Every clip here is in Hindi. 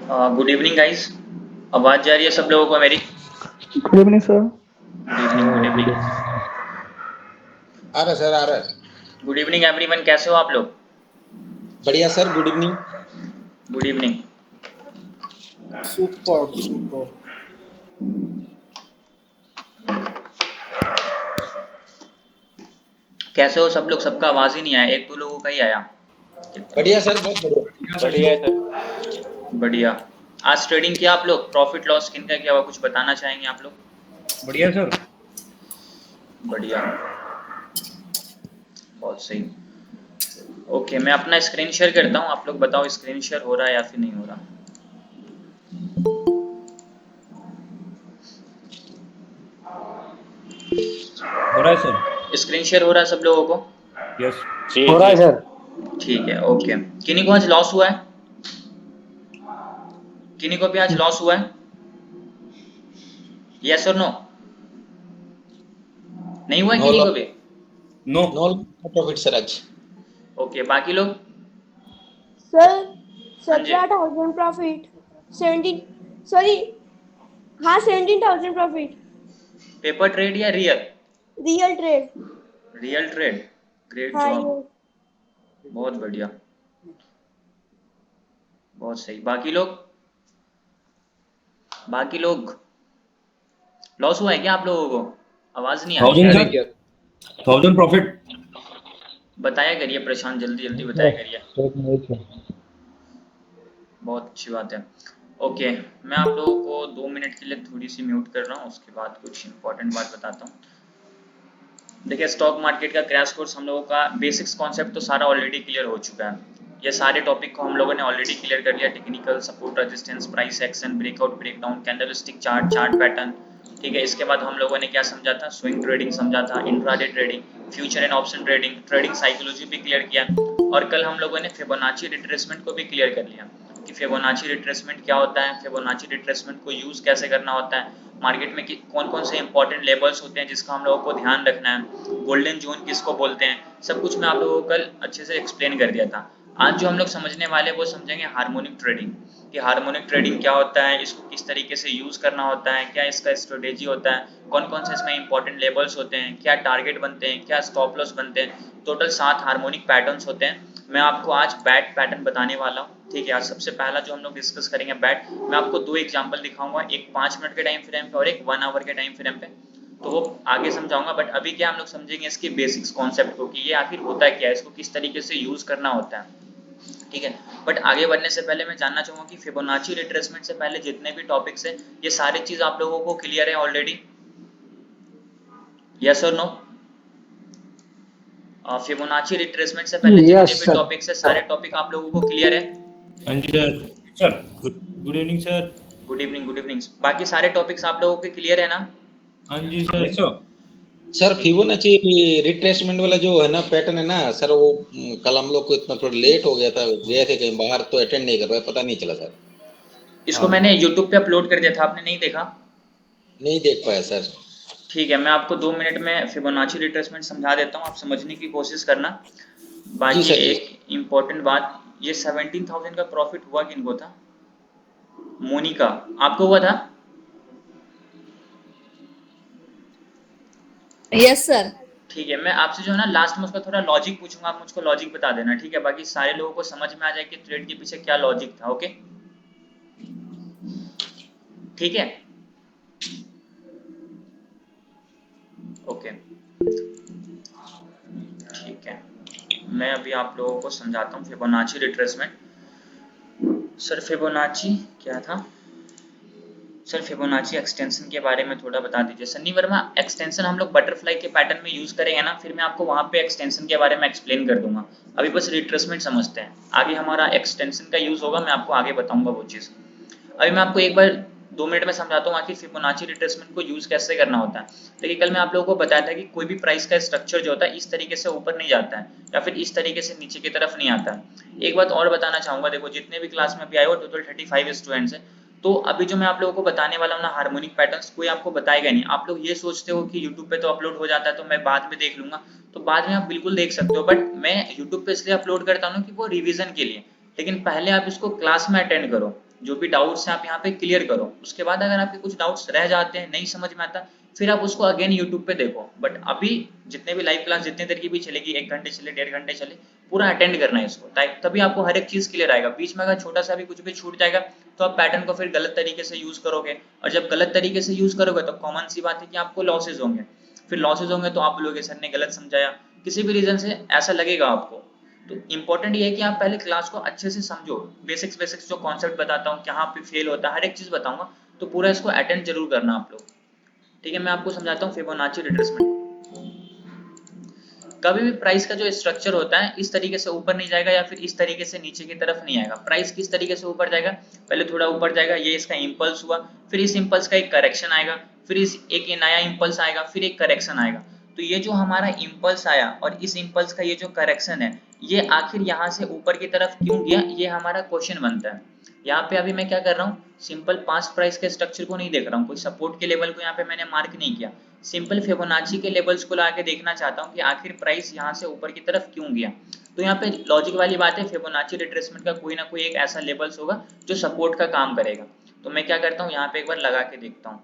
Good evening guys. आवाज जा रही है सब लोगों को मेरी? Good evening sir. Good evening, good evening. आ रहा है सर, आ रहा है। गुड इवनिंग एवरीवन, कैसे हो आप लोग? बढ़िया sir, good evening. Good evening. Super super. कैसे हो सब लोग? सबका आवाज ही नहीं आया, एक दो लोगों का ही आया। बढ़िया सर, बहुत बढ़िया। बढ़िया है सर। बढ़िया। आज ट्रेडिंग किया आप लोग? प्रॉफिट लॉस किन का किया हुआ, कुछ बताना चाहेंगे आप लोग? बढ़िया सर। बढ़िया, बहुत सही। ओके, मैं अपना स्क्रीन शेयर करता हूँ, आप लोग बताओ स्क्रीन शेयर हो रहा है या फिर नहीं हो रहा। हो रहा है सर। स्क्रीन शेयर हो रहा है सब लोगों को? यस। हो रहा है सर। ठीक है, ओके। किन्हीं को आज लॉस हुआ है? किन्हीं को भी आज लॉस हुआ है? यस और नो? नहीं हुआ है नो किन्हीं को लॉस, भी? नो। नो प्रॉफिट सर आज। ओके, बाकी लोग? सर हाँ जी। 17,000 प्रॉफिट। 17, सॉरी, हाँ 17,000 प्रॉफिट। पेपर ट्रेड या real? Real trade. Real trade, great हाँ जॉब, ये बहुत बढ़िया, बहुत सही। बाकी लोग? बाकी लोग लॉस हुआ है क्या आप लोगों को? आवाज नहीं आ रही 1000 है। सर। 1000 प्रॉफिट। बताया करिए प्रशांत, जल्दी जल्दी बताया करिए। बहुत अच्छी बात है। ओके, मैं आप लोगों को 2 मिनट के लिए थोड़ी सी म्यूट कर रहा हूँ, उसके बाद कुछ इंपॉर्टेंट बात बताता हूँ। देखिए, स्टॉक मार्केट का क्रैश कोर्स हम लोगों का बेसिक्स कॉन्सेप्ट तो सारा ऑलरेडी क्लियर हो चुका है। ये सारे टॉपिक को हम लोगों ने ऑलरेडी क्लियर कर लिया। Technical, support, resistance, price action, breakout, breakdown, candlestick chart, chart pattern. ठीक है, इसके बाद हम लोगों ने क्या समझा था? स्विंग ट्रेडिंग समझा था, intraday trading, future and option trading, trading psychology भी क्लियर किया। और कल हम लोगों ने फिबोनाची रिट्रेसमेंट को भी क्लियर कर लिया कि फिबोनाची रिट्रेसमेंट क्या होता है, फिबोनाची रिट्रेसमेंट को यूज कैसे करना होता है, मार्केट में कौन कौन से इंपॉर्टेंट लेवल्स होते हैं जिसका हम लोगों को ध्यान रखना है, गोल्डन जोन किसको बोलते हैं, सब कुछ मैं आप लोगों को कल अच्छे से एक्सप्लेन कर दिया था। आज जो हम लोग समझने वाले वो समझेंगे हार्मोनिक ट्रेडिंग, कि हार्मोनिक ट्रेडिंग क्या होता है, इसको किस तरीके से यूज करना होता है, क्या इसका स्ट्रेटेजी होता है, कौन कौन से इसमें इंपॉर्टेंट लेवल्स होते हैं, क्या टारगेट बनते हैं, क्या स्टॉप लॉस बनते हैं। टोटल 7 हार्मोनिक पैटर्न्स होते हैं। मैं आपको आज बैट पैटर्न बताने वाला हूँ। ठीक है, आज सबसे पहला जो हम लोग डिस्कस करेंगे बैट। मैं आपको 2 एग्जांपल दिखाऊंगा, एक 5 मिनट के टाइम फ्रेम पे और एक 1 आवर के टाइम फ्रेम पे। तो वो आगे समझाऊंगा, बट अभी क्या हम लोग समझेंगे इसके बेसिक्स कॉन्सेप्ट को, कि ये आखिर होता क्या है, इसको किस तरीके से यूज करना होता है। ठीक है, बट आगे बढ़ने से पहले मैं जानना चाहूंगा कि फिबोनाची रिट्रेसमेंट से पहले जितने भी टॉपिक्स हैं, ये सारी चीज आप लोगों को क्लियर है ऑलरेडी? यस और नो? फिबोनाची रिट्रेसमेंट से पहले जितने यस भी सर। टॉपिक्स है, सारे टॉपिक आप लोगों को क्लियर है? हाँ जी sir. Sir good evening sir. Good evening, good evening. बाकी सारे टॉपिक्स आप लोगों के क्लियर है ना? हाँ जी सर। Yes sir. सर ठीक है। फिबोनाची रिट्रेसमेंट वाला जो है ना पैटर्न है ना सर, वो कल हम लोग को इतना थोड़ा लेट हो गया था, गए थे कहीं बाहर तो अटेंड नहीं कर पाए, पता नहीं चला सर। इसको मैंने यूट्यूब पे अपलोड कर दिया था, आपने नहीं देखा? नहीं देख पाया सर। ठीक है, मैं आपको 2 मिनट में फिबोनाची रिट्रेसमेंट समझा देता हूँ, आप समझने की कोशिश करना। जी बाकी सर, जी। एक इम्पोर्टेंट बात, ये 17,000 का प्रॉफिट हुआ किनको था? मोनिका, आपको हुआ था? Yes sir. ठीक है, मैं आपसे जो है ना लास्ट में उसका थोड़ा लॉजिक पूछूंगा, आप मुझको लॉजिक बता देना। ठीक है, बाकी सारे लोगों को समझ में आ जाए कि ट्रेड के पीछे क्या लॉजिक था। ओके, ठीक है, ओके, ठीक है। मैं अभी आप लोगों को समझाता हूँ फिबोनाची रिट्रेसमेंट। सर फिबोनाची क्या था? सर फिबोनाची एक्सटेंशन के बारे में थोड़ा बता दीजिए। सन्नी वर्मा, एक्सटेंशन हम लोग बटरफ्लाई के पैटर्न में यूज करेंगे ना, फिर मैं आपको वहां पे एक्सटेंशन के बारे में एक्सप्लेन कर दूंगा। अभी बस रिट्रेसमेंट समझते हैं, आगे हमारा एक्सटेंशन का यूज होगा, मैं आपको आगे बताऊंगा वो चीज। अभी मैं आपको एक बार 2 मिनट में समझाता हूँ आखिर फिबोनाची रिट्रेसमेंट को यूज कैसे करना होता है। देखिए, कल मैं आप लोगों को बताया था कि कोई भी प्राइस का स्ट्रक्चर जो होता है इस तरीके से ऊपर नहीं जाता है या फिर इस तरीके से नीचे की तरफ नहीं आता है। एक बात और बताना चाहूंगा, देखो जितने भी क्लास में अभी आए हो, टोटल 35 स्टूडेंट्स हैं। तो अभी जो मैं आप लोगों को बताने वाला हूँ ना हार्मोनिक पैटर्न्स, कोई आपको बताएगा नहीं। आप लोग ये सोचते हो कि यूट्यूब पे तो अपलोड हो जाता है तो मैं बाद में देख लूंगा, तो बाद में आप बिल्कुल देख सकते हो, बट मैं यूट्यूब पे इसलिए अपलोड करता हूँ कि वो रिवीजन के लिए। लेकिन पहले आप इसको क्लास में अटेंड करो, जो भी डाउट्स हैं आप यहाँ पे क्लियर करो। उसके बाद अगर आपके कुछ डाउट्स रह जाते हैं, नहीं समझ में आता, फिर आप उसको अगेन यूट्यूब पे देखो। बट अभी जितने भी लाइव क्लास जितने देर की भी चलेगी, 1 घंटे चले, 1.5 घंटे चले, पूरा अटेंड करना है इसको, तभी आपको हर एक चीज क्लियर आएगा। बीच में अगर छोटा सा भी कुछ भी छूट जाएगा तो आप पैटर्न को फिर गलत तरीके से यूज करोगे, और जब गलत तरीके से यूज करोगे तो कॉमन सी बात है कि आपको लॉसेज होंगे। फिर लॉसेज होंगे तो आप बोलोगे सर ने गलत समझाया, किसी भी रीजन से ऐसा लगेगा आपको। तो इंपॉर्टेंट ये है कि आप पहले क्लास को अच्छे से समझो, बेसिक्स जो कॉन्सेप्ट बताता हूँ, कहाँ पे फेल होता है, हर एक चीज बताऊंगा, तो पूरा इसको अटेंड जरूर करना आप लोग। ठीक है, मैं आपको समझाता हूँ फिबोनाची रिट्रेसमेंट। कभी भी प्राइस का जो स्ट्रक्चर होता है इस तरीके से ऊपर नहीं जाएगा या फिर इस तरीके से नीचे की तरफ नहीं आएगा। प्राइस किस तरीके से ऊपर जाएगा, पहले थोड़ा ऊपर जाएगा, ये इसका इंपल्स हुआ, फिर इस इंपल्स का एक करेक्शन आएगा, फिर इस एक नया इंपल्स आएगा, फिर एक करेक्शन आएगा। तो ये जो हमारा इंपल्स आया और इस इंपल्स का ये जो करेक्शन है, ये आखिर यहाँ से ऊपर की तरफ क्यों गया, ये हमारा क्वेश्चन बनता है। यहाँ पे अभी मैं क्या कर रहा हूँ, सिंपल पास्ट प्राइस के स्ट्रक्चर को नहीं देख रहा हूँ, कोई सपोर्ट के लेवल को यहाँ पे मैंने मार्क नहीं किया, सिंपल फिबोनाची के लेवल्स को लाके देखना चाहता हूँ कि आखिर प्राइस यहाँ से ऊपर की तरफ क्यों गया। तो यहाँ पे लॉजिक वाली बात है, फिबोनाची रिट्रेसमेंट का कोई ना कोई एक ऐसा लेवल्स होगा जो सपोर्ट का काम करेगा। तो मैं क्या करता हूँ, यहाँ पे एक बार लगा के देखता हूँ।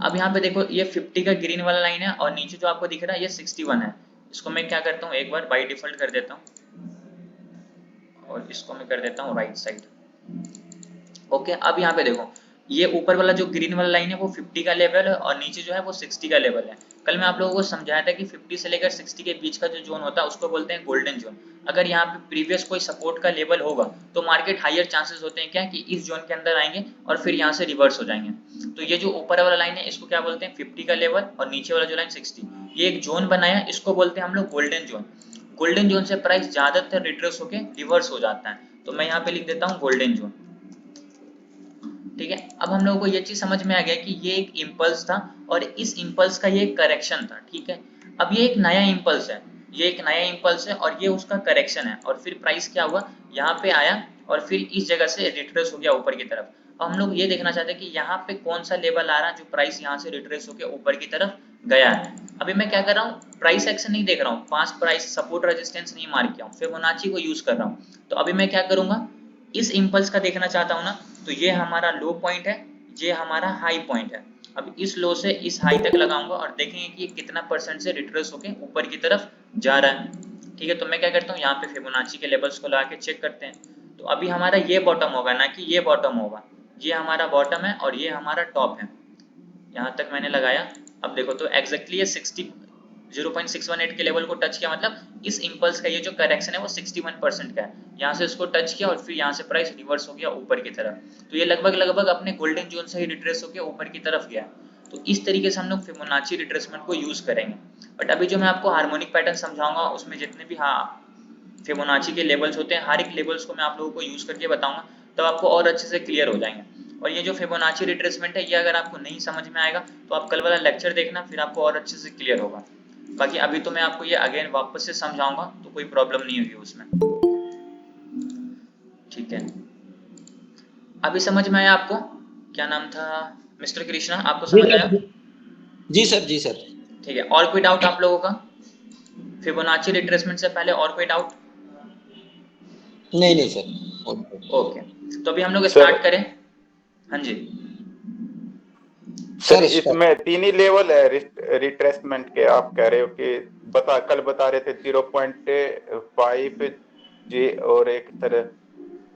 अब यहाँ पे देखो ये 50 का ग्रीन वाला लाइन है और नीचे जो आपको दिख रहा है ये 61 है। इसको मैं क्या करता हूँ, एक बार बाई डिफॉल्ट कर देता हूँ और इसको मैं कर देता हूँ राइट साइड। ओके, अब यहाँ पे देखो ये ऊपर वाला जो ग्रीन वाला लाइन है वो 50 का लेवल है और नीचे जो है वो 60 का लेवल है। कल मैं आप लोगों को समझाया था कि 50 से लेकर 60 के बीच का जो जोन होता है उसको बोलते हैं गोल्डन जोन। अगर यहाँ पे प्रीवियस कोई सपोर्ट का लेवल होगा तो मार्केट हायर चांसेस होते हैं क्या कि इस जोन के अंदर आएंगे और फिर यहाँ से रिवर्स हो जाएंगे। तो ये जो ऊपर वाला लाइन है इसको क्या बोलते हैं, 50 का लेवल, और नीचे वाला जो लाइन 60, ये एक जोन बनाया, इसको बोलते हैं हम लोग गोल्डन जोन। गोल्डन जोन से प्राइस ज्यादातर रिट्रेस होके रिवर्स हो जाता है, तो मैं यहाँ पे लिख देता हूँ गोल्डन जोन। ठीक है, अब हम लोगों को ये चीज समझ में आ गया कि ये एक इंपल्स था और इस इंपल्स का ये एक करेक्शन था। ठीक है, अब ये एक नया इंपल्स है, ये एक नया इंपल्स है और ये उसका करेक्शन है, और फिर प्राइस क्या हुआ, यहाँ पे आया और फिर इस जगह से रिट्रेस हो गया ऊपर की तरफ। अब हम लोग ये देखना चाहते हैं कि यहाँ पे कौन सा लेवल आ रहा है जो प्राइस यहाँ से रिट्रेस होकर ऊपर की तरफ गया है। अभी मैं क्या कर रहा हूँ, प्राइस एक्शन नहीं देख रहा हूँ, पास्ट प्राइस सपोर्ट रेजिस्टेंस नहीं मार्क किया हूँ, फिबोनाची को यूज कर रहा हूँ। तो अभी मैं क्या करूंगा, इस इंपल्स का देखना चाहता हूँ ना, तो ये हमारा लो पॉइंट है, ये हमारा हाई पॉइंट है। अब इस लो से इस हाई तक लगाऊंगा और देखेंगे कि ये कितना परसेंट से रिट्रेस होके ऊपर की तरफ जा रहा है। ठीक है, तो मैं क्या करता हूँ, यहाँ पे फिबोनाची के लेवल्स को लगा के चेक करते हैं। तो अभी हमारा ये बॉटम होगा, ना कि ये बॉटम होगा, ये हमारा बॉटम है और ये हमारा टॉप है। यहाँ तक मैंने लगाया। अब देखो तो एग्जैक्टली ये 0.618 के लेवल को टच किया, मतलब इस इंपल्स का ये जो करेक्शन है वो 61% का है। यहाँ से इसको टच किया और फिर यहाँ से प्राइस रिवर्स हो गया ऊपर की तरफ। तो ये लगभग अपने गोल्डन जोन से ही रिट्रेस होकर ऊपर की तरफ गया। तो इस तरीके से हम लोग फिबोनाची रिट्रेसमेंट को यूज करेंगे। बट अभी जो मैं आपको हार्मोनिक पैटर्न समझाऊंगा उसमें जितने भी फिबोनाची के लेवल्स होते हैं, हर एक लेवल्स को मैं आप लोगों को यूज करके बताऊंगा, तब आपको और अच्छे से क्लियर हो जाएंगे। और ये जो फिबोनाची रिट्रेसमेंट है ये अगर आपको नहीं समझ में आएगा तो आप कल वाला लेक्चर देखना, फिर आपको और अच्छे से क्लियर होगा। बाकी अभी तो मैं आपको ये अगेन वापस से समझाऊंगा तो कोई प्रॉब्लम नहीं होगी उसमें। ठीक है, अभी समझ में आया आपको, क्या नाम था मिस्टर कृष्णा, आपको समझ आया? जी सर, जी सर। ठीक है, और कोई डाउट आप लोगों का फिबोनाची रिट्रेसमेंट से पहले, और कोई डाउट? नहीं सर। ओके, तो अभी हम लोग स्टार्ट करें। हाँ जी सर, इसमें 3 ही लेवल है रिट्रेसमेंट के, आप कह रहे हो कि कल बता रहे थे 0.5 जी और एक सर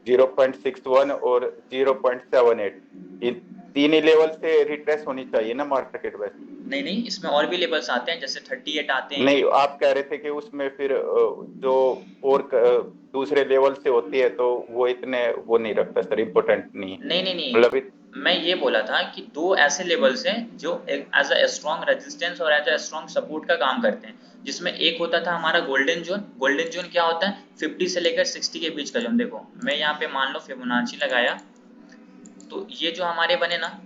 0.61 और 0.78, इन 3 ही लेवल से रिट्रेस होनी चाहिए ना मार्केट में? नहीं, इसमें और भी लेवल्स आते हैं, जैसे 38 आते हैं। नहीं, आप कह रहे थे कि उसमें फिर जो और दूसरे लेवल से होती है तो वो इतने वो नहीं रखता सर, इम्पोर्टेंट नहीं। नहीं, मतलब मैं ये बोला था कि 2 ऐसे लेवल्स हैं जो एज अ स्ट्रॉन्ग रेजिस्टेंस और एज अ स्ट्रॉन्ग सपोर्ट का काम करते हैं, जिसमें एक होता था हमारा गोल्डन जोन। गोल्डन जोन क्या होता है, 50 से लेकर 60 के बीच का जोन। देखो मैं यहाँ पे मान लो फिबोनाची लगाया, तो ये जो हमारे बने ना,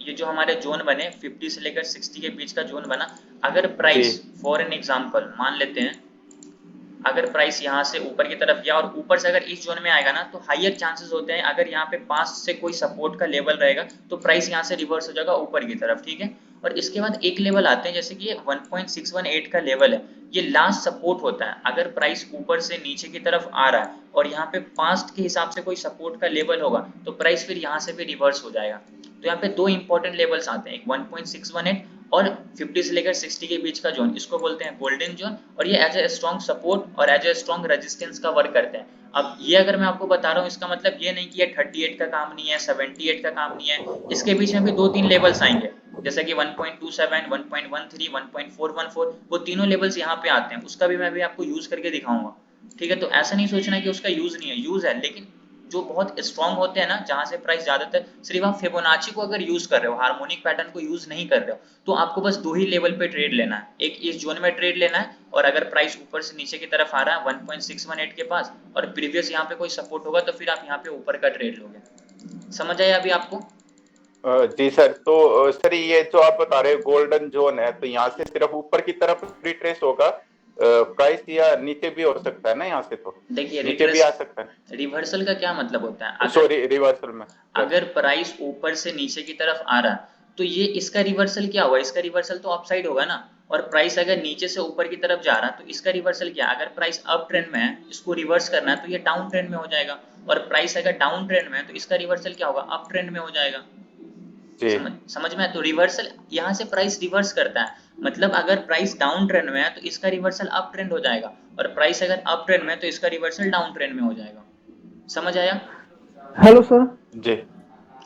ये जो हमारे जोन बने 50 से लेकर 60 के बीच का जोन बना। अगर प्राइस फॉर एन एग्जांपल मान लेते हैं, अगर प्राइस यहाँ से ऊपर की तरफ गया और ऊपर से अगर इस जोन में आएगा ना, तो हायर चांसेस होते हैं, अगर यहाँ पे 5 से कोई सपोर्ट का लेवल रहेगा तो प्राइस यहाँ से रिवर्स हो जाएगा ऊपर की तरफ। ठीक है, और इसके बाद एक लेवल आते हैं, जैसे कि ये 1.618 का लेवल है, ये लास्ट सपोर्ट होता है। अगर प्राइस ऊपर से नीचे की तरफ आ रहा है और यहाँ पे पास्ट के हिसाब से कोई सपोर्ट का लेवल होगा तो प्राइस फिर यहाँ से भी रिवर्स हो जाएगा। तो यहाँ पे दो इंपॉर्टेंट लेवल्स आते हैं, एक 1.618 और 50 से लेकर 60 के बीच का जोन, इसको बोलते हैं गोल्डन जोन, और ये एज ए स्ट्रॉन्ग सपोर्ट और एज ए स्ट्रॉन्ग रेजिस्टेंस का वर्क करते हैं। अब ये अगर मैं आपको बता रहा हूँ, इसका मतलब ये नहीं कि ये 38 का काम नहीं है, 78 का काम नहीं है, इसके बीच में भी 2-3 लेवल्स आएंगे, जैसे कि 1.27, 1.13, 1.414, वो तीनों लेवल्स यहाँ पे आते हैं, उसका भी मैं अभी आपको यूज करके दिखाऊंगा। ठीक है, तो ऐसा नहीं सोचना कि उसका यूज नहीं है, यूज है, लेकिन जो बहुत स्ट्रॉन्ग होते हैं ना, जहां से प्राइस ज्यादातर, सिर्फ आप फिबोनाची को अगर यूज कर रहे हो, हार्मोनिक पैटर्न को यूज नहीं कर रहे हो, तो आपको बस दो ही लेवल पे ट्रेड लेना है, एक इस जोन में ट्रेड लेना है, और अगर प्राइस ऊपर से नीचे की तरफ आ रहा है 1.618 के पास और प्रीवियस यहाँ पे कोई सपोर्ट होगा, तो फिर आप यहाँ पे ऊपर का ट्रेड लोगे। समझ आया अभी आपको? जी सर, तो सर ये जो आप बता रहे हो गोल्डन जोन है, तो यहाँ से सिर्फ ऊपर की तरफ रिट्रेस होगा प्राइस, या नीचे भी हो सकता है ना? यहाँ से तो देखिए नीचे भी आ सकता है। रिवर्सल का क्या मतलब होता है, सॉरी, रिवर्सल में अगर प्राइस ऊपर से नीचे की तरफ आ रहा है तो ये इसका रिवर्सल क्या होगा, इसका रिवर्सल तो अपसाइड होगा ना, और प्राइस अगर नीचे से ऊपर की तरफ जा रहा है तो इसका रिवर्सल क्या, अगर प्राइस अप ट्रेंड में है, इसको रिवर्स करना है तो ये डाउन ट्रेंड में हो जाएगा, और प्राइस अगर डाउन ट्रेंड में है तो इसका रिवर्सल क्या होगा, अप ट्रेंड में हो जाएगा। समझ में? तो रिवर्सल यहाँ से प्राइस रिवर्स करता है, मतलब अगर प्राइस डाउन ट्रेंड में है तो इसका रिवर्सल अप ट्रेंड हो जाएगा, और प्राइस अगर अप ट्रेंड में है तो इसका रिवर्सल डाउन ट्रेंड में हो जाएगा। समझ आया? Hello sir. जी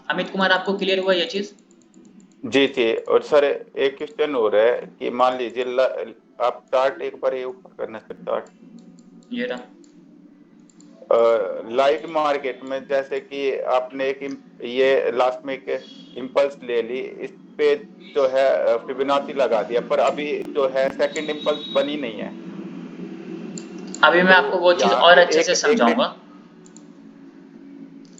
अमित कुमार, आपको क्लियर हुआ ये चीज? जी जी। और सर एक क्वेश्चन हो रहा है कि मान लीजिए आप चार्ट एक बार ये ऊपर करना सर, चार्ट ये रहा। लाइव मार्केट में, जैसे कि आपने एक ये लास्ट में एक इम्पल्स ले ली, इस पे जो है फिबोनाची लगा दिया, पर अभी जो है सेकंड इम्पल्स बनी नहीं है। अभी मैं तो आपको वो चीज यहाँ और पे अच्छे से एक समझाऊंगा।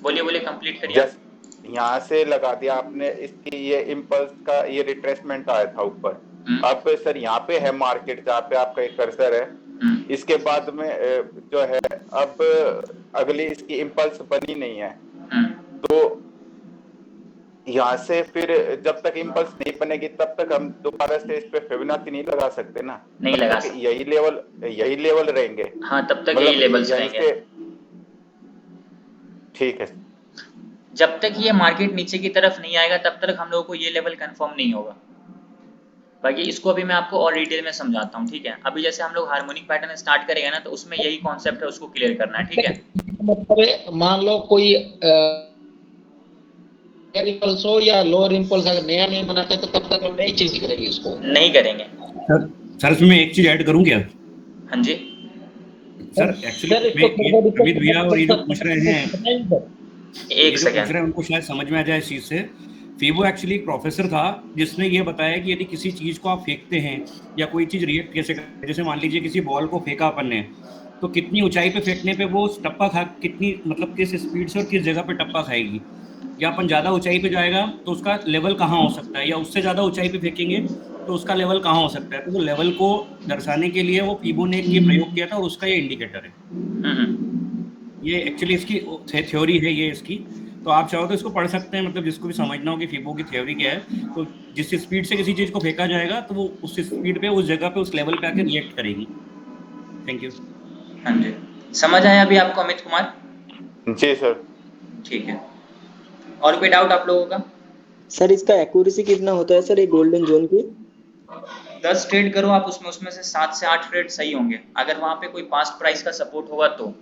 बोलिए बोलिए, कंप्लीट करिए। जैसे यहाँ से लगा दिया आपने, इसकी ये इम्पल्स का ये रिट्रेसमेंट आया था ऊपर। अब सर यहाँ पे है मार्केट जहाँ पे आपका एक कर्सर है, इसके बाद में जो है अब अगली इसकी इम्पल्स बनी नहीं है, तो यहाँ से फिर जब तक इम्पल्स नहीं बनेगी तब तक हम दोबारा से इस पे फिबोनाची नहीं लगा सकते ना? नहीं तब लगा तक सकते। यही लेवल रहेंगे। हाँ, तब तक यही लेवल्स रहेंगे। ठीक है। जब तक ये मार्केट नीचे की तरफ नहीं आएगा तब तक हम लोगों को ये लेवल कंफर्म नहीं होगा। बाकी इसको अभी मैं आपको और डिटेल में समझाता हूँ, ठीक है? अभी जैसे हम लोग हार्मोनिक पैटर्न स्टार्ट करेंगे ना, तो उसमें यही कॉन्सेप्ट है, उसको क्लियर करना है, ठीक है? मतलब मान लो कोई इम्पल्स हो या लोअर इम्पल्स अगर नया नहीं बनाते तो तब तक हम नई चीज करेंगे, उसको नहीं करेंगे। सर इसमें एक चीज ऐड करूं क्या? हाँ जी सर एक्चुअली अमित भैया और ये जो पूछ रहे हैं, एक सेकंड, उनको शायद समझ में आ जाए इस चीज से। फीबो एक्चुअली एक प्रोफेसर था जिसने ये बताया कि यदि किसी चीज को आप फेंकते हैं या कोई चीज रिएक्ट कैसे करते हैं, जैसे मान लीजिए किसी बॉल को फेंका अपन ने, तो कितनी ऊंचाई पे फेंकने पे वो टप्पा खा, कितनी मतलब किस स्पीड से और किस जगह पे टप्पा खाएगी, या अपन ज्यादा ऊंचाई पे जाएगा तो उसका लेवल कहाँ हो सकता है, या उससे ज्यादा ऊंचाई पे फेंकेंगे तो उसका लेवल कहाँ हो सकता है। तो वो लेवल को दर्शाने के लिए वो फीबो ने ये प्रयोग किया था, और उसका ये इंडिकेटर है। ये एक्चुअली इसकी थ्योरी है ये इसकी, तो आप चाहो तो इसको पढ़ सकते हैं, मतलब जिसको भी समझना हो कि फीबो की थ्योरी क्या है, तो जिस स्पीड से किसी चीज को फेंका जाएगा तो वो उस स्पीड पे, उस जगह पे, उस लेवल पे आकर रिएक्ट करेगी। Thank you. हाँ जी, समझ आया अभी आपको अमित कुमार? जी सर। ठीक है, और कोई डाउट आप लोगों का? सर इसका एक्यूरेसी कितना होता है सर, एक गोल्डन जोन की? 10 ट्रेड करो आप उसमें से 7 से 8 ट्रेड सही होंगे, अगर वहां पे कोई पास्ट प्राइस का सपोर्ट होगा तो।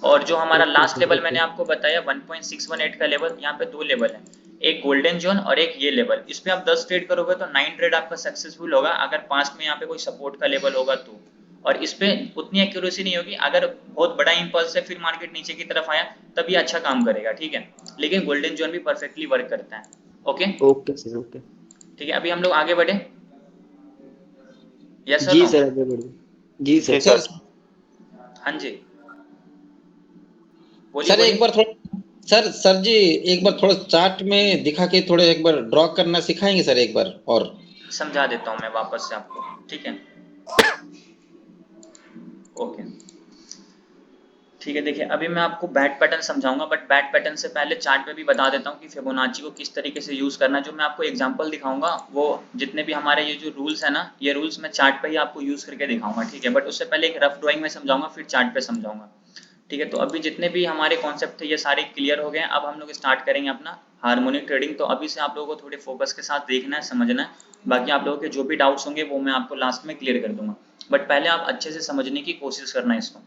और जो हमारा लास्ट लेवल मैंने आपको बताया 1.618 का लेवल, यहाँ पे दो लेवल है, एक गोल्डन जोन और एक ये लेवल, इस पे आप 10 ट्रेड करोगे तो 9 ट्रेड आपका सक्सेसफुल होगा, अगर पास्ट में यहाँ पे कोई सपोर्ट का लेवल होगा तो। और इस पे उतनी एक्यूरेसी नहीं होगी, अगर बहुत बड़ा इंपल्स है फिर मार्केट नीचे की तरफ आया तब ये अच्छा काम करेगा, ठीक है? लेकिन गोल्डन जोन भी परफेक्टली वर्क करता है। Okay okay sir, okay. ठीक है, अभी हम लोग आगे बढ़े। यस जी सर, आगे बढ़िए। जी सर। हाँ जी सर एक बार थोड़ा सर जी एक बार थोड़ा चार्ट में दिखा के थोड़े एक बार ड्रॉ करना सिखाएंगे सर, एक बार और समझा देता हूं मैं वापस से आपको, ठीक है? ओके ठीक है, देखिए अभी मैं आपको बैट पैटर्न समझाऊंगा, बट बैट पैटर्न से पहले चार्ट पे भी बता देता हूँ कि फिबोनाची को किस तरीके से यूज करना है। जो मैं आपको एग्जांपल दिखाऊंगा वो जितने भी हमारे ये जो रूल्स है ना, ये रूल्स मैं चार्ट पे ही आपको यूज करके दिखाऊंगा, ठीक है। बट उससे पहले एक रफ ड्राइंग में समझाऊंगा, फिर चार्ट पे समझाऊंगा, ठीक है। तो अभी जितने भी हमारे कॉन्सेप्ट थे ये सारे क्लियर हो गए हैं। अब हम लोग स्टार्ट करेंगे अपना हार्मोनिक ट्रेडिंग। तो अभी से आप लोगों को थोड़े फोकस के साथ देखना है, समझना है। बाकी आप लोगों के जो भी डाउट्स होंगे वो मैं आपको लास्ट में क्लियर कर दूंगा, बट पहले आप अच्छे से समझने की कोशिश करना है इसको।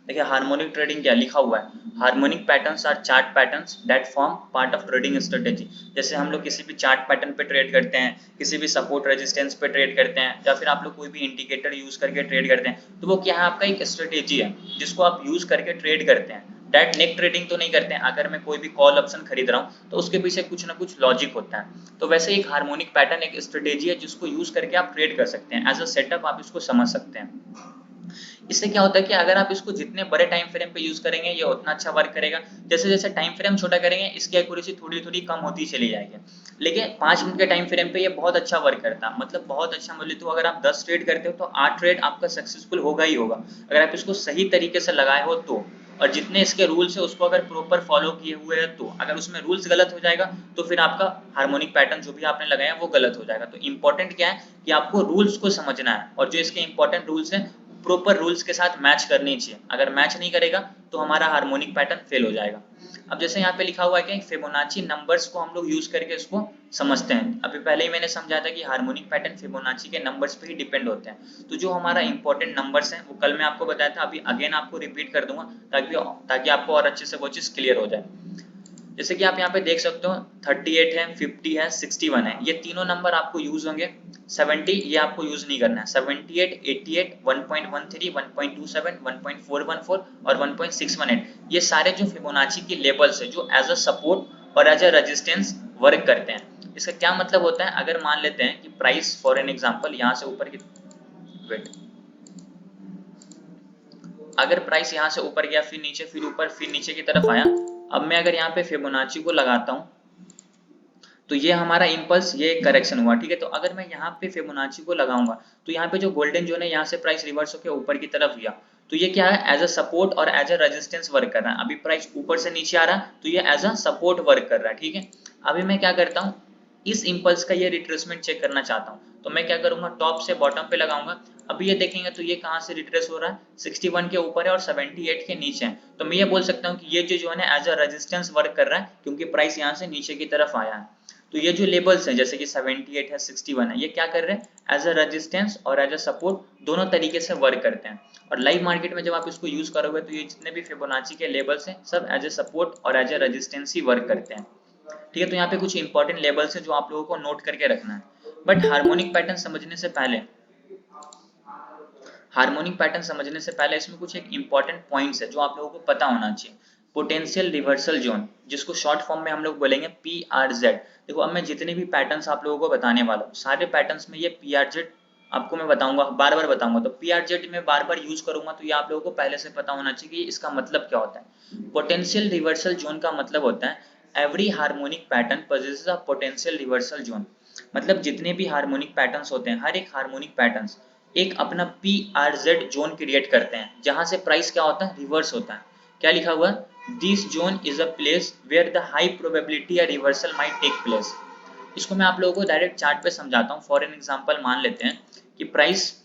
देखिए हार्मोनिक ट्रेडिंग क्या लिखा हुआ है, harmonic patterns are chart patterns that form part of trading strategy. जैसे हम लोग किसी भी चार्ट पैटर्न पे ट्रेड करते हैं, किसी भी सपोर्ट रेजिस्टेंस पे ट्रेड करते हैं, या फिर आप लोग कोई भी इंडिकेटर यूज करके ट्रेड करते हैं, तो वो क्या है, आपका एक स्ट्रेटेजी है जिसको आप यूज करके ट्रेड करते हैं। डायरेक्ट नेक ट्रेडिंग तो नहीं करते हैं। अगर मैं कोई भी कॉल ऑप्शन खरीद रहा हूँ तो उसके पीछे कुछ ना कुछ लॉजिक होता है। तो वैसे एक हार्मोनिक पैटर्न एक स्ट्रेटेजी है जिसको यूज करके आप ट्रेड कर सकते हैं। एज अ सेटअप आप इसको समझ सकते हैं। इससे क्या होता है कि अगर आप इसको जितने बड़े टाइम फ्रेम पे यूज करेंगे ये उतना अच्छा वर्क करेगा। जैसे जैसे टाइम फ्रेम छोटा करेंगे इसकी एक्यूरेसी थोड़ी थोड़ी कम होती चली जाएगी, लेकिन 5 मिनट के टाइम फ्रेम पे ये बहुत अच्छा वर्क करता है। मतलब बहुत अच्छा, बोले तो अगर आप 10 ट्रेड करते हो तो 8 ट्रेड आपका सक्सेसफुल होगा ही होगा, अगर आप इसको सही तरीके से लगाए हो तो। और जितने इसके रूल्स है उसको अगर प्रॉपर फॉलो किए हुए हैं तो। अगर उसमें रूल्स गलत हो जाएगा तो फिर आपका हार्मोनिक पैटर्न जो भी आपने लगाया वो गलत हो जाएगा। तो इंपॉर्टेंट क्या है कि आपको रूल्स को समझना है, और जो इसके इंपॉर्टेंट रूल्स हैं प्रॉपर रूल्स के साथ मैच करनी चाहिए। अगर मैच नहीं करेगा तो हमारा हार्मोनिक पैटर्न फेल हो जाएगा। अब जैसे यहाँ पे लिखा हुआ है कि फिबोनाची नंबर्स को हम लोग यूज करके इसको समझते हैं। अभी पहले ही मैंने समझाया था कि हार्मोनिक पैटर्न फिबोनाची के नंबर्स पे ही डिपेंड होते हैं। तो जो हमारा इंपॉर्टेंट नंबर्स हैं वो कल मैं आपको बताया था, अभी अगेन आपको रिपीट कर दूंगा ताकि आपको और अच्छे से वो चीज क्लियर हो जाए। जैसे कि आप यहाँ पे देख सकते हो 38 है, 50 है, 61 है, ये तीनों नंबर आपको यूज होंगे। 70 ये आपको यूज नहीं करना है। 78, 88, 1.13, 1.27, 1.414 और 1.618 ये सारे जो फिबोनाची की लेवल्स है जो एज अ सपोर्ट और एज अ रेजिस्टेंस वर्क करते हैं। इसका क्या मतलब होता है, अगर मान लेते हैं कि प्राइस फॉर एन एग्जांपल यहाँ से ऊपर की वेट, अगर प्राइस यहाँ से ऊपर गया फिर नीचे फिर ऊपर फिर नीचे की तरफ आया, अब मैं अगर यहाँ पे फिबोनाची को लगाता हूँ तो ये हमारा इंपल्स, ये करेक्शन हुआ, ठीक है। तो अगर मैं यहाँ पे फिबोनाची को लगाऊंगा तो यहाँ पे जो गोल्डन जोन है यहाँ से प्राइस रिवर्स होकर ऊपर की तरफ गया, तो ये क्या है, एज अ सपोर्ट और एज अ रेजिस्टेंस वर्क कर रहा है। अभी प्राइस ऊपर से नीचे आ रहा है तो ये एज अ सपोर्ट वर्क कर रहा है, ठीक है। अभी मैं क्या करता हूँ, इस इंपल्स का ये रिट्रेसमेंट चेक करना चाहता हूँ, तो मैं क्या करूंगा, टॉप से बॉटम पे लगाऊंगा। अभी ये देखेंगे तो ये कहाँ से रिट्रेस हो रहा है, 61 के ऊपर है और 78 के नीचे है। तो मैं ये बोल सकता हूँ कि ये जो है ना एज अ रेजिस्टेंस वर्क कर रहा है, क्योंकि प्राइस यहाँ से नीचे की तरफ आया है। तो ये जो लेबल्स हैं जैसे कि 78 है, 61 है, ये क्या कर रहे हैं, एज अ रेजिस्टेंस और एज अ सपोर्ट दोनों तरीके से वर्क करते हैं। और लाइव मार्केट में जब आप इसको यूज करोगे तो ये जितने भी फिबोनाची के लेबल्स हैं सब एज अ सपोर्ट और एज अ रेजिस्टेंस ही वर्क करते हैं, ठीक है। तो यहाँ पे कुछ इंपॉर्टेंट लेबल्स है जो आप लोगों को नोट करके रखना है। बट हार्मोनिक पैटर्न समझने से पहले इसमें कुछ एक इंपॉर्टेंट पॉइंट्स है जो आप लोगों को पता होना चाहिए। पोटेंशियल रिवर्सल जोन, जिसको शॉर्ट फॉर्म में हम लोग बोलेंगे PRZ। देखो अब मैं जितने भी पैटर्न्स आप लोगों को बताने वाला हूँ सारे पैटर्न्स में ये PRZ आपको मैं बताऊंगा, बार बार बताऊंगा। तो PRZ में बार बार यूज करूंगा तो ये आप लोगों को पहले से पता होना चाहिए कि इसका मतलब क्या होता है। पोटेंशियल रिवर्सल जोन का मतलब होता है every harmonic pattern possesses a potential reversal zone. मतलब जितने भी हार्मोनिक पैटर्न्स होते हैं, हर एक हार्मोनिक पैटर्न्स एक अपना PRZ जोन क्रिएट करते हैं जहां से प्राइस क्या होता है, रिवर्स होता है। क्या लिखा हुआ है, this zone is a place where the high probability a reversal might take place. इसको मैं आप लोगों को डायरेक्ट चार्ट पे समझाता हूँ। फॉर एन एग्जांपल मान लेते हैं कि प्राइस,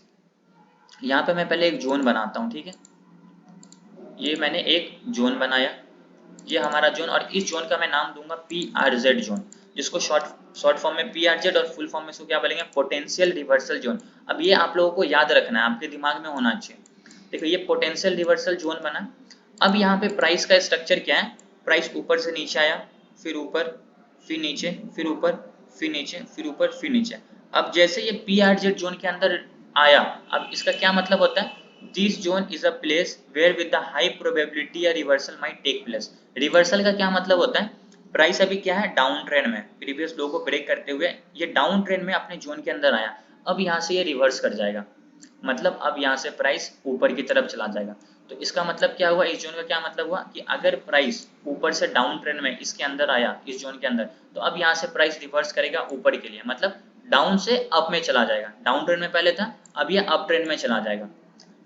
यहाँ पे मैं पहले एक जोन बनाता हूँ, ठीक है। ये मैंने एक जोन बनाया, ये हमारा जोन, और इस जोन का मैं नाम दूंगा PRZ जोन, जिसको शॉर्ट फॉर्म में PRZ और फुल फॉर्म में इसको क्या बोलेंगे, पोटेंशियल रिवर्सल जोन। अब ये आप लोगों को याद रखना है, आपके दिमाग में होना चाहिए। देखो ये पोटेंशियल रिवर्सल जोन बना। अब यहाँ पे प्राइस का स्ट्रक्चर क्या है, प्राइस ऊपर से नीचे आया, फिर ऊपर, फिर नीचे, फिर ऊपर, फिर नीचे, फिर ऊपर, फिर नीचे। अब जैसे ये PRZ जोन के अंदर आया, अब इसका क्या मतलब होता है, this zone is a place where with the high probability a reversal might take place. Reversal का क्या मतलब होता है, प्राइस अभी क्या है, डाउन ट्रेंड में, प्रीवियस लो को ब्रेक करते हुए ये डाउन ट्रेंड में अपने जोन के अंदर आया। अब यहाँ से ये रिवर्स कर जाएगा, मतलब अब यहाँ से प्राइस ऊपर की तरफ चला जाएगा। तो इसका मतलब क्या हुआ, इस जोन का क्या मतलब हुआ कि अगर प्राइस ऊपर से डाउन ट्रेंड में इसके अंदर आया, इस जोन के अंदर, तो अब यहाँ से प्राइस रिवर्स करेगा ऊपर के लिए, मतलब डाउन से अप में चला जाएगा। डाउन ट्रेंड में पहले था, अब ये अप ट्रेंड में चला जाएगा।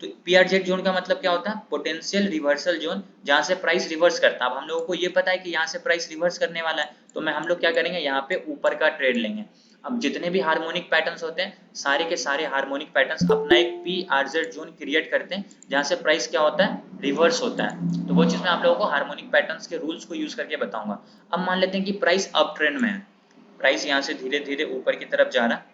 तो पीआरजेड जोन का मतलब क्या होता है? पोटेंशियल रिवर्सल जोन, जहां से प्राइस रिवर्स करता है। अब हम लोगों को ये पता है कि यहाँ से प्राइस रिवर्स करने वाला है, तो हम लोग क्या करेंगे, यहाँ पे ऊपर का ट्रेड लेंगे। अब जितने भी हार्मोनिक पैटर्न्स होते हैं, सारे के सारे हार्मोनिक पैटर्न्स अपना एक पीआरजेड जोन क्रिएट करते हैं, जहां से प्राइस क्या होता है, रिवर्स होता है। तो वो चीज मैं आप लोगों को हार्मोनिक पैटर्न्स के रूल्स को यूज करके बताऊंगा। अब मान लेते हैं कि प्राइस अप ट्रेंड में है, प्राइस यहाँ से धीरे धीरे ऊपर की तरफ जा रहा है।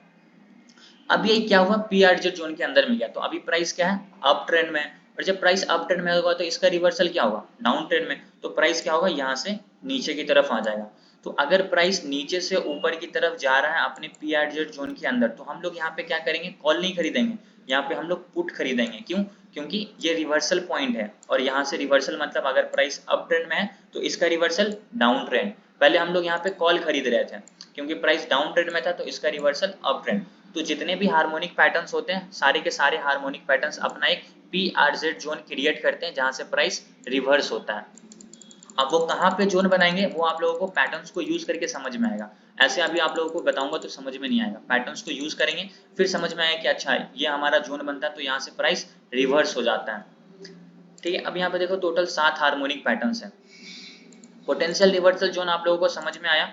अब ये क्या हुआ, पीआरजेड जोन के अंदर में गया, तो अभी प्राइस क्या है, अप ट्रेंड में है। और जब प्राइस अप ट्रेंड में होगा तो इसका रिवर्सल क्या होगा, डाउन ट्रेंड में, तो प्राइस क्या होगा, यहाँ से नीचे की तरफ आ जाएगा। तो अगर प्राइस नीचे से ऊपर की तरफ जा रहा है अपने पीआरजेड जोन के अंदर, तो हम लोग यहाँ पे क्या करेंगे, कॉल नहीं खरीदेंगे, यहाँ पे हम लोग पुट खरीदेंगे। क्यों? क्योंकि ये रिवर्सल पॉइंट है, और यहाँ से रिवर्सल मतलब अगर प्राइस अप ट्रेंड में है तो इसका रिवर्सल डाउन ट्रेंड। पहले हम लोग यहाँ पे कॉल खरीद रहे थे, क्योंकि प्राइस डाउन ट्रेंड में था, तो इसका रिवर्सल अप ट्रेंड। तो जितने भी हार्मोनिक पैटर्न्स होते हैं, सारे के सारे हार्मोनिक पैटर्न्स अपना एक पीआरजेड जोन क्रिएट करते हैं, जहां से प्राइस रिवर्स होता है। अब वो कहाँ पे जोन बनाएंगे, वो आप लोगों को पैटर्न्स को यूज करके समझ में आएगा। ऐसे अभी आप लोगों को बताऊंगा तो समझ में नहीं आएगा, पैटर्न्स को यूज करेंगे फिर समझ में आएगा कि अच्छा ये हमारा जोन बनता है, तो यहाँ से प्राइस रिवर्स हो जाता है। ठीक है, अब यहाँ पे देखो टोटल 7 हार्मोनिक पैटर्न्स है। पोटेंशियल रिवर्सल जोन आप लोगों को समझ में आया?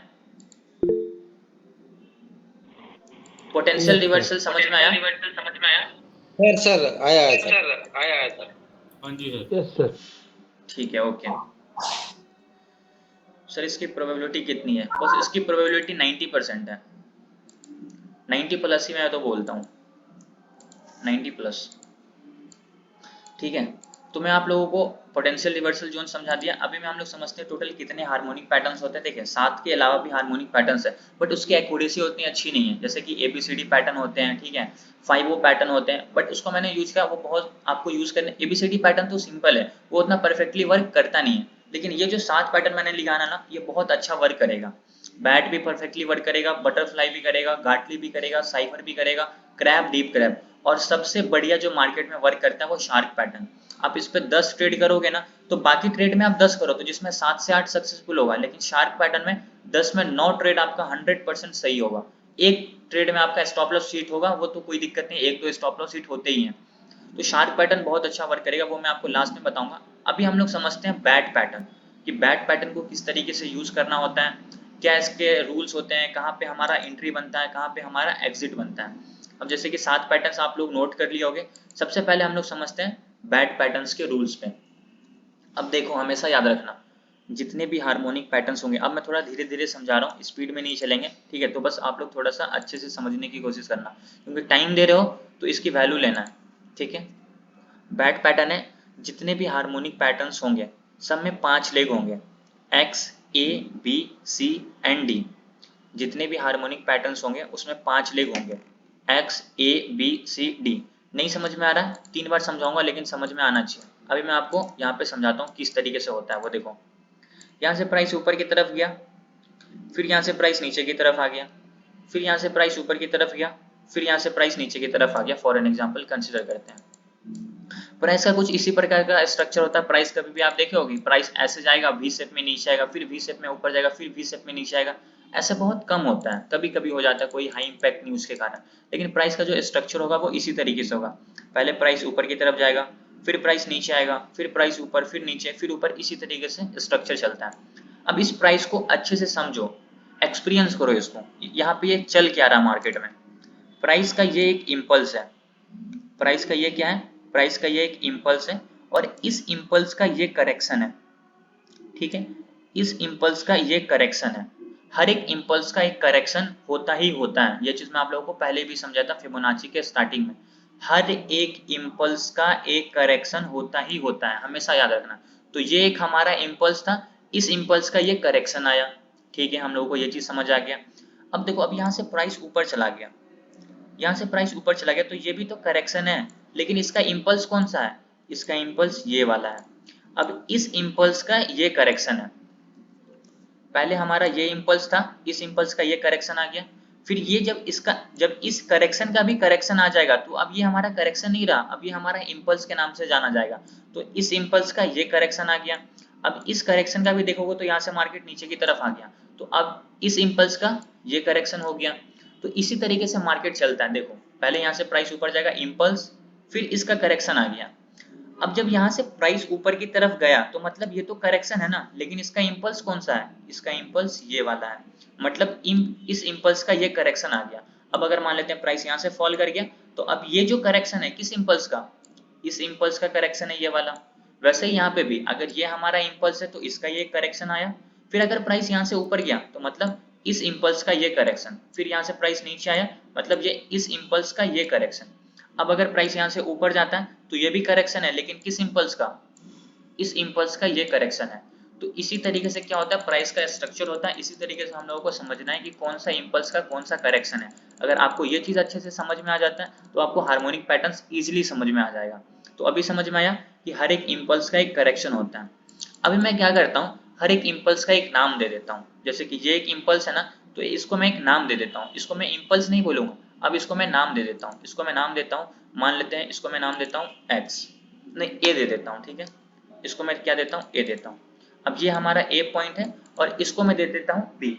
पोटेंशियल रिवर्सल समझ में आया? सर आया है सर। हाँ जी सर। Yes sir. ठीक है, ओके सर। इसकी प्रोबेबिलिटी कितनी है? बस इसकी प्रोबेबिलिटी 90% है। 90 प्लस ही मैं तो बोलता हूँ, 90 प्लस। ठीक है, तो मैं आप लोगों को पोटेंशियल रिवर्सल जोन समझा दिया। अभी में हम लोग समझते हैं टोटल कितने हार्मोनिक पैटर्न्स होते हैं। देखिए 7 के अलावा भी हार्मोनिक पैटर्न्स है, बट उसकी एक्यूरेसी उतनी अच्छी नहीं है। जैसे कि ABCD पैटर्न होते हैं, ठीक है, 5O पैटर्न होते हैं, बट उसको मैंने यूज किया, वो बहुत आपको यूज करने। ABCD पैटर्न तो सिंपल है, वो उतना परफेक्टली वर्क करता नहीं है, लेकिन ये जो 7 पैटर्न मैंने लिखाना ना, ये बहुत अच्छा वर्क करेगा। बैट भी परफेक्टली वर्क करेगा, बटरफ्लाई भी करेगा, गाटली भी करेगा, साइफर भी करेगा, क्रैब, डीप क्रैब, और सबसे बढ़िया जो मार्केट में वर्क करता है वो शार्क पैटर्न। आप इस पे 10 ट्रेड करोगे ना, तो बाकी ट्रेड में आप 10 करो तो जिसमें 7 से 8 सक्सेसफुल होगा, लेकिन शार्क पैटर्न में 10 में 9 ट्रेड आपका 100% सही होगा। एक ट्रेड में आपका स्टॉप लॉस हिट होगा, वो तो कोई दिक्कत नहीं, एक दो स्टॉप लॉस हिट होते ही हैं। तो शार्क पैटर्न बहुत अच्छा वर्क करेगा, वो मैं आपको लास्ट में बताऊंगा। अभी हम लोग समझते हैं बैट पैटर्न, कि बैट पैटर्न को किस तरीके से यूज करना होता है, क्या इसके रूल्स होते हैं, कहाँ पे हमारा एंट्री बनता है, कहाँ पे हमारा एग्जिट बनता है। अब जैसे कि 7 पैटर्न्स आप लोग नोट कर लिए होंगे। सबसे पहले हम लोग समझते हैं बैट पैटर्न्स के रूल्स पे। अब देखो हमेशा याद रखना, जितने भी हार्मोनिक पैटर्न्स होंगे, अब मैं थोड़ा धीरे धीरे समझा रहा हूँ, स्पीड में नहीं चलेंगे, ठीक है, तो बस आप लोग थोड़ा सा अच्छे से समझने की कोशिश करना, क्योंकि टाइम दे रहे हो तो इसकी वैल्यू लेना है। ठीक है, बैट पैटर्न है, जितने भी हार्मोनिक पैटर्न्स होंगे सब में 5 लेग होंगे, X, A, B, C and D। जितने भी हार्मोनिक पैटर्न्स होंगे उसमें 5 लेग होंगे, X, A, B, C, D। नहीं समझ में आ रहा है, 3 बार समझाऊंगा, लेकिन समझ में आना चाहिए। अभी मैं आपको यहाँ पे समझाता हूँ किस तरीके से होता है। वो देखो, यहाँ से प्राइस ऊपर की तरफ गया, फिर यहाँ से प्राइस नीचे की तरफ आ गया, फिर यहाँ से प्राइस ऊपर की तरफ गया, फिर यहाँ से प्राइस नीचे की तरफ आ गया। फॉर एन एग्जाम्पल कंसिडर करते हैं, प्राइस का कुछ इसी प्रकार का स्ट्रक्चर होता है। प्राइस कभी भी आप देखे होगी, प्राइस ऐसे जाएगा, वी शेप में नीचे आएगा, फिर वी शेप में ऊपर जाएगा, फिर वी शेप में नीचे आएगा। ऐसा बहुत कम होता है, कभी कभी हो जाता है कोई हाई इंपैक्ट न्यूज के कारण, लेकिन प्राइस का जो स्ट्रक्चर होगा वो इसी तरीके से होगा। पहले प्राइस ऊपर की तरफ जाएगा, फिर प्राइस नीचे आएगा, फिर प्राइस ऊपर, फिर नीचे, फिर ऊपर, इसी तरीके से स्ट्रक्चर चलता है। अब इस प्राइस को अच्छे से समझो, एक्सपीरियंस करो इसको। यहाँ पे ये चल क्या रहा है मार्केट में, प्राइस का ये एक इम्पल्स है, प्राइस का ये क्या है, प्राइस का ये एक इम्पल्स है, और इस इम्पल्स का ये करेक्शन है। ठीक है, इस इम्पल्स का ये करेक्शन है। हर एक इम्पल्स का एक करेक्शन होता ही होता है, ये चीज मैं आप लोगों को पहले भी समझाया था फिबोनाची के स्टार्टिंग में। हर एक इम्पल्स का एक करेक्शन होता ही होता है, हमेशा याद रखना। तो ये एक हमारा इम्पल्स था, इस इम्पल्स का ये करेक्शन आया। ठीक है, हम लोगों को ये चीज समझ आ गया। अब देखो, अब यहाँ से प्राइस ऊपर चला गया, यहाँ से प्राइस ऊपर चला गया, तो ये भी तो करेक्शन है, लेकिन इसका इम्पल्स कौन सा है, इसका इम्पल्स ये वाला है। अब इस इम्पल्स का ये करेक्शन है, पहले हमारा ये इम्पल्स था, इस इम्पल्स का ये करेक्शन आ गया, फिर ये जब इस करेक्शन का भी करेक्शन आ जाएगा, तो अब ये हमारा करेक्शन नहीं रहा, अब ये हमारा इम्पल्स के नाम से जाना जाएगा। तो इस इम्पल्स का ये करेक्शन आ गया। अब इस करेक्शन का भी देखोगे तो यहाँ से मार्केट नीचे की तरफ आ गया, तो अब इस इम्पल्स का ये करेक्शन हो गया। तो इसी तरीके से मार्केट चलता है। देखो, पहले यहाँ से प्राइस ऊपर जाएगा, इम्पल्स, फिर इसका करेक्शन आ गया। अब जब यहाँ से प्राइस ऊपर की तरफ गया तो मतलब ये तो करेक्शन है ना, लेकिन इसका इम्पल्स कौन सा है, इसका इम्पल्स ये वाला है, मतलब इस इम्पल्स का ये करेक्शन आ गया। अब अगर मान लेते हैं प्राइस यहाँ से फॉल कर गया तो अब ये जो करेक्शन है किस इम्पल्स का, इस इम्पल्स का करेक्शन है ये वाला। वैसे ही यहाँ पे भी अगर ये हमारा इम्पल्स है तो इसका ये करेक्शन आया। फिर अगर प्राइस यहाँ से ऊपर गया तो मतलब इस इम्पल्स का ये करेक्शन, फिर यहाँ से प्राइस नीचे आया मतलब ये इस इम्पल्स का ये करेक्शन। अब अगर प्राइस यहाँ से ऊपर जाता है तो ये भी करेक्शन है, लेकिन किस इम्पल्स का, इस इम्पल्स का ये करेक्शन है। तो इसी तरीके से क्या होता है, प्राइस का स्ट्रक्चर होता है। इसी तरीके से हम लोगों को समझना है कि कौन सा इम्पल्स का कौन सा करेक्शन है। अगर आपको ये चीज अच्छे से समझ में आ जाता है तो आपको हार्मोनिक पैटर्न्स इजीली समझ में आ जाएगा। तो अभी समझ में आया कि हर एक इम्पल्स का एक करेक्शन होता है। अभी मैं क्या करता हूँ, हर एक इम्पल्स का एक नाम दे देता हूँ। जैसे कि ये एक इम्पल्स है ना, तो इसको मैं एक नाम दे देता हूँ। इसको मैं इम्पल्स नहीं बोलूंगा, अब इसको मैं नाम दे देता हूँ। इसको मैं नाम देता हूँ, मान लेते हैं इसको मैं नाम देता हूँ एक्स, नहीं ए दे देता हूँ, ठीक है। इसको मैं क्या देता हूँ, ए देता हूँ। अब ये हमारा ए पॉइंट है और इसको मैं दे देता हूँ बी।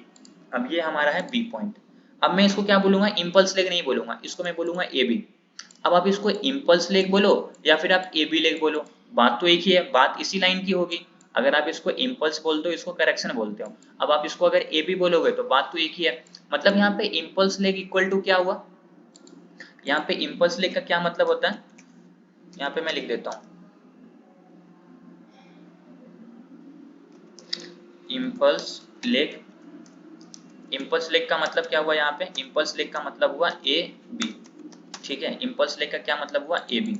अब ये हमारा है बी पॉइंट। अब मैं इसको क्या बोलूंगा, इम्पल्स लेग नहीं बोलूंगा, इसको मैं बोलूंगा ए बी। अब आप इसको इम्पल्स लेग बोलो या फिर आप ए बी लेग बोलो, बात तो एक ही है, बात इसी लाइन की होगी। अगर आप इसको इम्पल्स बोलते हो इसको करेक्शन बोलते हो, अब आप इसको अगर ए बी बोलोगे तो बात तो एक ही है। मतलब यहाँ पे इम्पल्स लेग इक्वल टू क्या हुआ, यहाँ पे इम्पल्स लेग का क्या मतलब होता है, यहाँ पे मैं लिख देता हूँ इम्पल्स लेग। इम्पल्स लेग का मतलब क्या हुआ, यहाँ पे इम्पल्स लेग का मतलब हुआ ए बी, ठीक है। इम्पल्स लेग का क्या मतलब हुआ, ए बी।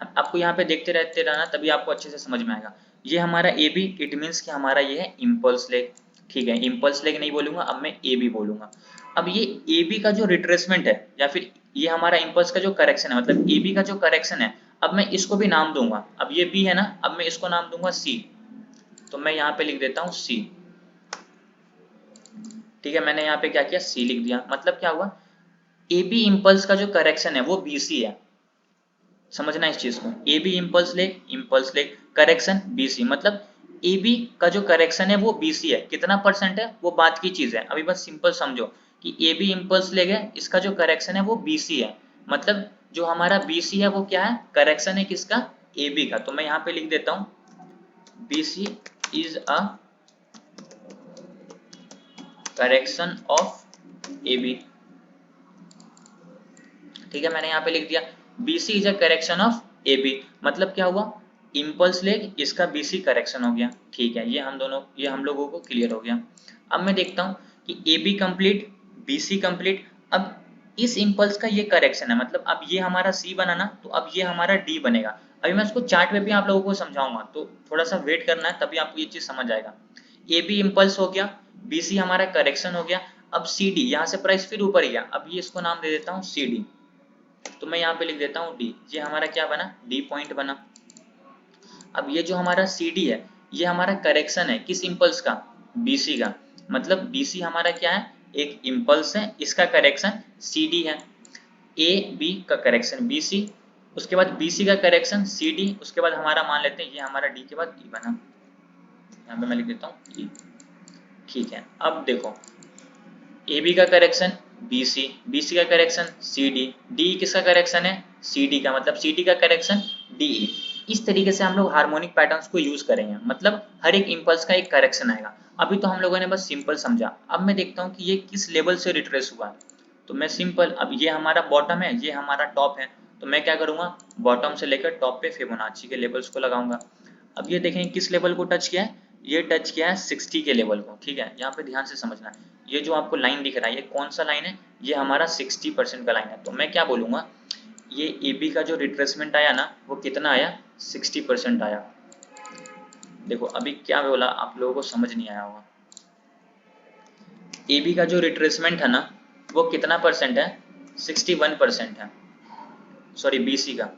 आपको यहाँ पे देखते रहते रहना तभी आपको अच्छे से समझ में आएगा। ये हमारा ए बी, इट मीन्स कि हमारा ये है इम्पल्स लेग, ठीक है। इम्पल्स लेग नहीं बोलूंगा, अब मैं ए बी बोलूंगा। अब ये ए बी का जो रिट्रेसमेंट है या फिर ये हमारा इम्पल्स का जो करेक्शन है, मतलब ए बी का जो करेक्शन है, अब मैं इसको भी नाम दूंगा। अब ये बी है ना, अब मैं इसको नाम दूंगा सी, तो मैं यहाँ पे लिख देता हूँ सी, ठीक है। मैंने यहाँ पे क्या किया, सी लिख दिया। मतलब क्या हुआ, ए बी इम्पल्स का जो करेक्शन है वो बी सी है, समझना इस चीज को। A B impulse leg correction B C, मतलब ए बी का जो करेक्शन है वो बी सी है। कितना परसेंट है वो बात की चीज है, अभी बस सिंपल समझो कि ए बी इम्पल्स लेग है, इसका जो करेक्शन है वो बी सी है। मतलब जो हमारा बी सी है वो क्या है, करेक्शन है किसका, ए बी का। तो मैं यहाँ पे लिख देता हूँ B C is a correction of A B, ठीक है। मैंने यहाँ पे लिख दिया BC is a correction of AB। मतलब क्या हुआ, इम्पल्स लेग इसका BC करेक्शन हो गया, ठीक है। ये हम लोगों को क्लियर हो गया। अब मैं देखता हूँ कि AB कंप्लीट, BC कंप्लीट। अब इस इम्पल्स का ये करेक्शन है, मतलब अब ये हमारा C बना ना, तो अब ये हमारा D बनेगा। अभी मैं इसको चार्ट में भी आप लोगों को समझाऊंगा, तो थोड़ा सा वेट करना है तभी आपको ये चीज समझ आएगा। AB इम्पल्स हो गया, BC हमारा करेक्शन हो गया। अब CD, यहाँ से प्राइस फिर ऊपर गया, अब ये इसको नाम दे देता हूँ CD, तो मैं यहाँ पे लिख देता हूँ डी। ये हमारा क्या बना, डी पॉइंट बना। अब ये जो हमारा सी डी है ये हमारा करेक्शन है किस इम्पल्स का, बीसी का। मतलब बीसी हमारा क्या है, एक इम्पल्स है, इसका करेक्शन सी डी है। ए बी का करेक्शन बीसी, उसके बाद बीसी का करेक्शन सी डी, उसके बाद हमारा मान लेते हैं ये हमारा डी के बाद ई बना, यहाँ पे मैं लिख देता हूँ ई, ठीक है। अब देखो ए बी का करेक्शन BC, BC का करेक्शन CD, D किसका करेक्शन है, CD का, मतलब CD का करेक्शन DE। इस तरीके से हम लोग हार्मोनिक पैटर्न्स को यूज करेंगे, मतलब हर एक इम्पल्स का एक करेक्शन आएगा। अभी तो हम लोगों ने बस सिंपल समझा, अब मैं देखता हूँ कि ये किस लेवल से रिट्रेस हुआ। तो मैं सिंपल, अब ये हमारा बॉटम है, ये हमारा टॉप है, तो मैं क्या करूंगा, बॉटम से लेकर टॉप पे फिबोनाची के लेवल्स को लगाऊंगा। अब ये देखें किस लेवल को टच किया है, ये टच किया है 60 के लेवल को, ठीक है। यहाँ पे ध्यान से समझना, ये जो आपको लाइन दिख रहा है ये कौन सा लाइन है, ये हमारा 60% का लाइन है। तो मैं क्या बोलूंगा, ये AB का जो रिट्रेसमेंट आया ना वो कितना आया, 60% आया। देखो अभी क्या बोला आप लोगों को समझ नहीं आया होगा। AB का जो रिट्रेसमेंट है ना वो कितना परसेंट है, 61% है। सॉरी BC का,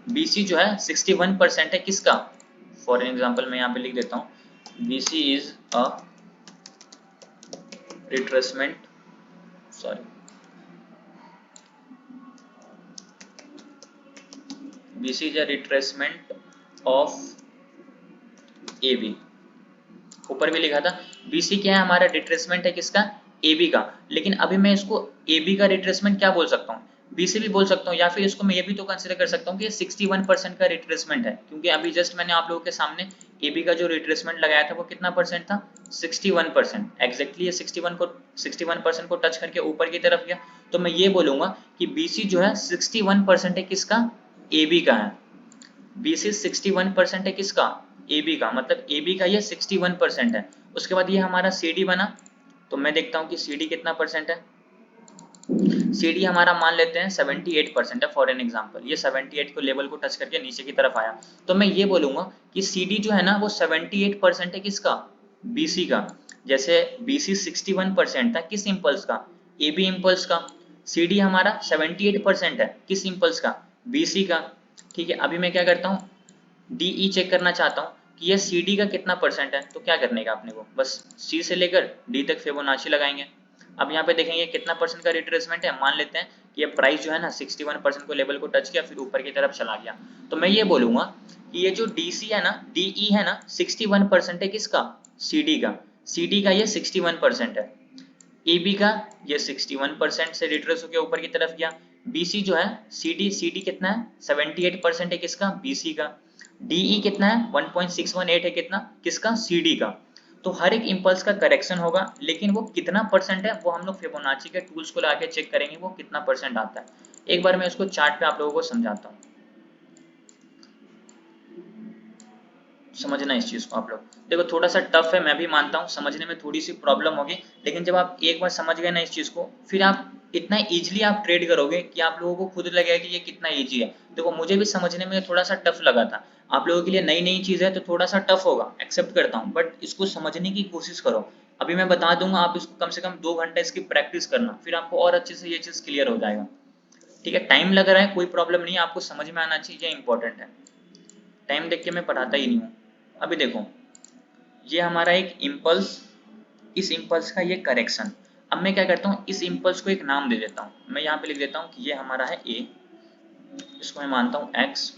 BC जो है 61% है किसका, फॉर एग्जाम्पल मैं यहाँ पे लिख देता हूँ BC is a retracement, sorry BC is a retracement of AB। ऊपर भी लिखा था BC क्या है, हमारा रिट्रेसमेंट है किसका, AB का। लेकिन अभी मैं इसको AB का रिट्रेसमेंट क्या बोल सकता हूँ, BC भी बोल सकता हूँ, या फिर इसको मैं ये भी तो कंसिडर कर सकता हूँ कि 61% का रिट्रेसमेंट है, क्योंकि अभी जस्ट मैंने आप लोगों के सामने AB का जो रिट्रेसमेंट लगाया था वो कितना परसेंट था, 61%। एग्जैक्टली ये 61% को टच करके ऊपर की तरफ गया, तो मैं ये बोलूंगा कि BC जो है 61% है किसका, AB का है। BC 61% है किसका, AB का, मतलब AB का ये 61% है। उसके बाद ये हमारा CD बना, तो मैं देखता हूँ कि CD कितना परसेंट है। CD हमारा मान लेते हैं 78% है फॉर एन एग्जांपल, ये 78 को लेवल को टच करके नीचे की तरफ आया, तो मैं ये बोलूंगा कि CD जो है ना वो 78% है किसका, BC का। जैसे BC 61% था किस इंपल्स का, AB इंपल्स का, CD हमारा 78% है किस इंपल्स का, BC का। ठीक है, अभी मैं क्या करता हूँ, DE चेक करना चाहता हूँ कि ये CD का कितना परसेंट है, तो क्या करने का अपने को, बस C से लेकर D तक फिबोनाची लगाएंगे। अब यहाँ पे देखेंगे कितना परसेंट का रिट्रेसमेंट है, मान लेते हैं कि ये प्राइस जो है ना 61% को लेवल को टच किया, फिर ऊपर की तरफ चला गया, तो मैं ये बोलूंगा कि ये जो DC है ना, DE है ना 61% है किसका, CD का। CD का ये 61% है, AB का ये 61% से रिट्रेस होकर ऊपर की तरफ गया। BC जो है CD कितना है, 78% है किसका, BC का। DE कितना है, 1.618 है कितना, किसका, CD का। तो हर एक इंपल्स का करेक्शन होगा, लेकिन वो कितना परसेंट है वो हम लोग फिबोनाची के टूल्स को लगा के चेक करेंगे वो कितना परसेंट आता है। एक बार मैं इसको चार्ट पे आप लोगों को समझाता हूँ, समझना इस चीज को आप लोग। देखो थोड़ा सा टफ है, मैं भी मानता हूँ, समझने में थोड़ी सी प्रॉब्लम होगी, लेकिन जब आप एक बार समझ गए ना इस चीज को, फिर आप इतना इजीली आप ट्रेड करोगे कि आप लोगों को खुद लगेगा कि ये कितना इजी है। देखो मुझे भी समझने में थोड़ा सा टफ लगा था, आप लोगों के लिए नई नई चीज है तो थोड़ा सा टफ होगा, एक्सेप्ट करता हूँ, बट इसको समझने की कोशिश करो। अभी मैं बता दूंगा, आप इसको कम से कम 2 घंटे इसकी प्रैक्टिस करना, फिर आपको और अच्छे से ये चीज क्लियर हो जाएगा। ठीक है, टाइम लग रहा है कोई प्रॉब्लम नहीं है, आपको समझ में आना चाहिए, ये इंपॉर्टेंट है। टाइम देख के मैं पढ़ाता ही नहीं हूँ। अभी देखो ये हमारा एक इम्पल्स, इस इम्पल्स का ये करेक्शन। अब मैं क्या करता हूँ, इस इम्पल्स को एक नाम दे देता हूँ, मैं यहाँ पे लिख देता हूँ कि ये हमारा है A, इसको मैं मानता हूँ X,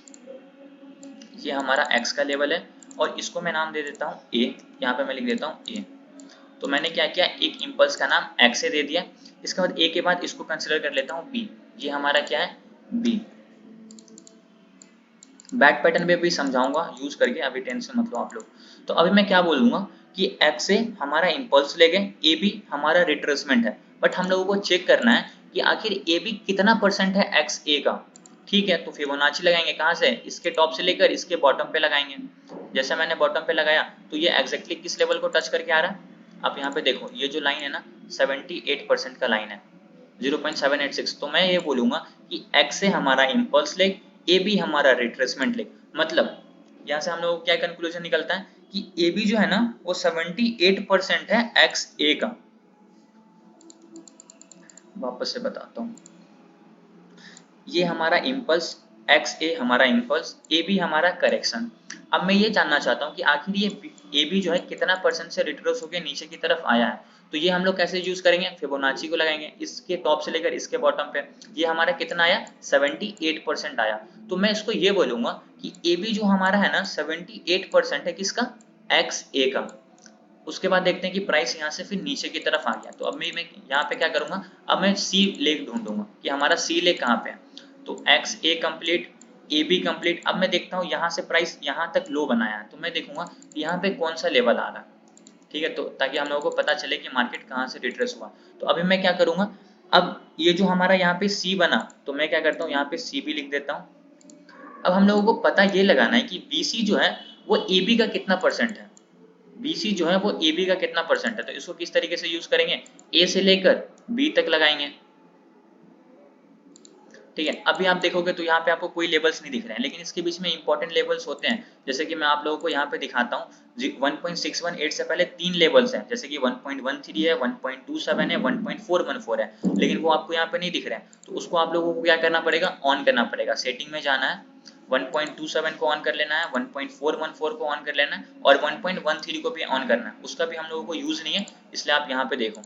ये हमारा X का लेवल है, और इसको मैं नाम दे देता हूँ A, यहाँ पे मैं लिख देता हूँ A। तो मैंने क्या किया, एक इम्पल्स का नाम X से दे दिया, इसके बाद A के बाद इसको कंसिडर कर लेता हूँ B, ये हमारा क्या है, B। बैक पैटर्न में भी समझाऊंगा यूज करके, अभी टेंशन मत लो आप लोग। तो अभी मैं क्या बोलूंगा कि X से हमारा इम्पल्स ले गए, AB हमारा रिट्रेसमेंट है, बट हम लोगों को चेक करना है कि आखिर AB कितना परसेंट है XA का। ठीक है, तो फिबोनाची लगाएंगे कहाँ से, इसके टॉप से लेकर इसके बॉटम पे लगाएंगे। जैसे मैंने बॉटम पे लगाया तो ये एग्जैक्टली किस लेवल को टच करके आ रहा है, आप यहाँ पे देखो ये जो लाइन है ना 78% का लाइन है, 0.786। तो मैं ये बोलूंगा कि X से हमारा इम्पल्स लेग, AB हमारा रिट्रेसमेंट लेग, मतलब यहाँ से हम लोग क्या कंक्लूजन निकलता है कि AB जो है ना वो 78% है XA का। वापस से बताता हूँ, ये हमारा इम्पल्स, XA हमारा इम्पल्स, AB हमारा करेक्शन। अब मैं ये जानना चाहता हूँ कि आखिर ये AB जो है कितना परसेंट से रिट्रेस होकर नीचे की तरफ आया है। तो ये हम लोग कैसे यूज करेंगे, फिबोनाची को लगाएंगे, इसके टॉप से लेकर इसके बॉटम पे, ये हमारा कितना आया, 78% आया। तो मैं इसको ये बोलूंगा कि AB जो हमारा है ना 78% है किसका, XA का। उसके बाद देखते हैं कि प्राइस यहाँ से फिर नीचे की तरफ आ गया, तो अब मैं यहाँ पे क्या करूंगा, अब मैं C लेग ढूंढूंगा कि हमारा C लेग कहाँ पे है। तो XA कंप्लीट, AB कंप्लीट। अब मैं देखता हूँ यहाँ से प्राइस यहाँ तक लो बनाया है, तो मैं देखूंगा कि यहाँ पे कौन सा लेवल आ रहा है। ठीक है, तो ताकि हम लोगों को पता चले कि मार्केट कहाँ से रिट्रेस हुआ। तो अभी मैं क्या करूंगा, अब ये जो हमारा यहाँ पे C बना, तो मैं क्या करता हूँ यहाँ पे C भी लिख देता हूँ। अब हम लोगों को पता ये लगाना है कि BC जो है वो AB का कितना परसेंट है, BC जो है वो AB का कितना परसेंट है। तो इसको किस तरीके से यूज करेंगे, A से लेकर B तक लगाएंगे। ठीक है, अभी आप देखोगे तो यहाँ पे आपको कोई लेवल्स नहीं दिख रहे हैं, लेकिन इसके बीच में इंपॉर्टेंट लेवल्स होते हैं, जैसे कि मैं आप लोगों को यहाँ पे दिखाता हूँ। 1.618 से पहले 3 लेवल्स हैं, जैसे कि 1.13 है, 1.27 है, 1.414 है, लेकिन वो आपको यहाँ पे नहीं दिख रहे हैं। तो उसको आप लोगों को क्या करना पड़ेगा, ऑन करना पड़ेगा, सेटिंग में जाना है, 1.27 को ऑन कर लेना है, 1.414 को ऑन कर लेना है, और 1.13 को भी ऑन करना है। उसका भी हम लोगों को यूज नहीं है, इसलिए आप यहाँ पे देखो।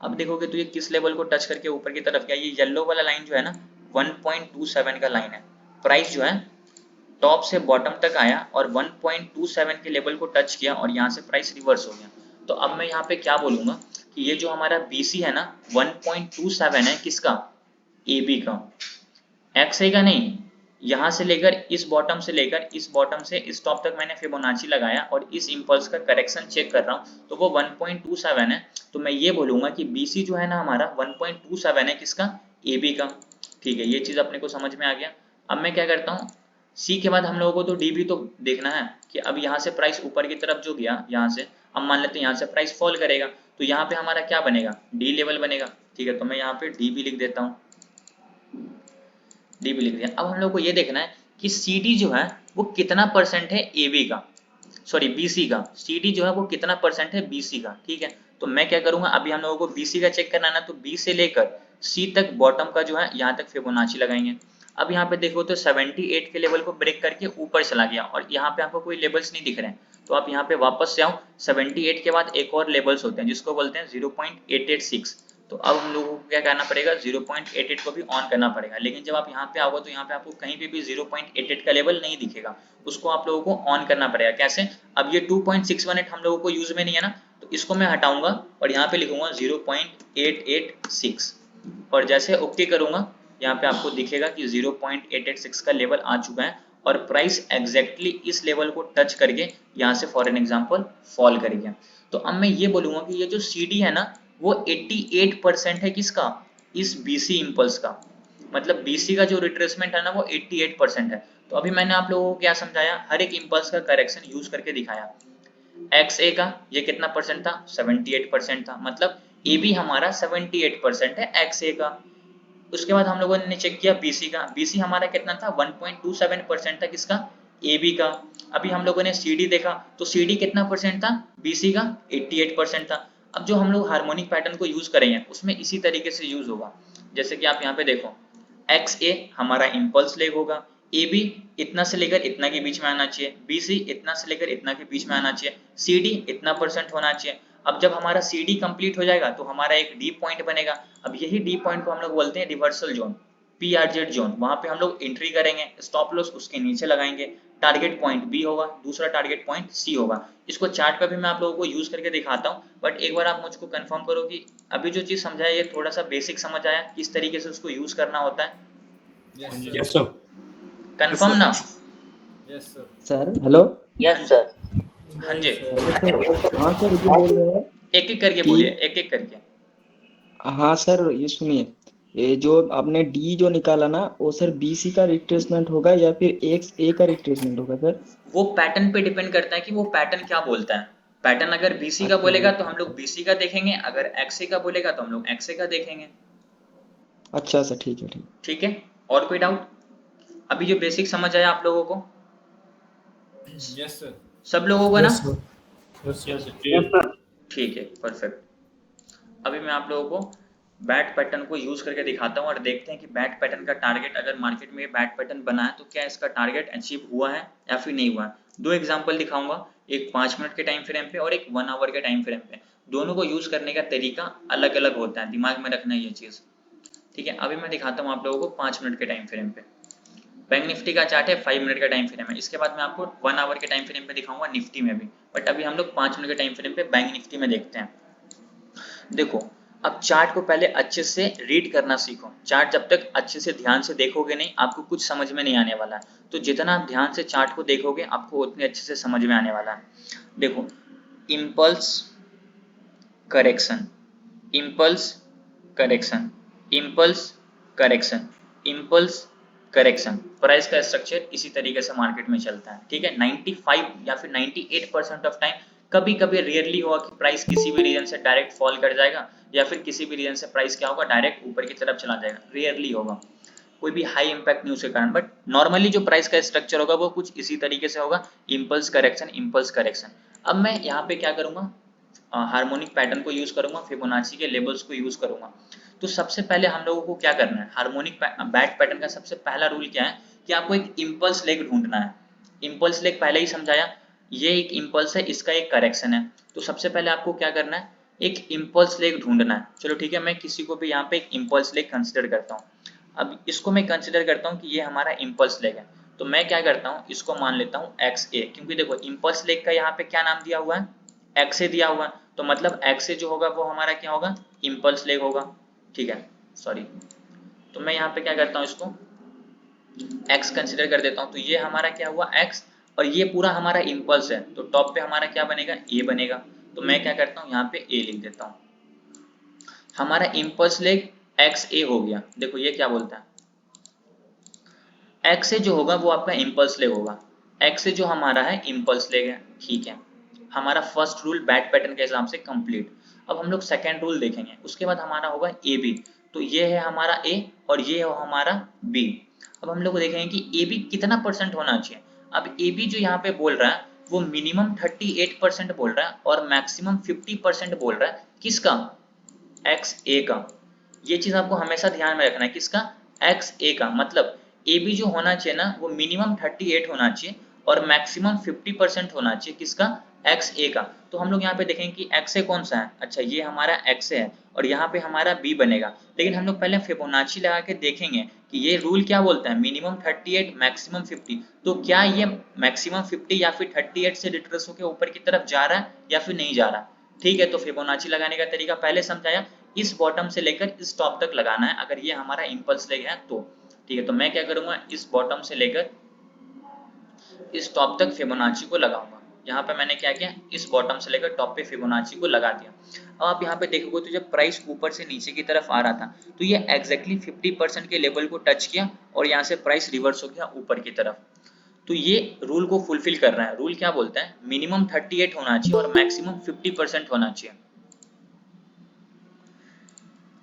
अब देखोगे तो ये किस लेवल को टच करके ऊपर की तरफ गया, ये येलो वाला लाइन जो है ना 1.27 का लाइन है। प्राइस जो है टॉप से बॉटम तक आया और 1.27 के लेवल को टच किया, और यहाँ से प्राइस रिवर्स हो गया। तो अब मैं यहाँ पे क्या बोलूंगा कि ये जो हमारा BC है ना 1.27 है किसका, ए बी का, एक्स ए का नहीं, यहाँ से लेकर इस बॉटम से लेकर इस बॉटम से इस टॉप तक मैंने फिबोनाची लगाया और इस इम्पल्स का करेक्शन चेक कर रहा हूँ तो वो 1.27 है। तो मैं ये बोलूंगा कि BC जो है ना हमारा 1.27 है, किसका, AB का। ठीक है, ये चीज अपने को समझ में आ गया। अब मैं क्या करता हूँ, C के बाद हम लोगों को तो D भी तो देखना है कि अब यहाँ से प्राइस ऊपर की तरफ जो गया, यहाँ से अब मान लेते हैं यहाँ से प्राइस फॉल करेगा तो यहाँ पे हमारा क्या बनेगा, D लेवल बनेगा। ठीक है, तो मैं यहाँ पे D भी लिख देता हूँ, डी भी लिख दिया। अब हम लोग को ये देखना है कि CD जो है वो कितना परसेंट है AB का, सॉरी BC का, CD जो है वो कितना परसेंट है BC का। ठीक है, तो मैं क्या करूंगा, अभी हम लोगों को BC का चेक करना है ना, तो B से लेकर C तक बॉटम का जो है यहाँ तक फिबोनाची लगाएंगे। अब यहाँ पे देखो तो 78 के लेवल को ब्रेक करके ऊपर चला गया और यहाँ पे आपको कोई लेवल्स नहीं दिख रहे हैं, तो आप यहाँ पे वापस से आओ। 78 के बाद एक और लेवल्स होते हैं जिसको बोलते हैं 0.886। तो अब हम लोगों को क्या करना पड़ेगा, 0.88 को भी ऑन करना पड़ेगा। लेकिन जब आप यहाँ पे आओगे तो यहाँ पे आपको कहीं पे भी 0.88 का लेवल नहीं दिखेगा, उसको आप लोगों को ऑन करना पड़ेगा। कैसे, अब ये 2.618 हम लोगों को यूज में नहीं है ना, तो इसको मैं हटाऊंगा और यहाँ पे लिखूंगा 0.886 और जैसे ओके करूंगा यहाँ पे आपको दिखेगा कि 0.886 का लेवल आ चुका है और प्राइस एग्जैक्टली इस लेवल को टच करके यहाँ से फॉर एन एग्जांपल फॉल कर गया। तो अब मैं ये बोलूंगा कि ये जो CD है ना वो 88% है, किसका, इस BC इम्पल्स का। मतलब BC का जो रिट्रेसमेंट है ना वो 88% है। तो अभी मैंने आप लोगों को क्या समझाया, हर एक इम्पल्स का करेक्शन यूज करके दिखाया। XA का ये कितना परसेंट था, 78% था, मतलब AB हमारा 78% है XA का। उसके बाद हम लोगों ने चेक किया BC का, BC हमारा कितना था, 1.27% था, किसका, AB का। अभी हम लोगों ने CD देखा तो CD कितना परसेंट था, BC का 88% था। अब जो हम लोग हार्मोनिक पैटर्न को यूज करेंगे उसमें इसी तरीके से यूज होगा। जैसे कि आप यहाँ पे देखो, XA हमारा इम्पल्स लेग होगा, AB इतना से लेकर इतना के बीच में आना चाहिए, BC इतना से लेकर इतना के बीच में आना चाहिए, CD इतना परसेंट होना चाहिए। अब जब हमारा CD कंप्लीट हो जाएगा तो हमारा एक D पॉइंट बनेगा। अब यही D पॉइंट को हम लोग बोलते हैं रिवर्सल जोन, PRZ जोन। वहां पे हम लोग एंट्री करेंगे, स्टॉप लॉस उसके नीचे लगाएंगे, टारगेट पॉइंट B होगा, दूसरा टारगेट पॉइंट C होगा। इसको चार्ट पे भी मैं आप लोगों को यूज करके दिखाता हूँ, बट एक बार आप मुझको कंफर्म करो कि अभी जो चीज समझा है ये थोड़ा सा बेसिक समझ आया, किस तरीके से उसको यूज करना होता है। Yes sir. कंफर्म ना? Sir hello. Yes sir. हाँ जी, हाँ सर, ये बोल रहे हैं एक एक करके कि बोलिए, एक एक करके। हाँ सर, ये सुनिए, ये जो आपने डी जो निकाला ना वो सर BC का रिट्रेसमेंट होगा या फिर XA का रिट्रेसमेंट होगा सर? वो पैटर्न पे डिपेंड करता है कि वो पैटर्न क्या बोलता है। पैटर्न अगर BC का बोलेगा तो हम लोग BC का देखेंगे, अगर XA का बोलेगा तो हम लोग XA का देखेंगे। अच्छा सर, ठीक है ठीक। ठीक है, और कोई डाउट? अभी जो बेसिक समझ आया आप लोगों को? Yes sir. सब लोगों को ना? यस यस ठीक है, परफेक्ट। अभी मैं आप लोगों को बैट पैटर्न को यूज करके दिखाता हूँ और देखते हैं कि बैट पैटर्न का टारगेट, अगर मार्केट में ये बैट पैटर्न बना है तो क्या इसका टारगेट अचीव हुआ है या फिर नहीं हुआ है। दो एग्जांपल दिखाऊंगा, एक 5 मिनट के टाइम फ्रेम पे और एक 1 आवर के टाइम फ्रेम पे। दोनों को यूज करने का तरीका अलग अलग होता है, दिमाग में रखना ये चीज। ठीक है, अभी मैं दिखाता हूँ आप लोगों को 5 मिनट के टाइम फ्रेम पे। बैंक निफ्टी का चार्ट है, 5 मिनट का टाइम फ्रेम है। इसके बाद मैं आपको 1 आवर के टाइम फ्रेम पे दिखाऊंगा, निफ्टी में भी। बट अभी हम लोग 5 मिनट के टाइम फ्रेम पे बैंक निफ्टी में देखते हैं। देखो, अब चार्ट को पहले अच्छे से रीड करना सीखो। चार्ट जब तक अच्छे से ध्यान से देखोगे नहीं, आपको कुछ समझ में नहीं आने वाला है। तो जितना आप ध्यान से चार्ट को देखोगे आपको उतने अच्छे से समझ में आने वाला है। देखो, impulse correction, impulse correction, impulse correction, impulse correction. Price का स्ट्रक्चर इसी तरीके से मार्केट में चलता है। ठीक है, 95 या फिर 98% ऑफ टाइम, कभी कभी रेयरली होगा कि प्राइस किसी भी रीजन से डायरेक्ट फॉल कर जाएगा या फिर किसी भी रीजन से प्राइस क्या होगा, डायरेक्ट ऊपर की तरफ चला जाएगा। रेयरली होगा, कोई भी हाई इंपैक्ट न्यूज के कारण। बट नॉर्मली जो प्राइस का स्ट्रक्चर होगा वो कुछ इसी तरीके से होगा, इम्पल्स करेक्शन, इम्पल्स करेक्शन। अब मैं यहाँ पे क्या करूंगा, हार्मोनिक पैटर्न को यूज करूंगा, फिबोनाची के लेवल्स को यूज करूंगा। तो सबसे पहले हम लोगों को क्या करना है, हार्मोनिक बैट पैटर्न का सबसे पहला रूल क्या है कि आपको एक इम्पल्स लेग ढूंढना है। इम्पल्स लेग पहले ही समझाया, ये एक इम्पल्स है, इसका एक करेक्शन है। तो सबसे पहले आपको क्या करना है, एक इम्पल्स लेग ढूंढना है। चलो ठीक है, मैं किसी को भी यहाँ पे एक इम्पल्स लेग कंसिडर करता हूँ। अब इसको मैं कंसिडर करता हूँ कि ये हमारा इम्पल्स लेग है। तो मैं क्या करता हूँ, इसको मान लेता हूँ XA, क्योंकि देखो इम्पल्स लेग का यहाँ पे क्या नाम दिया हुआ है, XA दिया हुआ है। तो मतलब XA जो होगा वो हमारा क्या होगा, इम्पल्स लेग होगा। ठीक है, सॉरी, तो मैं यहाँ पे क्या करता हूँ, इसको x कंसिडर कर देता हूँ। तो ये हमारा क्या हुआ x, और ये पूरा हमारा इम्पल्स है, तो टॉप पे हमारा क्या बनेगा, a बनेगा। तो मैं क्या करता हूँ, यहाँ पे a लिख देता हूँ। हमारा इम्पल्स लेग XA हो गया। देखो ये क्या बोलता है, XA जो होगा वो आपका इम्पल्स लेग होगा, XA जो हमारा है इम्पल्स लेग है, ठीक है। हमारा फर्स्ट रूल बैट पैटर्न के हिसाब से कंप्लीट। अब हम लोग सेकेंड रूल देखेंगे, उसके बाद हमारा होगा AB। तो ये है हमारा A और ये है हमारा B। अब हम लोग देखेंगे कि AB कितना परसेंट होना चाहिए। अब AB जो यहाँ पे बोल रहा है वो मिनिमम 38% बोल रहा है और मैक्सिमम 50% बोल रहा है। किसका, XA का। ये चीज आपको हमेशा ध्यान में रखना है, किसका, XA का। मतलब AB जो होना चाहिए ना वो मिनिमम 38 होना चाहिए और मैक्सिमम 50% होना चाहिए, किसका, XA का। तो हम लोग यहाँ पे देखेंगे कि XA कौन सा है। अच्छा ये हमारा XA है और यहाँ पे हमारा B बनेगा। लेकिन हम लोग पहले फिबोनाची लगा के देखेंगे कि ये रूल क्या बोलता है, मिनिमम 38 मैक्सिमम 50। तो क्या ये मैक्सिमम 50 या फिर 38 से रिट्रेस होकर ऊपर की तरफ जा रहा है या फिर नहीं जा रहा। ठीक है, तो फिबोनाची लगाने का तरीका पहले समझाया, इस बॉटम से लेकर इस टॉप तक लगाना है अगर ये हमारा इम्पल्स लेग है तो। ठीक है, तो मैं क्या करूंगा, इस बॉटम से लेकर इस टॉप तक फिबोनाची को लगाऊंगा। यहाँ पे मैंने क्या किया, इस बॉटम से लेकर टॉप पे फिबोनाची को लगा दिया। अब आप यहाँ पे देखोगे तो जब प्राइस ऊपर से नीचे की तरफ आ रहा था तो ये एग्जैक्टली 50% के लेवल को टच किया और यहाँ से प्राइस रिवर्स हो गया ऊपर की तरफ। तो ये रूल को फुलफिल कर रहा है। रूल क्या बोलता है, मिनिमम 38 होना चाहिए और मैक्सिमम 50% होना चाहिए।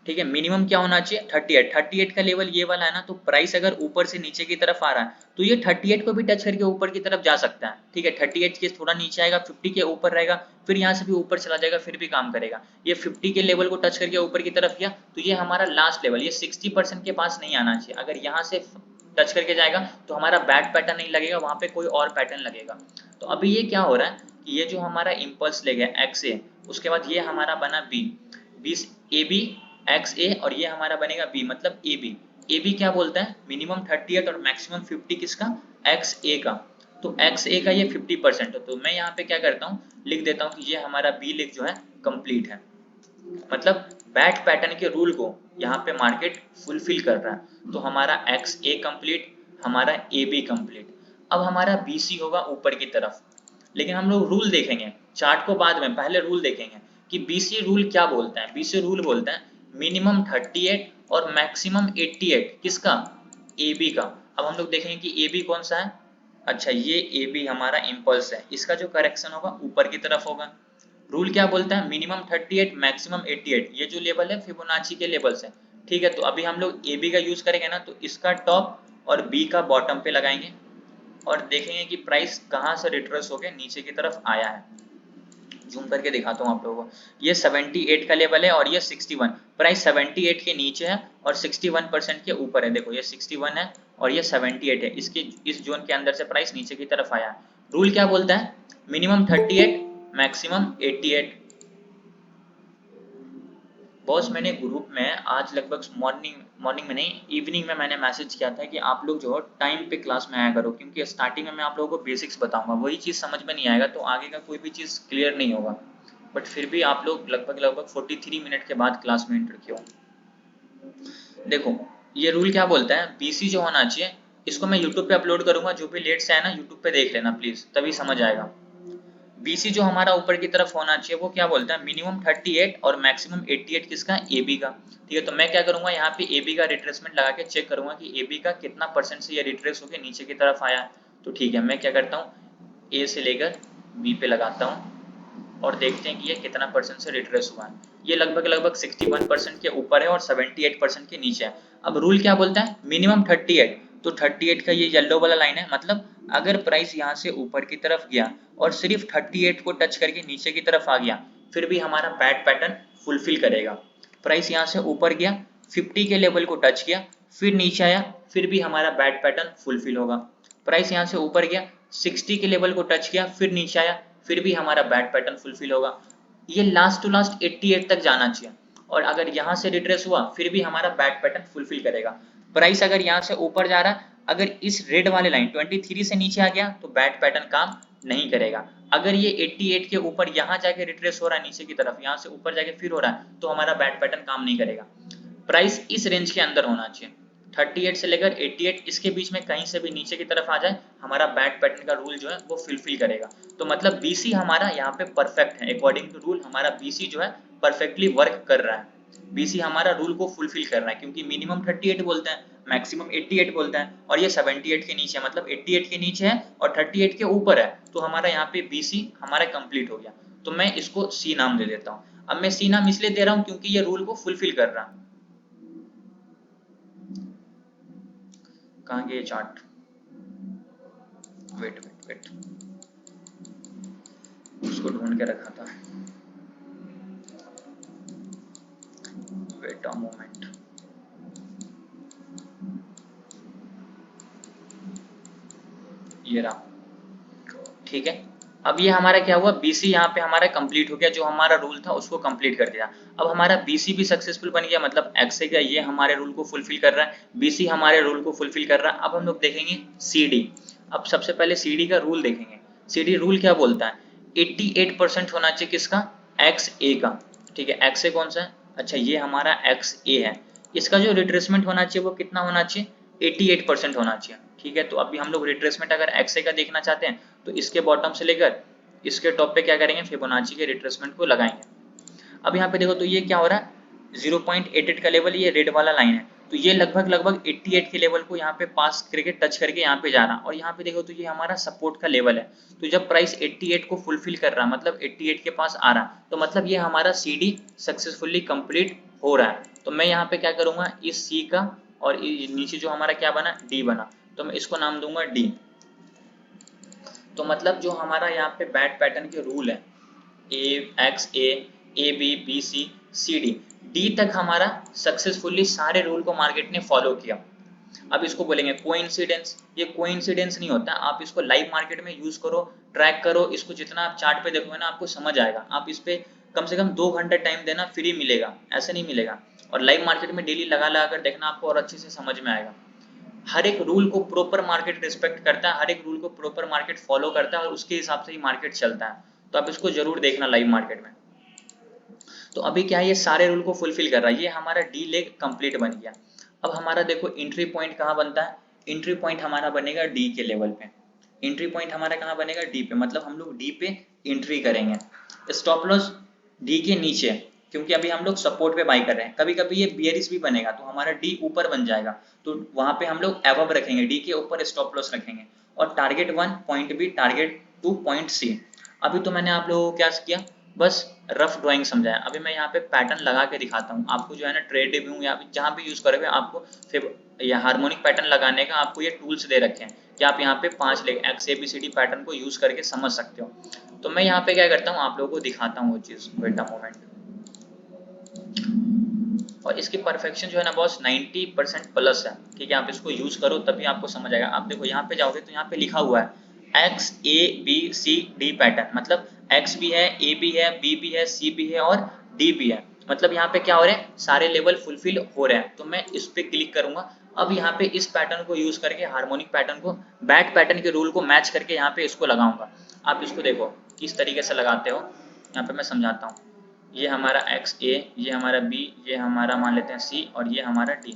ठीक है, मिनिमम क्या होना चाहिए, 38 का लेवल ये वाला है ना। तो प्राइस अगर ऊपर से नीचे की तरफ आ रहा है तो ये 38 को भी टच करके ऊपर की तरफ जा सकता है। ठीक है, 38 के थोड़ा नीचे आएगा, 50 के ऊपर रहेगा, फिर यहाँ से भी ऊपर चला जाएगा, फिर भी काम करेगा। ये 50 के लेवल को टच करके ऊपर की तरफ गया तो ये हमारा लास्ट लेवल, ये 60% के पास नहीं आना चाहिए। अगर यहाँ से टच करके जाएगा तो हमारा बैट पैटर्न नहीं लगेगा, वहां पे कोई और पैटर्न लगेगा। तो अभी ये क्या हो रहा है कि ये जो हमारा इम्पल्स लेग है XA, उसके बाद ये हमारा बना B, AB XA और ये हमारा बनेगा B, मतलब AB क्या बोलता है, मिनिमम 38 और मैक्सिमम 50 किसका, XA का। तो XA का ये 50% है। तो मैं यहाँ पे क्या करता हूँ, लिख देता हूँ कि ये हमारा B लेग जो है कंप्लीट है। मतलब बैट पैटर्न के रूल को यहाँ पे मार्केट फुलफिल कर रहा है। तो हमारा XA कंप्लीट, हमारा AB कंप्लीट। अब हमारा BC होगा ऊपर की तरफ। लेकिन हम लोग रूल देखेंगे, चार्ट को बाद में, पहले रूल देखेंगे कि BC रूल क्या बोलता है। BC रूल बोलता है मिनिमम 38 और मैक्सिमम 88, किसका, AB का। अब हम लोग देखेंगे कि AB कौन सा है। अच्छा ये AB हमारा इम्पल्स है, इसका जो करेक्शन होगा ऊपर की तरफ होगा। रूल क्या बोलता है, मिनिमम 38 मैक्सिमम 88, ये जो लेवल है फिबोनाची के लेवल से। ठीक है, तो अभी हम लोग AB का यूज करेंगे ना, तो इसका टॉप और B का बॉटम पे लगाएंगे और देखेंगे कि प्राइस कहाँ से रिट्रेस होकर नीचे की तरफ आया है। जूम करके दिखाता हूँ आप लोगों को। ये 78 का लेवल है और ये 61, प्राइस 78 के नीचे है और 61% के ऊपर है। देखो ये 61 है और ये 78 है, इसके इस जोन के अंदर से प्राइस नीचे की तरफ आया है। रूल क्या बोलता है, मिनिमम 38 मैक्सिमम 88। बॉस मैंने ग्रुप में आज लगभग मॉर्निंग में नहीं, इवनिंग में मैंने मैसेज किया था कि आप लोग जो टाइम पे क्लास में आया करो, क्योंकि स्टार्टिंग में मैं आप लोगों को बेसिक्स बताऊंगा, वही चीज़ समझ में नहीं आएगा तो आगे का कोई भी चीज़ क्लियर नहीं होगा। बट फिर भी आप लोग लगभग 43 मिनट के बाद क्लास में एंटर किया। देखो ये रूल क्या बोलता है, BC जो होना चाहिए, इसको मैं यूट्यूब पे अपलोड करूंगा, जो भी लेट से है ना यूट्यूब पे देख लेना प्लीज, तभी समझ आएगा। BC जो हमारा ऊपर की तरफ होना चाहिए वो क्या बोलता है, मिनिमम 38 और मैक्सिमम 88, किसका, AB का। ठीक है, तो मैं क्या करूंगा, यहाँ पे AB का रिट्रेसमेंट लगा के चेक करूंगा कि AB का कितना परसेंट से ये रिट्रेस होकर नीचे की तरफ आया। तो ठीक है, मैं क्या करता हूँ, A से लेकर B पे लगाता हूँ और देखते हैं कि ये कितना परसेंट से रिट्रेस हुआ है। ये लगभग 61% के ऊपर है और 78% के नीचे है। अब रूल क्या बोलता है, मिनिमम 38, तो 38 का ये येलो वाला लाइन है, मतलब अगर प्राइस यहाँ से ऊपर की तरफ गया और सिर्फ 38 को टच करके नीचे की तरफ आ गया, फिर भी हमारा बैट पैटर्न फुलफिल करेगा। प्राइस यहाँ से ऊपर गया, 50 के लेवल को टच किया, फिर नीचे आया, फिर भी हमारा बैट पैटर्न फुलफिल होगा। प्राइस यहाँ से ऊपर गया, 60 के लेवल को टच किया, फिर नीचे आया, फिर भी हमारा बैट पैटर्न फुलफिल होगा। ये लास्ट टू लास्ट 88 तक जाना चाहिए और अगर यहाँ से रिट्रेस हुआ फिर भी हमारा बैट पैटर्न फुलफिल करेगा। प्राइस अगर यहाँ से ऊपर जा रहा है, अगर इस रेड वाले लाइन 23 से नीचे आ गया तो बैट पैटर्न काम नहीं करेगा। अगर ये 88 के ऊपर यहाँ जाके रिट्रेस हो रहा है नीचे की तरफ, यहाँ से ऊपर जाके फिर हो रहा है, तो हमारा बैट पैटर्न काम नहीं करेगा। प्राइस इस रेंज के अंदर होना चाहिए। 38 से लेकर 88 इसके बीच में कहीं से भी नीचे की तरफ आ जाए, हमारा बैट पैटर्न का रूल जो है वो फुलफिल करेगा। तो मतलब BC हमारा यहाँ पे परफेक्ट है, अकॉर्डिंग टू रूल हमारा BC जो है परफेक्टली वर्क कर रहा है, BC हमारा रूल को फुलफिल कर रहा है, क्योंकि मिनिमम 38 बोलते हैं, मैक्सिमम 88 बोलते हैं, और ये 78 के नीचे है, मतलब 88 के नीचे है और 38 के ऊपर है, तो हमारा यहाँ पे BC हमारा कंप्लीट हो गया। तो मैं इसको C नाम दे देता हूँ। अब मैं C नाम इसलिए दे रहा हूँ क्योंकि ये रूल को फुलफिल कर रहा है। कहाँ गया चार्ट? वेट वेट वेट, उसको ढूंढ के रखा था, वेट अ मोमेंट। ये रहा, ठीक है। अब ये हमारा क्या हुआ, BC यहाँ पे हमारा कंप्लीट हो गया, जो हमारा रूल था उसको कंप्लीट कर दिया। अब हमारा BC भी सक्सेसफुल बन गया, मतलब XA का ये हमारे रूल को फुलफिल कर रहा है, BC हमारे रूल को फुलफिल कर रहा है। अब हम लोग देखेंगे CD। अब सबसे पहले CD का रूल देखेंगे। CD रूल क्या बोलता है, 88% होना चाहिए किसका, XA का, ठीक है। XA कौन सा है, अच्छा ये हमारा XA है, इसका जो रिट्रेसमेंट होना चाहिए वो कितना होना चाहिए, 88% होना चाहिए, ठीक है। तो अभी हम लोग रिट्रेसमेंट अगर XA का देखना चाहते हैं तो इसके बॉटम से लेकर इसके टॉप पे क्या करेंगे, फिबोनाची के रिट्रेसमेंट को लगाएंगे। अब यहाँ पे देखो तो ये क्या हो रहा है, 0.88 का लेवल, ये रेड वाला लाइन है, तो ये लगभग 88 के लेवल को यहाँ पे पास करके टच करके यहाँ पे जा रहा, और यहाँ पे देखो तो ये हमारा सपोर्ट का लेवल है। तो जब प्राइस 88 को फुलफिल कर रहा, मतलब 88 के पास आ रहा, तो मतलब ये हमारा CD सक्सेसफुली कंप्लीट हो रहा है। तो मैं यहाँ पे क्या करूंगा, इस C का और नीचे जो हमारा क्या बना, D बना, तो मैं इसको नाम दूंगा D। तो मतलब जो हमारा यहाँ पे बैट पैटर्न के रूल है, XA, AB, BC, CD, D तक हमारा सक्सेसफुली सारे रूल को मार्केट ने फॉलो किया। अब इसको बोलेंगे कोइंसिडेंस। ये कोइंसिडेंस नहीं होता, आप इसको लाइव मार्केट में यूज करो, ट्रैक करो, इसको जितना आप चार्ट पे देखोगे ना आपको समझ आएगा। आप इस पे कम से कम 2 घंटे टाइम देना, फ्री मिलेगा, ऐसे नहीं मिलेगा। और लाइव मार्केट में डेली लगा कर देखना, आपको और अच्छे से समझ में आएगा। हर एक रूल को प्रॉपर मार्केट रिस्पेक्ट करता है, हर एक रूल को प्रॉपर मार्केट फॉलो करता है, और उसके हिसाब से ही मार्केट चलता है। तो आप इसको जरूर देखना लाइव मार्केट में। तो अभी क्या है, ये सारे रूल को फुलफिल कर रहा है, ये हमारा D लेग कंप्लीट बन गया। अब हमारा देखो एंट्री पॉइंट कहाँ बनता है, एंट्री पॉइंट हमारा बनेगा D के लेवल पे। एंट्री पॉइंट हमारा कहाँ बनेगा, D पे, मतलब हम लोग D पे एंट्री करेंगे। स्टॉप लॉस D के नीचे, क्योंकि अभी हम लोग सपोर्ट पे बाई कर रहे हैं। कभी कभी ये बियरिश भी बनेगा तो हमारा D ऊपर बन जाएगा, तो वहां पे हम लोग एबव रखेंगे, D के ऊपर स्टॉप लॉस रखेंगे। और target 1 point B, target 2 point C। अभी तो मैंने आप लोगों को क्या किया, बस रफ ड्राइंग समझाया। अभी मैं यहाँ पे पैटर्न लगा के दिखाता हूँ आपको, जो है ना ट्रेड व्यू या जहाँ भी यूज करोगे आपको फिर या हार्मोनिक पैटर्न लगाने का आपको ये टूल्स दे रखे हैं कि आप यहाँ पे 5 XABCD पैटर्न को यूज करके समझ सकते हो। तो मैं यहाँ पे क्या करता हूँ, आप लोगों को दिखाता हूँ वो चीज, वेट अ मोमेंट। और इसकी परफेक्शन जो है ना बॉस 90% प्लस है, ठीक है। आप इसको यूज करो तभी आपको समझ आएगा। आप देखो यहाँ पे जाओगे तो यहाँ पे लिखा हुआ है XABCD पैटर्न, मतलब X भी है, A भी है, B भी है, C भी है और D भी है। मतलब यहाँ पे क्या हो रहा है, सारे लेवल फुलफिल हो रहे हैं। तो मैं इस पे क्लिक करूंगा। अब यहाँ पे इस पैटर्न को यूज करके, हार्मोनिक पैटर्न को बैट पैटर्न के रूल को मैच करके यहाँ पे इसको लगाऊंगा। आप इसको देखो किस तरीके से लगाते हो, यहाँ पे मैं समझाता हूँ। ये हमारा XA, ये हमारा B, ये हमारा मान लेते हैं C और ये हमारा D।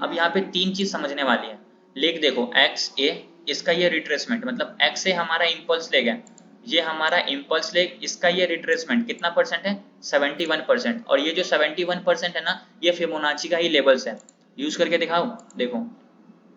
अब यहाँ पे 3 चीज समझने वाली है। लेग देखो XA, इसका ये रिट्रेसमेंट, मतलब XA हमारा इम्पल्स लेग है, ये हमारा इम्पल्स लेग, इसका ये रिट्रेसमेंट कितना परसेंट है, 71%। और ये जो 71% है ना, ये फिबोनाची का ही लेवल्स है। यूज करके दिखाओ, देखो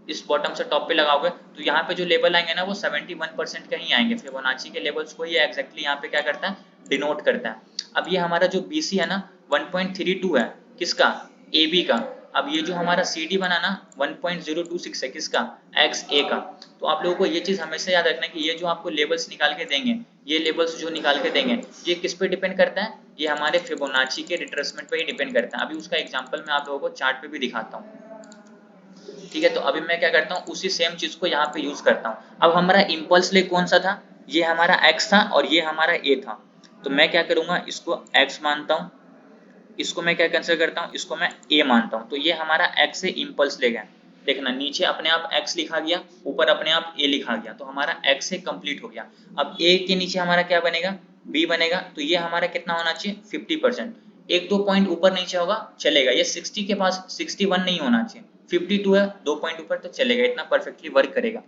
इस बॉटम से टॉप पे लगाओगे तो यहाँ पे जो लेवल आएंगे ना वो 71% का ही आएंगे। फिबोनाची के लेवल्स को ये एग्जैक्टली यहाँ पे क्या करता है, डिनोट करता है। अब ये हमारा जो BC है ना 1.32 है, किसका, AB का। अब ये जो हमारा CD बना ना 1.026 है, किसका, XA का। तो आप लोगों को ये चीज हमेशा याद रखना है कि ये जो आपको लेवल्स निकाल के देंगे, ये लेवल्स जो निकाल के देंगे, ये किस पे डिपेंड करता है, ये हमारे फिबोनाची के रिट्रेसमेंट पे ही डिपेंड करता है। अभी उसका एग्जाम्पल मैं आप लोगों को चार्ट पे भी दिखाता हूँ, ठीक है। तो अभी मैं क्या करता हूँ, उसी सेम चीज को यहाँ पे यूज करता हूँ। अब हमारा इम्पल्स लेग कौन सा था, ये हमारा X था और ये हमारा A था। तो मैं क्या करूंगा, इसको X मानता हूँ, इसको मैं क्या कंसिडर करता हूँ, इसको मैं A मानता हूँ। तो ये हमारा X से इम्पल्स लेग है। देखना नीचे अपने आप X लिखा गया, ऊपर अपने आप A लिखा गया, तो हमारा X से कंप्लीट हो गया। अब A के नीचे हमारा क्या बनेगा, B बनेगा। तो ये हमारा कितना होना चाहिए, 50%। 1-2 पॉइंट ऊपर नीचे होगा चलेगा, ये 60 के पास 61 नहीं होना चाहिए, 52 है, 2 पॉइंट ऊपर तो चलेगा, इतना परफेक्टली वर्क करेगा।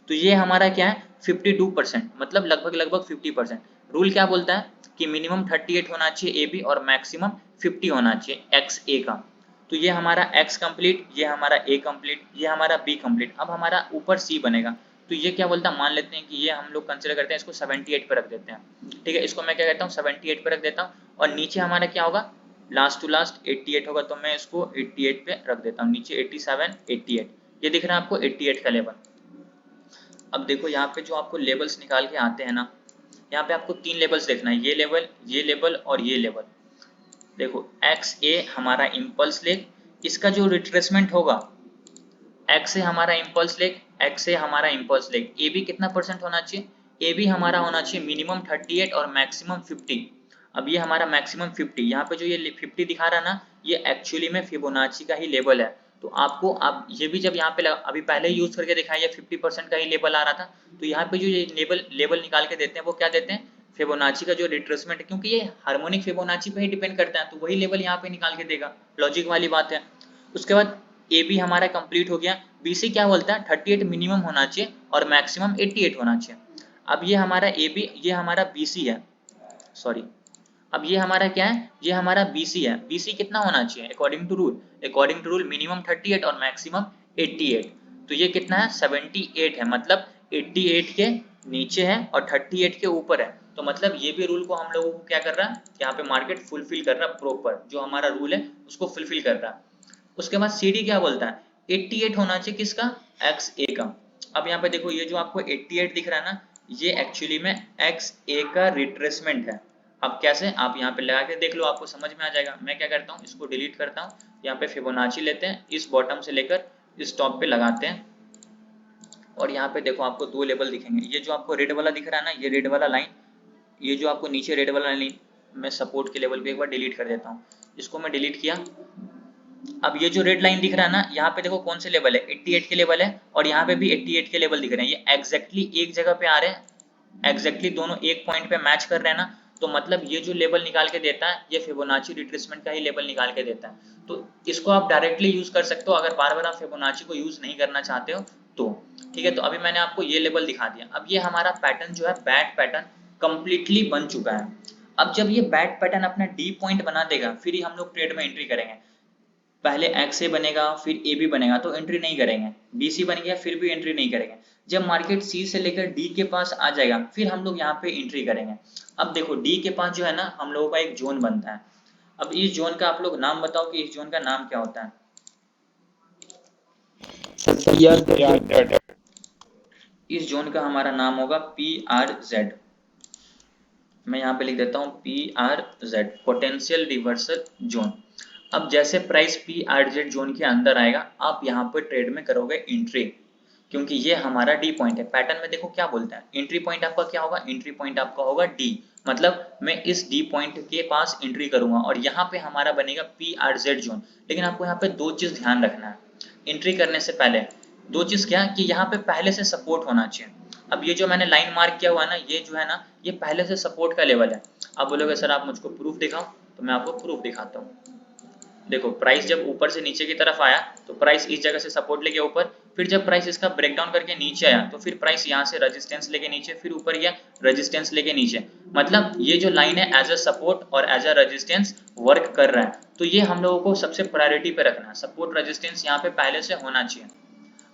तो ये हमारा क्या है 52%, मतलब लगभग 50%। रूल क्या बोलता है कि मिनिमम 38 होना चाहिए ए बी और मैक्सिमम 50 होना चाहिए एक्स ए का। तो ये हमारा एक्स कंप्लीट, ये हमारा ए कंप्लीट, ये हमारा बी कंप्लीट। अब हमारा ऊपर सी बनेगा। तो ये क्या बोलता है, मान लेते हैं कि ये हम लोग कंसिडर करते हैं इसको 78 पे रख देते हैं, ठीक है। इसको मैं क्या कहता हूँ 78 पे रख देता हूँ, और नीचे हमारा क्या होगा लास्ट टू लास्ट 88 होगा, तो मैं इसको 88 पे रख देता हूँ, नीचे 87 88। ये दिख रहा है आपको 88 का लेवल। अब देखो यहाँ पे जो आपको लेवल्स निकाल के आते हैं ना, यहाँ पे आपको 3 लेवल्स देखना है, ये लेवल और ये लेवल। देखो एक्स ए हमारा इम्पल्स लेग, इसका जो रिट्रेसमेंट होगा एक्स ए हमारा इम्पल्स लेग, एक्स ए हमारा इम्पल्स लेग, ए बी कितना परसेंट होना चाहिए, ए बी हमारा होना चाहिए मिनिमम 38 और मैक्सिमम 50। अब ये हमारा मैक्सिमम 50, यहाँ पे जो ये 50 दिखा रहा है ना, ये एक्चुअली में फिबोनाची का ही लेवल है। तो आपको अब ये भी जब यहाँ पे अभी पहले यूज करके दिखाया, ये 50% का ही लेवल आ रहा था। तो यहाँ पे जो ये लेवल निकाल के देते हैं वो क्या देते हैं, फिबोनाची का जो रिट्रेसमेंट है, क्योंकि ये हार्मोनिक फिबोनाची पे ही डिपेंड करता है, तो वही लेवल यहाँ पे निकाल के देगा, लॉजिक वाली बात है। उसके बाद ए बी हमारा कंप्लीट हो गया, बी सी क्या बोलता है 38 मिनिमम होना चाहिए और मैक्सिमम 88 होना चाहिए। अब ये हमारा ए बी, ये हमारा बी सी है, सॉरी, अब ये हमारा क्या है, ये हमारा बी सी है। बी सी कितना होना चाहिए अकॉर्डिंग टू रूल मिनिमम 38 और मैक्सिमम 88। तो ये कितना है 78 है, मतलब 88 के नीचे है और 38 के ऊपर है। तो मतलब ये भी रूल को हम लोगों को क्या कर रहा है, यहाँ पे मार्केट फुलफिल कर रहा है, प्रॉपर जो हमारा रूल है उसको फुलफिल कर रहा है। उसके बाद सी डी क्या बोलता है 88 होना चाहिए किसका, एक्स ए का। अब यहाँ पे देखो ये जो आपको 88 दिख रहा है ना, ये एक्चुअली में एक्स ए का रिट्रेसमेंट है। अब कैसे, आप यहाँ पे लगा के देख लो, आपको समझ में आ जाएगा। मैं क्या करता हूँ, इसको डिलीट करता हूँ, यहाँ पे फिबोनाची लेते हैं, इस बॉटम से लेकर इस टॉप पे लगाते हैं, और यहाँ पे देखो आपको 2 लेवल दिखेंगे। ये जो आपको रेड वाला दिख रहा है ना, ये रेड वाला लाइन, ये जो आपको नीचे रेड वाला लाइन, मैं सपोर्ट के लेवल पे एक बार डिलीट कर देता हूँ, इसको मैं डिलीट किया। अब ये जो रेड लाइन दिख रहा है ना, यहाँ पे देखो कौन से लेवल है, 88 के लेवल है, और यहाँ पे भी 88 के लेवल दिख रहे हैं। ये एग्जैक्टली एक जगह पे आ रहे हैं, एग्जैक्टली दोनों एक पॉइंट पे मैच कर रहे हैं ना। तो मतलब ये जो लेवल निकाल के देता है, ये फिबोनाची रिट्रेसमेंट का ही लेवल निकाल के देता है। तो इसको आप डायरेक्टली यूज कर सकते हो, अगर बार बार आप फिबोनाची को यूज नहीं करना चाहते हो तो, ठीक है। तो अभी मैंने आपको ये लेवल दिखा दिया। अब ये हमारा पैटर्न जो है, बैड पैटर्न कंप्लीटली बन चुका है। अब जब ये बैड पैटर्न अपना डी पॉइंट बना देगा, फिर ही हम लोग ट्रेड में एंट्री करेंगे। पहले एक्स ए बनेगा, फिर ए बी बनेगा, तो एंट्री नहीं करेंगे। बी सी बन गया, फिर भी एंट्री नहीं करेंगे। जब मार्केट सी से लेकर डी के पास आ जाएगा, फिर हम लोग यहाँ पे एंट्री करेंगे। अब देखो डी के पास जो है ना, हम लोगों का एक जोन बनता है। अब इस जोन का आप लोग नाम बताओ कि इस जोन का नाम क्या होता है। इस जोन का हमारा नाम होगा PRZ। मैं यहाँ पे लिख देता हूँ PRZ, पोटेंशियल रिवर्सल जोन। अब जैसे प्राइस PRZ जोन के अंदर आएगा, आप यहाँ पर ट्रेड में करोगे एंट्री, क्योंकि ये हमारा डी पॉइंट है। पैटर्न में देखो क्या बोलता है, एंट्री पॉइंट आपका क्या होगा, एंट्री पॉइंट आपका होगा डी, मतलब मैं इस डी पॉइंट के पास एंट्री करूंगा, और यहाँ पे हमारा बनेगा PRZ जोन। लेकिन आपको यहाँ पे 2 चीज ध्यान रखना है एंट्री करने से पहले। 2 चीज क्या, कि यहाँ पे पहले से सपोर्ट होना चाहिए। अब ये जो मैंने लाइन मार्क किया हुआ है ना, ये जो है ना, ये पहले से सपोर्ट का लेवल है। आप बोलोगे सर आप मुझको प्रूफ दिखाओ, तो मैं आपको प्रूफ दिखाता हूँ। देखो प्राइस जब ऊपर से नीचे की तरफ आया, तो प्राइस इस जगह से सपोर्ट लेके ऊपर, फिर जब प्राइस इसका ब्रेकडाउन करके नीचे आया, तो फिर प्राइस यहाँ से रेजिस्टेंस लेके नीचे, फिर ऊपर गया रेजिस्टेंस लेके नीचे। मतलब ये जो लाइन है एज अ सपोर्ट और एज अ रेजिस्टेंस वर्क कर रहा है। तो ये हम लोगों को सबसे प्रायोरिटी पे रखना है, सपोर्ट रेजिस्टेंस यहाँ पे पहले से होना चाहिए।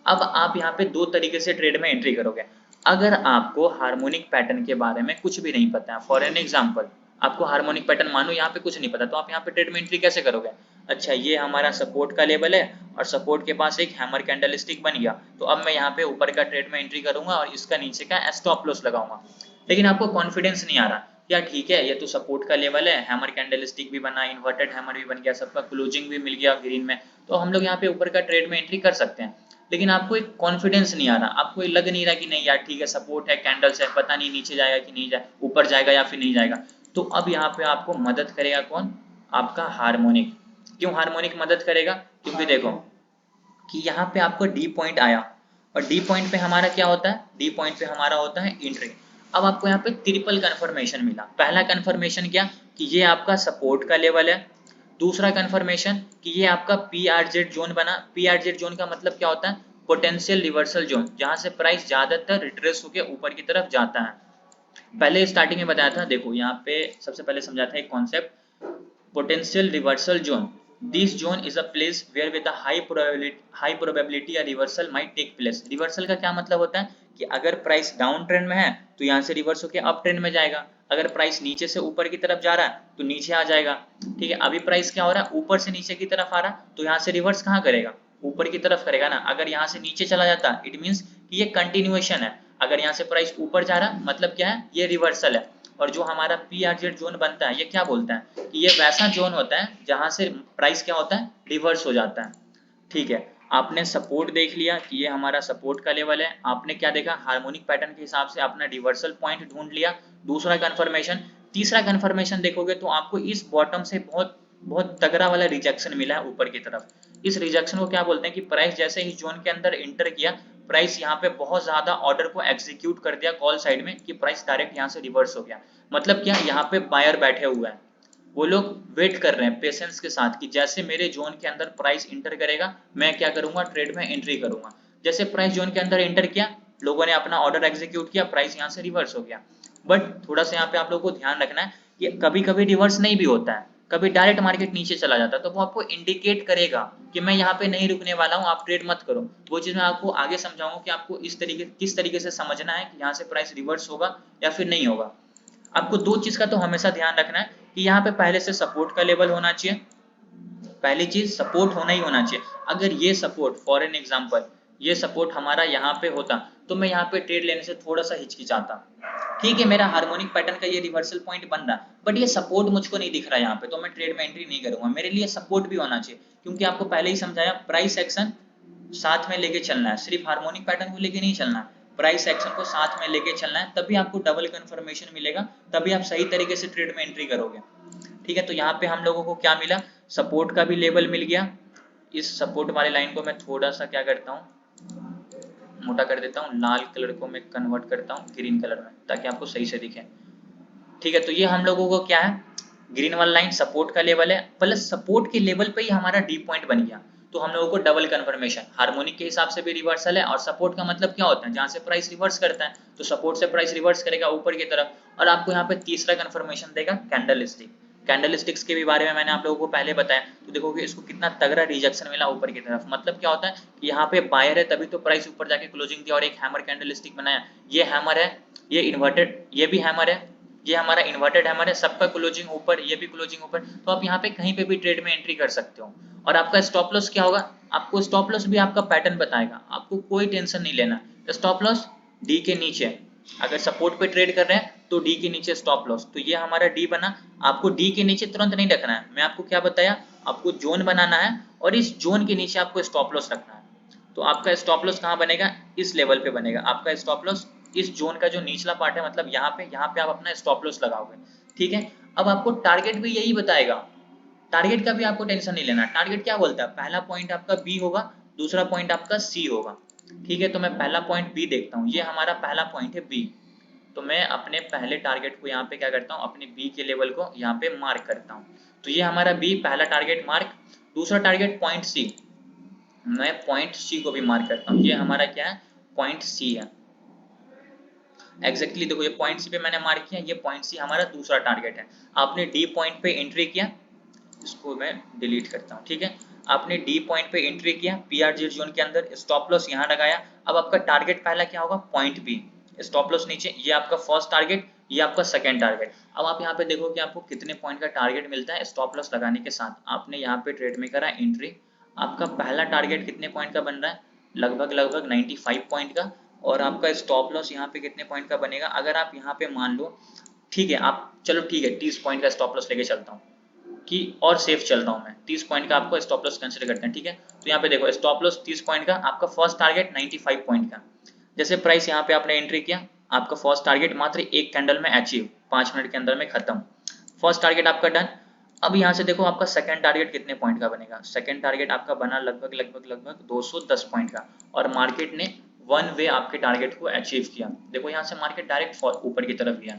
अब आप यहाँ पे 2 तरीके से ट्रेड में एंट्री करोगे। अगर आपको हार्मोनिक पैटर्न के बारे में कुछ भी नहीं पता है, फॉर एन एग्जांपल आपको हार्मोनिक पैटर्न मानो यहाँ पे कुछ नहीं पता, तो आप यहाँ पे ट्रेड में एंट्री कैसे करोगे। अच्छा ये हमारा सपोर्ट का लेवल है, और सपोर्ट के पास एक हैमर कैंडलस्टिक बन गया, तो अब मैं यहाँ पे ऊपर का ट्रेड में एंट्री करूंगा और इसका नीचे का स्टॉप लॉस लगाऊंगा। लेकिन आपको कॉन्फिडेंस नहीं आ रहा, यार ठीक है ये तो सपोर्ट का लेवल है, हैमर कैंडलस्टिक भी बना, इन्वर्टेड हैमर भी बन गया, सबका क्लोजिंग भी मिल गया ग्रीन में, तो हम लोग यहाँ पे ऊपर का ट्रेड में एंट्री कर सकते हैं। लेकिन आपको एक कॉन्फिडेंस नहीं आ रहा, आपको लग नहीं रहा कि नहीं यार ठीक है सपोर्ट है, कैंडल्स है, पता नहीं नीचे जाएगा कि नहीं जाए, ऊपर जाएगा या फिर नहीं जाएगा। तो अब यहाँ पे आपको मदद करेगा कौन, आपका हार्मोनिक। क्यों हार्मोनिक मदद करेगा, क्योंकि देखो कि यहाँ पे आपको डी पॉइंट आया, और डी पॉइंट पे हमारा क्या होता है, डी पॉइंट पे हमारा होता है एंट्री। अब आपको यहाँ पे ट्रिपल कंफर्मेशन मिला। पहला कंफर्मेशन क्या, कि ये आपका सपोर्ट का लेवल है, दूसरा कंफर्मेशन कि ये आपका PRZ जोन बना। PRZ जोन का मतलब क्या होता है? पोटेंशियल रिवर्सल जोन, जहां से प्राइस ज्यादातर रिट्रेस होकर ऊपर की तरफ जाता है। पहले स्टार्टिंग में बताया था, देखो यहाँ पे सबसे पहले समझा था एक concept, potential reversal zone. This zone is a place where with a high probability a reversal might take place. Reversal का क्या मतलब होता है कि अगर प्राइस डाउन ट्रेंड में है तो यहाँ से रिवर्स होकर अप ट्रेंड में जाएगा, अगर प्राइस नीचे से ऊपर की तरफ जा रहा है तो नीचे आ जाएगा। ठीक है, अभी प्राइस क्या हो रहा है? ऊपर से नीचे की तरफ आ रहा, तो यहाँ से रिवर्स कहाँ करेगा? ऊपर की तरफ करेगा ना। अगर यहाँ से नीचे चला जाता इट मीन्स कि ये कंटिन्यूएशन है, अगर यहाँ से प्राइस ऊपर जा रहा मतलब क्या है? ये रिवर्सल है। और जो हमारा PRZ जोन बनता है ये क्या बोलता है कि ये वैसा जोन होता है जहां से प्राइस क्या होता है? रिवर्स हो जाता है। ठीक है, आपने सपोर्ट देख लिया कि ये हमारा सपोर्ट का लेवल है। आपने क्या देखा? हार्मोनिक पैटर्न के हिसाब से अपना रिवर्सल पॉइंट ढूंढ लिया। दूसरा कंफर्मेशन। तीसरा कंफर्मेशन देखोगे तो आपको इस बॉटम से बहुत बहुत तगड़ा वाला रिजेक्शन मिला है ऊपर की तरफ। इस रिजेक्शन को क्या बोलते हैं कि प्राइस जैसे ही जोन के अंदर इंटर किया, प्राइस यहाँ पे बहुत ज्यादा ऑर्डर को एग्जीक्यूट कर दिया कॉल साइड में कि प्राइस डायरेक्ट यहाँ से रिवर्स हो गया। मतलब क्या? यहाँ पे बायर बैठे हुए हैं, वो लोग वेट कर रहे हैं पेशेंस के साथ कि जैसे मेरे जोन के अंदर प्राइस इंटर करेगा मैं क्या करूंगा? ट्रेड में एंट्री करूंगा। जैसे प्राइस जोन के अंदर इंटर किया, लोगों ने अपना ऑर्डर एग्जीक्यूट किया, प्राइस यहाँ से रिवर्स हो गया। बट थोड़ा सा यहाँ पे आप लोगों को ध्यान रखना है कि कभी कभी रिवर्स नहीं भी होता है, कभी डायरेक्ट मार्केट नीचे चला जाता है, तो वो आपको इंडिकेट करेगा कि मैं यहाँ पे नहीं रुकने वाला हूँ, आप ट्रेड मत करो। वो चीज मैं आपको आगे समझाऊंगा कि आपको किस तरीके से समझना है कि यहाँ से प्राइस रिवर्स होगा या फिर नहीं होगा। आपको दो चीज का तो हमेशा ध्यान रखना है कि यहाँ पे पहले से सपोर्ट का लेवल होना चाहिए। पहली चीज सपोर्ट होना ही होना चाहिए। अगर ये सपोर्ट फॉर एन एग्जांपल ये सपोर्ट हमारा यहाँ पे होता तो मैं यहाँ पे ट्रेड लेने से थोड़ा सा हिचकिचाता। ठीक है, मेरा हार्मोनिक पैटर्न का ये रिवर्सल पॉइंट बन रहा, बट ये सपोर्ट मुझको नहीं दिख रहा यहाँ पे, तो मैं ट्रेड में एंट्री नहीं करूंगा। मेरे लिए सपोर्ट भी होना चाहिए, क्योंकि आपको पहले ही समझाया प्राइस एक्शन साथ में लेके चलना है, सिर्फ हार्मोनिक पैटर्न को लेके नहीं चलना है, प्राइस एक्शन को साथ में लेके चलना है, तभी आपको डबल कंफर्मेशन मिलेगा, तभी आप सही तरीके से ट्रेड में एंट्री करोगे। ठीक है, तो यहाँ पे हम लोगों को क्या मिला? सपोर्ट का भी लेवल मिल गया। इस सपोर्ट वाले लाइन को मैं थोड़ा सा क्या करता हूँ, मोटा कर देता हूँ, लाल कलर को मैं कन्वर्ट करता हूँ ग्रीन कलर में ताकि आपको सही से दिखे। ठीक है, तो ये हम लोगों को क्या है? ग्रीन वाला लाइन सपोर्ट का लेवल है, प्लस सपोर्ट के लेवल पे ही हमारा डी पॉइंट बन गया, तो हम लोगों को डबल कंफर्मेशन। हार्मोनिक के हिसाब से भी रिवर्सल है, और सपोर्ट का मतलब क्या होता है? जहां से प्राइस रिवर्स करता है, तो सपोर्ट से प्राइस रिवर्स करेगा ऊपर की तरफ। और आपको यहाँ पे तीसरा कंफर्मेशन देगा कैंडलस्टिक। कैंडलस्टिक्स के भी बारे में मैंने आप लोगों को पहले बताया, तो देखोगे इसको कितना तगड़ा रिजेक्शन मिला ऊपर की तरफ। मतलब क्या होता है कि यहाँ पे बायर है तभी तो प्राइस ऊपर जाके क्लोजिंग दिया और एक हैमर कैंडलस्टिक बनाया। ये हैमर है, ये इन्वर्टेड, ये भी हैमर है, ये हमारा इन्वर्टेड हैमर है, सबका क्लोजिंग ऊपर, ये भी क्लोजिंग ऊपर, तो आप यहाँ पे कहीं पे भी ट्रेड में एंट्री कर सकते हो। और आपका स्टॉप लॉस क्या होगा? आपको स्टॉप लॉस भी आपका पैटर्न बताएगा, आपको कोई टेंशन नहीं लेना। स्टॉप लॉस डी के नीचे, अगर सपोर्ट पे ट्रेड कर रहे हैं तो डी के नीचे स्टॉप लॉस, तो ये हमारा डी बना। आपको डी के नीचे तुरंत नहीं रखना है, मैं आपको क्या बताया? आपको जोन बनाना है और इस जोन के नीचे आपको स्टॉप लॉस रखना है। तो आपका स्टॉप लॉस कहाँ बनेगा? इस लेवल पे बनेगा आपका स्टॉप लॉस, इस जोन का जो निचला पार्ट है, मतलब यहाँ पे आप अपना स्टॉप लॉस लगाओगे। ठीक है, अब आपको टारगेट भी यही बताएगा, टारगेट का भी आपको टेंशन नहीं लेना। टारगेट क्या बोलता है? पहला पॉइंट आपका बी होगा, दूसरा पॉइंट आपका सी होगा। ठीक है, तो मैं पहला पॉइंट बी देखता हूँ, ये हमारा पहला पॉइंट है बी, तो मैं अपने पहले टारगेट को यहाँ पे क्या करता हूँ? अपने बी के लेवल को यहाँ पे मार्क करता हूँ। तो ये हमारा बी पहला टारगेट मार्क। दूसरा टारगेट पॉइंट सी, मैं पॉइंट सी को भी मार्क करता हूँ, ये हमारा क्या है? पॉइंट सी है। एग्जैक्टली देखो, ये पॉइंट सी पे मैंने मार्क किया, ये पॉइंट सी हमारा दूसरा टारगेट है। आपने डी पॉइंट पे एंट्री किया, इसको मैं डिलीट करता हूँ। ठीक है, आपने डी पॉइंट पे एंट्री किया, पीआरजेड जोन के अंदर, स्टॉप लॉस यहाँ लगाया। अब आपका टारगेट पहला क्या होगा? पॉइंट बी, स्टॉप लॉस नीचे, ये आपका फर्स्ट टारगेट, ये आपका सेकंड टारगेट। अब आप यहाँ पे देखो कि आपको कितने पॉइंट का टारगेट मिलता है स्टॉप लॉस लगाने के साथ। आपने यहाँ पे ट्रेड में करा एंट्री, आपका पहला टारगेट कितने पॉइंट का बन रहा है? लगभग 95 पॉइंट का। और आपका स्टॉप लॉस यहाँ पे कितने पॉइंट का बनेगा? अगर आप यहाँ पे मान लो, ठीक है, आप चलो ठीक है 30 पॉइंट का स्टॉप लॉस लेके चलता हूँ कि और सेफ चल रहा हूँ मैं, 30 पॉइंट का आपको स्टॉप लॉस कंसीडर करते हैं। ठीक है, तो यहाँ पे देखो स्टॉप लॉस 30 पॉइंट का, आपका फर्स्ट टारगेट 95 पॉइंट का। जैसे प्राइस यहाँ पे आपने एंट्री किया, आपका फर्स्ट टारगेट मात्र एक कैंडल में अचीव, 5 मिनट के अंदर में खत्म, फर्स्ट टारगेट आपका डन। अब यहाँ से देखो आपका सेकंड टारगेट कितने पॉइंट का बनेगा? सेकंड टारगेट आपका बना लगभग 210 पॉइंट का, और मार्केट ने वन वे आपके टारगेट को अचीव किया। देखो यहाँ से मार्केट डायरेक्ट ऊपर की तरफ गया,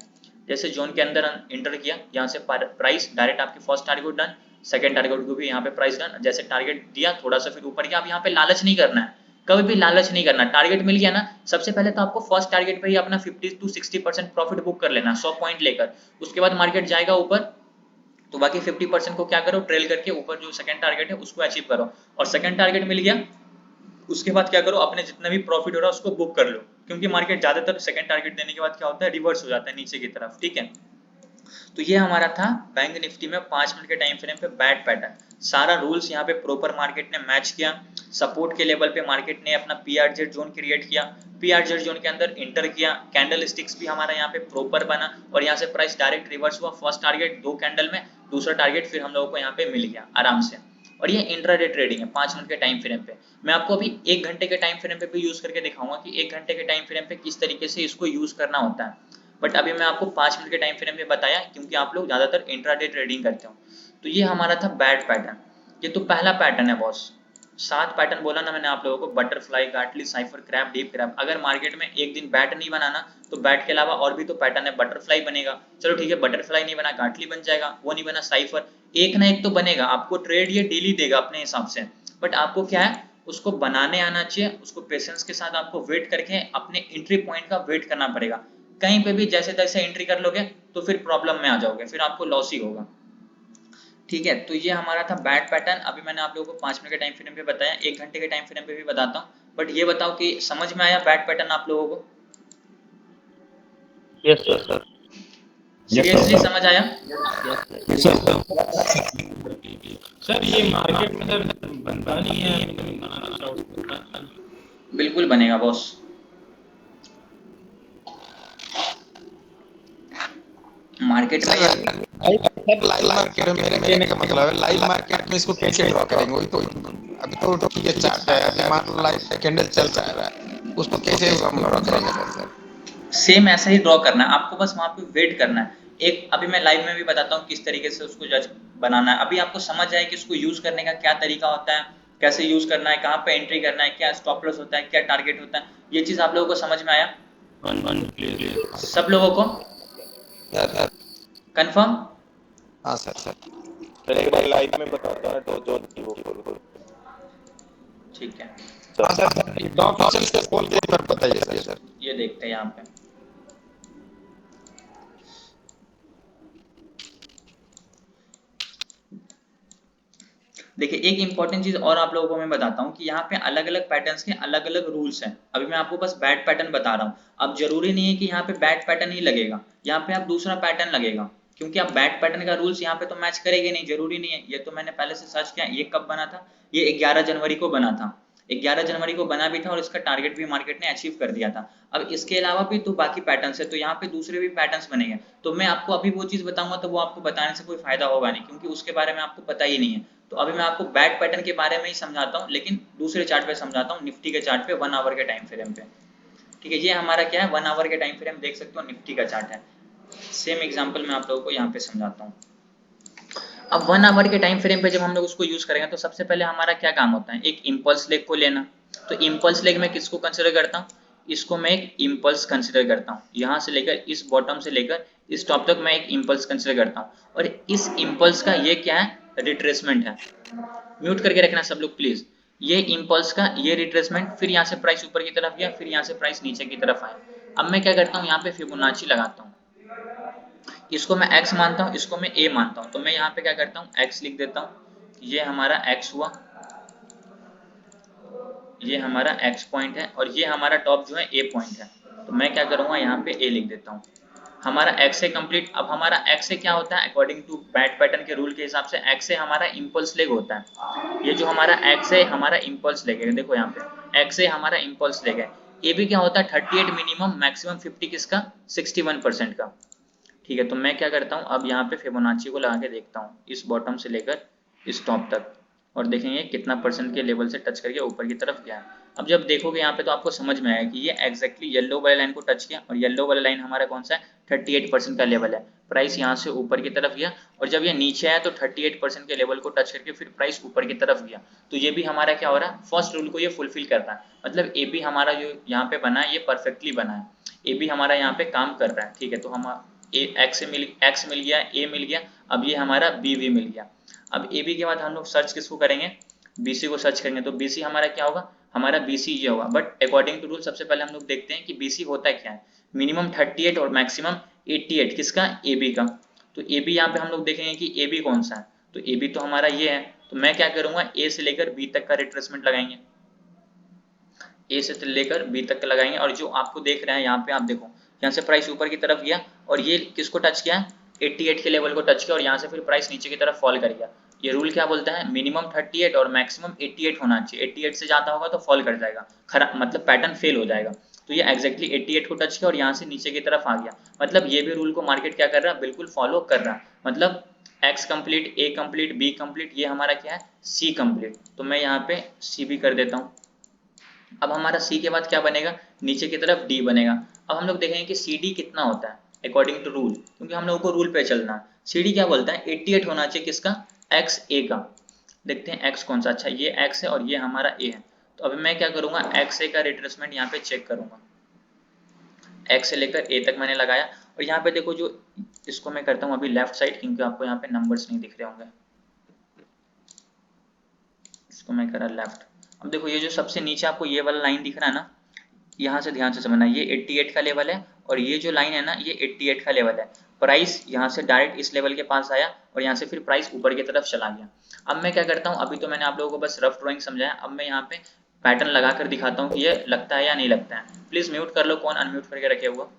जैसे जोन के अंदर इंटर किया, यहाँ से प्राइस डायरेक्ट आपके first target done, second target को भी यहाँ पे प्राइस डन, जैसे टारगेट दिया थोड़ा सा फिर ऊपर गया। अब यहाँ पे लालच नहीं करना है, कभी भी लालच नहीं करना। टारगेट मिल गया ना, सबसे पहले तो आपको फर्स्ट टारगेट पे ही अपना 50 to 60% प्रॉफिट बुक कर लेना 100 पॉइंट लेकर। उसके बाद मार्केट जाएगा ऊपर तो बाकी 50% को क्या करो, ट्रेल करके ऊपर जो सेकंड टारगेट है उसको अचीव करो। और सेकंड टारगेट मिल गया उसके बाद क्या करो, अपने जितना भी प्रॉफिट हो रहा है उसको बुक कर लो, क्योंकि मार्केट ज्यादातर सेकंड टारगेट देने के बाद क्या होता है, रिवर्स हो जाता है नीचे की तरफ। ठीक है, तो ये हमारा था बैंक निफ्टी में 5 मिनट के टाइम फ्रेम पे बैट पैटर्न। सारा रूल्स यहाँ पे प्रॉपर मार्केट ने मैच किया। सपोर्ट के लेवल पे मार्केट ने अपना पीआरजेड जोन क्रिएट किया, पीआरजेड जोन के अंदर इंटर किया, कैंडल स्टिक्स भी हमारा यहाँ पे प्रॉपर बना और यहाँ से प्राइस डायरेक्ट रिवर्स हुआ। फर्स्ट टारगेट 2 कैंडल में, दूसरा टारगेट फिर हम लोगों को यहाँ पे मिल गया आराम से। और ये इंट्राडे ट्रेडिंग है 5 मिनट के टाइम फ्रेम पे। मैं आपको अभी 1 घंटे के टाइम फ्रेम पे भी यूज करके दिखाऊंगा कि 1 घंटे के टाइम फ्रेम पे किस तरीके से इसको यूज करना होता है, बट अभी मैं आपको 5 मिनट के टाइम फ्रेम में बताया क्योंकि आप लोग ज्यादातर इंट्राडे ट्रेडिंग करते हो। तो ये हमारा था बैट पैटर्न। ये तो पहला पैटर्न है बॉस। 7 पैटर्न बोला ना मैंने आप लोगों को, butterfly, Gartley, cypher, crab, deep crab. अगर मार्केट में एक दिन बैट नहीं बनाना तो बैट के अलावा और भी तो पैटर्न है। बटरफ्लाई बनेगा, चलो ठीक है, बटरफ्लाई नहीं बना, गाटली बन जाएगा, वो नहीं बना साइफर, एक ना एक तो बनेगा। आपको ट्रेड ये डेली देगा अपने हिसाब से, बट आपको क्या है उसको बनाने आना चाहिए। उसको पेशेंस के साथ आपको वेट करके अपने एंट्री पॉइंट का वेट करना पड़ेगा। कहीं पे भी जैसे तैसे एंट्री कर लोगे तो फिर प्रॉब्लम में आ जाओगे, फिर आपको लॉस ही होगा। ठीक है, तो ये हमारा था बैट पैटर्न। अभी मैंने आप लोगों को 5 मिनट के टाइम फ्रेम पे बताया, 1 घंटे के टाइम फ्रेम पे भी बताता हूँ, बट ये बताओ कि समझ में आया बैट पैटर्न आप लोगों को? Yes sir. सीरियसली समझ आया? सर ये मार्केट में सर बनता नहीं है, बनाना चाहो बिल्कुल बनेगा बॉस। मार्केट में लाइव मार्केट में मेरे कहने का मतलब है लाइव मार्केट में इसको कैसे ड्रॉ करेंगे? वही तो अभी तो ठीक है, चार्ट है, अभी मान लो लाइव कैंडल चल रहा है, उसको कैसे हम ड्रॉ करेंगे सर? सेम ऐसा ही ड्रॉ करना है आपको, बस वहां पे वेट करना है। एक अभी मैं लाइव में भी बताता हूँ किस तरीके से उसको जज बनाना है। अभी आपको समझ आए कि इसको यूज करने का क्या तरीका होता है, कैसे यूज करना है, कहाँ पे एंट्री करना है, क्या स्टॉप लॉस होता है, क्या टारगेट होता है, ये चीज आप लोगों को समझ में आया? सब लोगों को कंफर्म? हाँ सर। एक बार लाइव में बताता है तो जोन की वो बोल। ठीक है, हाँ सर, डॉट ऑप्शन से खोल के एक बार बताइए सर। ये देखते हैं यहाँ पे। देखिए एक इंपॉर्टेंट चीज और आप लोगों को मैं बताता हूँ कि यहाँ पे अलग अलग पैटर्न्स के अलग अलग रूल्स हैं। अभी मैं आपको बस बैट पैटर्न बता रहा हूँ। अब जरूरी नहीं है कि यहाँ पे बैट पैटर्न ही लगेगा, यहाँ पे आप दूसरा पैटर्न लगेगा, क्योंकि आप बैट पैटर्न का रूल्स यहाँ पे तो मैच करेंगे नहीं, जरूरी नहीं है। ये तो मैंने पहले से सर्च किया। ये कब बना था? ये 11 जनवरी को बना था। 11 जनवरी को बना भी था और इसका टारगेट भी मार्केट ने अचीव कर दिया था। अब इसके अलावा भी तो बाकी पैटर्न्स है, तो यहाँ पे दूसरे भी पैटर्न्स बनेंगे। तो मैं आपको अभी वो चीज बताऊंगा तो वो आपको बताने से कोई फायदा होगा नहीं, क्योंकि उसके बारे में आपको पता ही नहीं है। तो अभी मैं आपको बैट पैटर्न के बारे में ही समझाता हूँ, लेकिन दूसरे चार्ट पे समझाता हूँ, निफ्टी के चार्ट पे 1 आवर के टाइम फ्रेम पे। ठीक है, ये हमारा क्या है, 1 आवर के टाइम फ्रेम देख सकते हो, निफ्टी का चार्ट है। सेम एग्जांपल मैं आप लोगों को यहाँ पे समझाता हूँ। अब 1 आवर के टाइम फ्रेम पे जब हम लोग उसको यूज करेंगे तो सबसे पहले हमारा क्या काम होता है, एक इम्पल्स लेग को लेना। तो इम्पल्स लेग में किसको कंसिडर करता हूँ? इसको मैं एक इम्पल्स कंसिडर करता हूँ। यहाँ से लेकर इस बॉटम से लेकर इस टॉप तक मैं एक इम्पल्स कंसिडर करता हूँ। और इस इम्पल्स का ये क्या है, रिट्रेसमेंट है। म्यूट करके रखना सब लोग प्लीज। ये इम्पल्स का ये रिट्रेसमेंट, फिर यहाँ से प्राइस ऊपर की तरफ गया, फिर यहाँ से प्राइस नीचे की तरफ आया। अब मैं क्या करता हूँ, यहाँ पे फिबोनाची लगाता हूँ। इसको मैं x मानता हूँ, इसको मैं a मानता हूँ। तो मैं यहाँ पे क्या करता हूँ, x लिख देता हूँ। ये हमारा x हुआ, ये हमारा x पॉइंट है, और ये हमारा टॉप जो है a पॉइंट है। तो मैं क्या करूँगा, यहाँ पे a लिख देता हूँ। हमारा x से कंप्लीट। अब हमारा x से क्या होता है, अकॉर्डिंग टू बैट पैटर्न के रूल के हिसाब से x से हमारा इम्पल्स लेग होता है। ये जो हमारा x है हमारा इम्पल्स लेग है, देखो यहाँ पे x से हमारा इम्पल्स लेग है। a भी क्या होता है, 38 मिनिमम, मैक्सिमम 50 किसका, 61% का। ठीक है, तो मैं क्या करता हूँ, अब यहाँ पे फिबोनाची को लगा के देखता हूँ इस बॉटम से लेकर इस टॉप तक, और देखेंगे कितना परसेंट के लेवल से टच करके ऊपर की तरफ गया है। अब जब देखोगे यहाँ पे तो आपको समझ में आएगा कि ये एग्जैक्टली येलो वाले लाइन को टच किया, और येलो वाला लाइन हमारा कौन सा है, 38% का लेवल है। प्राइस यहाँ से ऊपर की तरफ गया, और जब ये नीचे आया तो 38% के लेवल को टच करके फिर प्राइस ऊपर की तरफ गया। तो ये भी हमारा क्या हो रहा है, फर्स्ट रूल को ये फुलफिल कर रहा है। मतलब ए बी हमारा जो यहाँ पे बना है ये परफेक्टली बना है, ए बी हमारा यहाँ पे काम कर रहा है। ठीक है, तो हम एक्स मिल गया, ए मिल गया, अब ये हमारा बी भी मिल गया। अब ए बी के बाद हम लोग सर्च किसको करेंगे, बी सी को सर्च करेंगे। तो बी सी हमारा क्या होगा, हमारा बी सी ये होगा। बट अकॉर्डिंग टू रूल सबसे पहले हम लोग देखते हैं कि बी सी होता क्या है। मिनिमम 38 और मैक्सिमम 88 किसका, ए बी का। तो ए बी यहाँ पे हम लोग देखेंगे कि ए बी कौन सा है, तो ए बी तो हमारा ये है। तो मैं क्या करूंगा, ए से लेकर बी तक का रिट्रेसमेंट लगाएंगे, ए से लेकर बी तक का लगाएंगे। और जो आपको देख रहे हैं यहाँ पे, आप देखो यहाँ से प्राइस ऊपर की तरफ गया और ये किसको टच किया, 88 के लेवल को टच किया, और यहाँ से फिर प्राइस नीचे की तरफ फॉल कर गया। ये रूल क्या बोलता है, मिनिमम 38 और मैक्सिमम 88 होना चाहिए। 88 से ज्यादा होगा तो फॉल कर जाएगा, खराब मतलब पैटर्न फेल हो जाएगा। तो ये एक्जैक्टली 88 को टच किया और यहाँ से नीचे की तरफ आ गया। मतलब ये भी रूल को मार्केट क्या कर रहा है, बिल्कुल फॉलो कर रहा है। मतलब एक्स कंप्लीट, ए कंप्लीट, बी कंप्लीट, ये हमारा क्या है, सी कंप्लीट। तो मैं यहाँ पे सी भी कर देता हूँ। अब हमारा सी के बाद क्या बनेगा, नीचे की तरफ डी बनेगा। अब हम लोग देखेंगे कि सी डी कितना होता है अकॉर्डिंग टू रूल, क्योंकि हम लोगों को रूल पे चलना है। सी डी क्या बोलता है, 88 होना चाहिए किसका, एक्स ए का। देखते हैं एक्स कौन सा, अच्छा ये एक्स है और ये हमारा ए है। तो अभी मैं क्या करूंगा, एक्स ए का रिट्रेसमेंट यहाँ पे चेक करूंगा। एक्स से लेकर ए तक मैंने लगाया, और यहाँ पे देखो जो इसको मैं करता हूँ अभी लेफ्ट साइड, क्योंकि आपको यहाँ पे नंबर्स नहीं दिख रहे होंगे, इसको मैं करा लेफ्ट। अब देखो ये जो सबसे नीचे आपको ये वाला लाइन दिख रहा है ना, यहाँ से ध्यान से समझना, ये 88 का लेवल है, और ये जो लाइन है ना ये 88 का लेवल है। प्राइस यहाँ से डायरेक्ट इस लेवल के पास आया और यहाँ से फिर प्राइस ऊपर की तरफ चला गया। अब मैं क्या करता हूँ, अभी तो मैंने आप लोगों को बस रफ ड्राइंग समझाया, अब मैं यहाँ पे पैटर्न लगा कर दिखाता हूँ कि ये लगता है या नहीं लगता है। प्लीज म्यूट कर लो, कौन अनम्यूट करके रखे हुआ।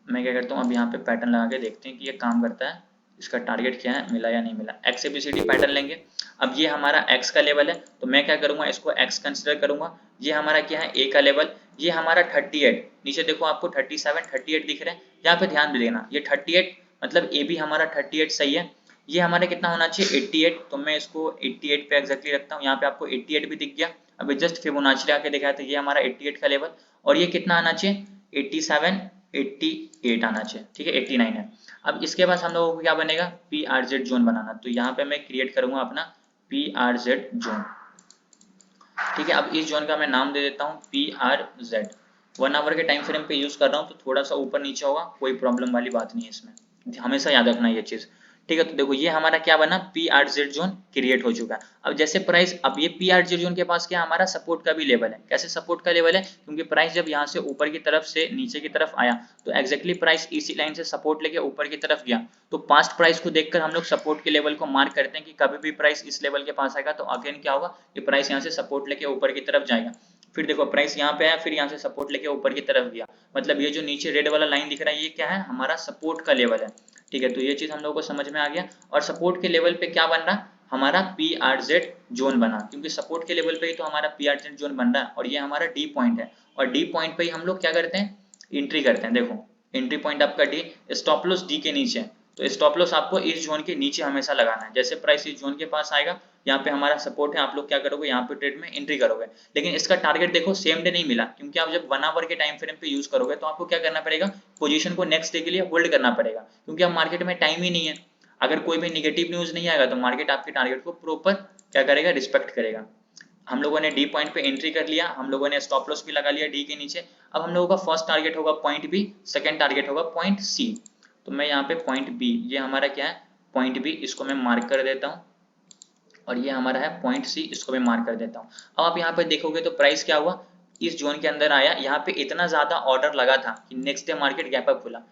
मैं क्या करता हूँ, अब यहाँ पे पैटर्न लगा के देखते हैं कि ये काम करता है, इसका टारगेट क्या है, मिला या नहीं मिला। एक्स एबीसीडी पैटर्न लेंगे। अब ये हमारा एक्स का लेवल है, तो मैं क्या करूंगा, इसको एक्स कंसिडर करूंगा। ये हमारा क्या है, ए का लेवल, ये हमारा 38, नीचे देखो आपको 37 38 दिख रहे हैं, यहाँ पे ध्यान भी देना, ये 38 मतलब ए भी हमारा 38 सही है। ये हमारा कितना होना चाहिए, 88, तो मैं इसको 88 पे एक्जैक्टली रखता हूँ। यहाँ पे आपको 88 भी दिख गया। अभी जस्ट फिबोनाची आके दिखाया था, ये हमारा 88 का लेवल, और ये कितना आना चाहिए, 87 88 आना चाहिए, ठीक है 89 है। अब इसके बाद हम लोगों को क्या बनेगा, पी आर जेड जोन बनाना। तो यहाँ पे मैं क्रिएट करूंगा अपना पी आर जेड जोन, ठीक है। अब इस जोन का मैं नाम दे देता हूँ पी आर जेड। 1 आवर के टाइम फ्रेम पे यूज कर रहा हूँ, तो थोड़ा सा ऊपर नीचे होगा, कोई प्रॉब्लम वाली बात नहीं है इसमें, हमेशा याद रखना ये चीज, ठीक है। तो देखो ये हमारा क्या बना, P R Z zone create हो चुका है। अब जैसे प्राइस, अब ये पी आर जेड जोन के पास क्या हमारा सपोर्ट का भी लेवल है। कैसे सपोर्ट का लेवल है, क्योंकि प्राइस जब यहाँ से ऊपर की तरफ से नीचे की तरफ आया, तो एक्जैक्टली प्राइस इसी लाइन से सपोर्ट लेके ऊपर की तरफ गया। तो पास्ट प्राइस को देखकर हम लोग सपोर्ट के लेवल को मार्क करते हैं कि कभी भी प्राइस इस लेवल के पास आएगा तो अगेन क्या होगा, ये प्राइस यहाँ से सपोर्ट लेके ऊपर की तरफ जाएगा। फिर देखो प्राइस यहाँ पे है, फिर यहाँ से सपोर्ट लेके ऊपर की तरफ गया, मतलब ये जो नीचे रेड वाला लाइन दिख रहा है ये क्या है, हमारा सपोर्ट का लेवल है, ठीक है। तो ये चीज हम लोगों को समझ में आ गया। और सपोर्ट के लेवल पे क्या बन रहा, हमारा पी आर जेड जोन बना, क्योंकि सपोर्ट के लेवल पे ही तो हमारा पी आर जेड जोन बन रहा है, और ये हमारा डी पॉइंट है, और डी पॉइंट पे ही हम लोग क्या करते हैं, एंट्री करते हैं। देखो एंट्री पॉइंट आपका डी, स्टॉप लॉस डी के नीचे, तो स्टॉप लॉस आपको इस जोन के नीचे हमेशा लगाना है। जैसे प्राइस इस जोन के पास आएगा, यहाँ पे हमारा सपोर्ट है, आप लोग क्या करोगे, यहाँ पे ट्रेड में एंट्री करोगे। लेकिन इसका टारगेट देखो सेम डे नहीं मिला, क्योंकि आप जब 1 आवर के टाइम फ्रेम पे यूज करोगे तो आपको क्या करना पड़ेगा, पोजीशन को नेक्स्ट डे के लिए होल्ड करना पड़ेगा, क्योंकि अब मार्केट में टाइम ही नहीं है। अगर कोई भी निगेटिव न्यूज नहीं आएगा तो मार्केट आपके टारगेट को प्रॉपर क्या करेगा, रिस्पेक्ट करेगा। हम लोगों ने डी पॉइंट पे एंट्री कर लिया, हम लोगों ने स्टॉप लॉस भी लगा लिया डी के नीचे। अब हम लोगों का फर्स्ट टारगेट होगा पॉइंट बी, सेकंड टारगेट होगा पॉइंट सी। तो मैं यहाँ पे पॉइंट बी, ये हमारा क्या है पॉइंट बी, इसको मैं मार्क कर देता हूँ, और ये हमारा है पॉइंट सी, इसको मैं मार्क कर देता हूँ। अब आप यहाँ पे देखोगे तो प्राइस क्या हुआ, इस जोन के अंदर आया, यहाँ पे इतना ज्यादा ऑर्डर लगा था कि next day market gap up खुला।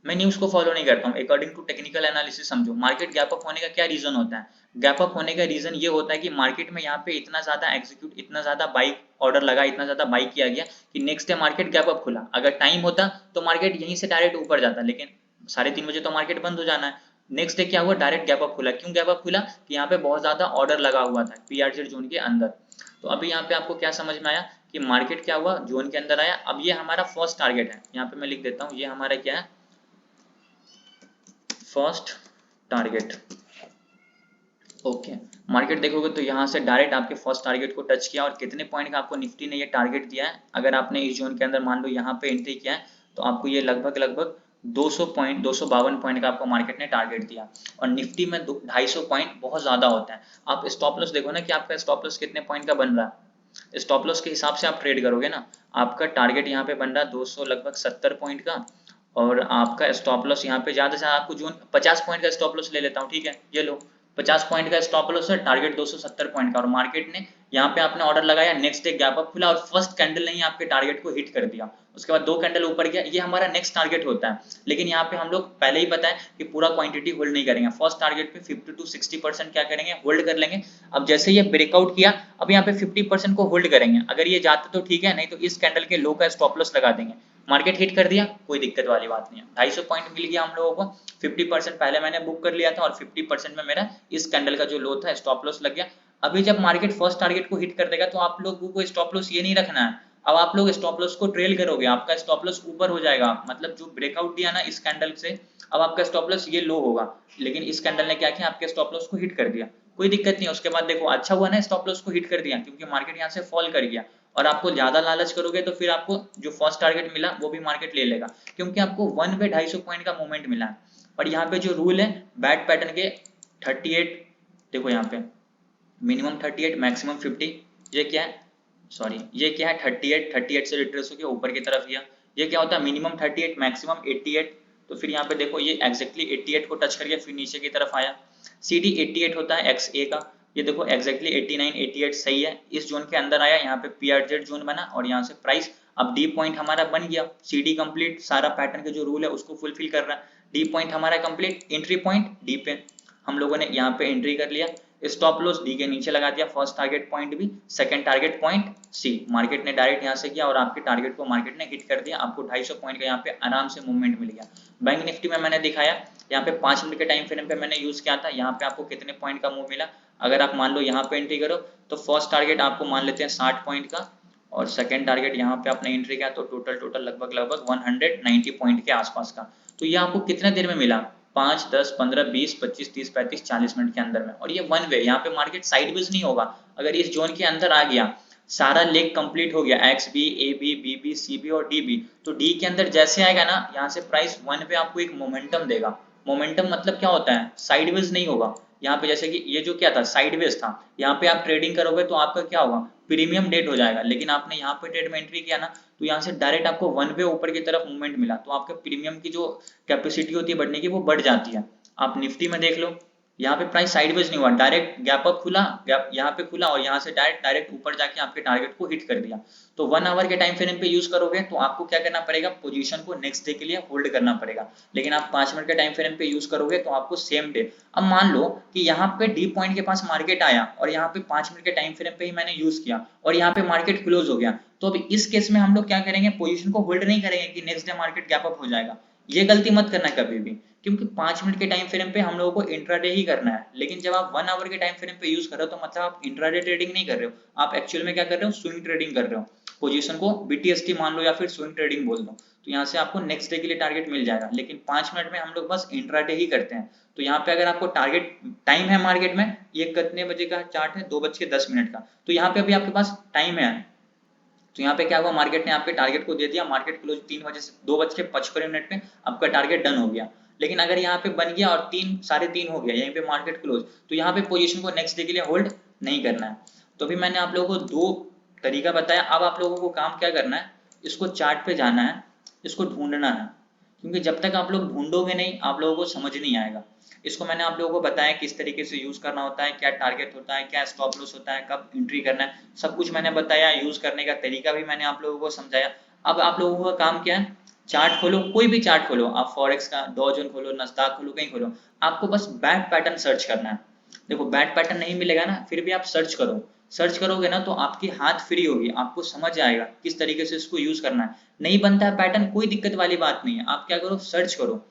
मैं न्यूज को फॉलो नहीं करता हूँ, अकॉर्डिंग टू टेक्निकल एनालिसिस समझो, मार्केट गैप अप होने का क्या रीजन होता है। गैप अप होने का रीजन ये होता है कि मार्केट में यहाँ पे इतना ज्यादा एग्जीक्यूट, इतना ज्यादा बाइक ऑर्डर लगा, इतना ज्यादा बाइक किया गया कि next day market gap up खुला। अगर टाइम होता तो मार्केट यहीं से डायरेक्ट ऊपर जाता, लेकिन 3:30 बजे तो मार्केट बंद हो जाना है। नेक्स्ट डे क्या हुआ, डायरेक्ट गैप अप खुला। क्यों गैप अप खुला, कि यहाँ पे बहुत ज्यादा ऑर्डर लगा हुआ था पीआरजेड जोन के अंदर। तो अभी यहाँ पे आपको क्या समझ में आया कि मार्केट क्या हुआ, जोन के अंदर आया। अब ये हमारा फर्स्ट टारगेट है, यहाँ पे मैं लिख देता हूँ, ये हमारा क्या है, फर्स्ट टारगेट। ओके, मार्केट देखोगे तो यहाँ से डायरेक्ट आपके फर्स्ट टारगेट को टच किया, और कितने पॉइंट का आपको निफ्टी ने ये टारगेट दिया है। अगर आपने इस जोन के अंदर मान लो यहाँ पे एंट्री किया है, तो आपको ये लगभग 200 पॉइंट, 252 पॉइंट का आपको मार्केट ने टारगेट दिया। और निफ्टी में 250 पॉइंट बहुत ज्यादा होता है। आप स्टॉप लॉस देखो ना कि आपका स्टॉप लॉस कितने पॉइंट का बन रहा है, स्टॉप लॉस के हिसाब से आप ट्रेड करोगे ना। आपका टारगेट यहाँ पे बन रहा है 200 लगभग 70 पॉइंट का, और आपका स्टॉप लॉस यहाँ पे ज्यादा से आपको जोन 50 पॉइंट का स्टॉप लॉस ले लेता हूँ, ठीक है। ये लो 50 पॉइंट का स्टॉप लॉस है, टारगेट 270 पॉइंट का, और मार्केट ने यहाँ पे आपने ऑर्डर लगाया, नेक्स्ट डे गैप अप खुला और फर्स्ट कैंडल ने ही आपके टारगेट को हिट कर दिया, उसके बाद 2 कैंडल ऊपर गया, ये हमारा नेक्स्ट टारगेट होता है। लेकिन यहाँ पे हम लोग पहले ही बताएं कि पूरा क्वांटिटी होल्ड नहीं करेंगे, फर्स्ट टारगेट पे 50 to 60% क्या करेंगे, होल्ड कर लेंगे। अब जैसे ये ब्रेकआउट किया, अब यहाँ पे 50% को होल्ड करेंगे, अगर ये जाता तो ठीक है, नहीं तो इस कैंडल के लो का स्टॉप लॉस लगा देंगे। मार्केट हिट कर दिया, कोई दिक्कत वाली बात नहीं है, 250 पॉइंट मिल गया हम लोगों को, 50% पहले मैंने बुक कर लिया था और 50% में मेरा इस कैंडल का जो लो था स्टॉप लॉस लग गया। अभी जब मार्केट फर्स्ट टारगेट को हिट कर देगा तो आप लोगों को स्टॉप लॉस ये नहीं रखना है, अब आप लोग स्टॉप लॉस को ट्रेल करोगे, आपका स्टॉप लॉस ऊपर हो जाएगा, मतलब जो ब्रेकआउट दिया ना इस कैंडल से, अब आपका स्टॉप लॉस ये लो होगा, लेकिन इस कैंडल ने क्या किया, आपके स्टॉप लॉस को हिट कर दिया, कोई दिक्कत नहीं है। उसके बाद देखो अच्छा हुआ ना स्टॉप लॉस को हिट कर दिया, क्योंकि मार्केट यहाँ से फॉल कर गया, और आपको ज्यादा लालच करोगे तो फिर आपको जो फर्स्ट टारगेट मिला वो भी मार्केट ले लेगा, क्योंकि आपको 1 पे 250 पॉइंट का मूवमेंट मिला है। और यहाँ पे जो रूल है बैट पैटर्न के 38, देखो यहाँ पे मिनिमम 38 मैक्सिमम 50, ये क्या है, सॉरी ये क्या है 38 से रिट्रेस होकर ऊपर की तरफ गया, ये क्या होता है मिनिमम 38 मैक्सिमम 88, तो फिर यहाँ पे देखो ये एग्जैक्टली 88 को टच करके फिर नीचे की तरफ आया, CD 88 होता है XA का, ये देखो एग्जैक्टली 89 88 सही है, इस जोन के अंदर आया, यहाँ पे PRZ जोन बना और यहाँ से प्राइस अब डी पॉइंट हमारा बन गया, CD कंप्लीट, सारा पैटर्न के जो रूल है उसको फुलफिल कर रहा है, डी पॉइंट हमारा कंप्लीट, एंट्री पॉइंट डी पे हम लोगों ने यहाँ पे एंट्री कर लिया, स्टॉप लॉस डी के नीचे लगा दिया, first target point B, second target point C, market ने डायरेक्ट यहाँ से किया और आपके टारगेट को मार्केट ने हिट कर दिया, आपको 250 पॉइंट का यहाँ पे आराम से मूवमेंट मिल गया। बैंक निफ्टी में मैंने दिखाया, यहाँ पे 5 मिनट के टाइम फ्रेम पे मैंने यूज किया था, यहाँ पे आपको कितने पॉइंट का मूव मिला, अगर आप मान लो यहाँ पे एंट्री करो तो फर्स्ट टारगेट आपको मान लेते हैं 60 पॉइंट का, और सेकंड टारगेट यहाँ पे आपने एंट्री किया तो टोटल लगभग 190 पॉइंट के आसपास का, तो ये आपको कितने देर में मिला, 5 10 15 20 25 30 35 40 मिनट के अंदर में, और ये वन वे, यहाँ पे मार्केट साइडवेज नहीं होगा, अगर इस जोन के अंदर आ गया, सारा लेग कंप्लीट हो गया, XB AB BB CB और DB, तो D के अंदर जैसे आएगा ना, यहाँ से प्राइस वन पे आपको एक मोमेंटम देगा, मोमेंटम मतलब क्या होता है, साइडवेज नहीं होगा, यहाँ पे जैसे कि ये जो क्या था साइडवेज था, यहाँ पे आप ट्रेडिंग करोगे तो आपका क्या होगा, प्रीमियम डेट हो जाएगा, लेकिन आपने यहाँ पे ट्रेड में एंट्री किया ना, तो यहाँ से डायरेक्ट आपको वन वे ऊपर की तरफ मूवमेंट मिला, तो आपके प्रीमियम की जो कैपेसिटी होती है बढ़ने की वो बढ़ जाती है। आप निफ्टी में देख लो, यहाँ पे प्राइस साइडवेज नहीं हुआ, डायरेक्ट गैप अप खुला, गैप यहाँ पे खुला और यहाँ से डायरेक्ट ऊपर जाके आपके टारगेट को हिट कर दिया। तो 1 आवर के टाइम फ्रेम पे यूज करोगे तो आपको क्या करना पड़ेगा, पोजीशन को नेक्स्ट डे के लिए होल्ड करना पड़ेगा, लेकिन आप 5 मिनट के टाइम फ्रेम पे यूज करोगे तो आपको सेम डे। अब मान लो कि यहाँ पे डी पॉइंट के पास मार्केट आया और यहाँ पे 5 मिनट के टाइम फ्रेम पे ही मैंने यूज किया और यहाँ पे मार्केट क्लोज हो गया, तो अभी इस केस में हम लोग क्या करेंगे, पोजीशन को होल्ड नहीं करेंगे कि next day market gap up हो जाएगा, ये गलती मत करना कभी भी, क्योंकि 5 मिनट के टाइम फ्रेम पे हम लोगों को इंट्राडे ही करना है, लेकिन जब आप 1 आवर के टाइम फ्रेम पे यूज कर रहे हो तो मतलब आप इंट्राडे ट्रेडिंग नहीं कर रहे हो, आप एक्चुअल में क्या कर रहे हो, स्विंग ट्रेडिंग कर रहे हो, पोजीशन को BTST मान लो या फिर स्विंग ट्रेडिंग बोल दो, तो यहाँ से आपको नेक्स्ट डे के लिए टारगेट मिल जाएगा, लेकिन 5 मिनट में हम लोग बस इंट्राडे ही करते हैं। तो यहाँ पे अगर आपको टारगेट टाइम है मार्केट में, ये कितने बजे का चार्ट है, 2:10 का, तो यहाँ पे अभी आपके पास टाइम है, तो यहाँ पे क्या हुआ, मार्केट ने आपके टारगेट को दे दिया, मार्केट क्लोज 3 बजे से 2:55 पे आपका टारगेट डन हो गया, लेकिन अगर यहाँ पे बन गया और 3 साढ़े 3 हो गया यहीं पे मार्केट क्लोज, तो यहाँ पे पोजीशन को नेक्स्ट डे के लिए होल्ड नहीं करना है। तो अभी मैंने आप लोगों को 2 तरीका बताया, अब आप लोगों को काम क्या करना है, इसको चार्ट पे जाना है, इसको ढूंढना है, क्योंकि जब तक आप लोग ढूंढोगे नहीं आप लोगों को समझ नहीं आएगा। इसको मैंने आप लोगों को बताया किस तरीके से यूज करना होता है, क्या टारगेट होता है, क्या स्टॉप लॉस होता है, कब एंट्री करना है, सब कुछ मैंने बताया, यूज करने का तरीका भी मैंने आप लोगों को समझाया। अब आप लोगों का काम क्या है, चार्ट खोलो, कोई भी चार्ट खोलो, आप फॉरेक्स का डॉ जोन खोलो, नस्दाक खोलो, कहीं खोलो, आपको बस बैट पैटर्न सर्च करना है। देखो बैट पैटर्न नहीं मिलेगा ना, फिर भी आप सर्च करो, सर्च करोगे ना तो आपकी हाथ फ्री होगी, आपको समझ आएगा किस तरीके से इसको यूज करना है। नहीं बनता है पैटर्न, कोई दिक्कत वाली बात नहीं है, आप क्या करो, सर्च करो।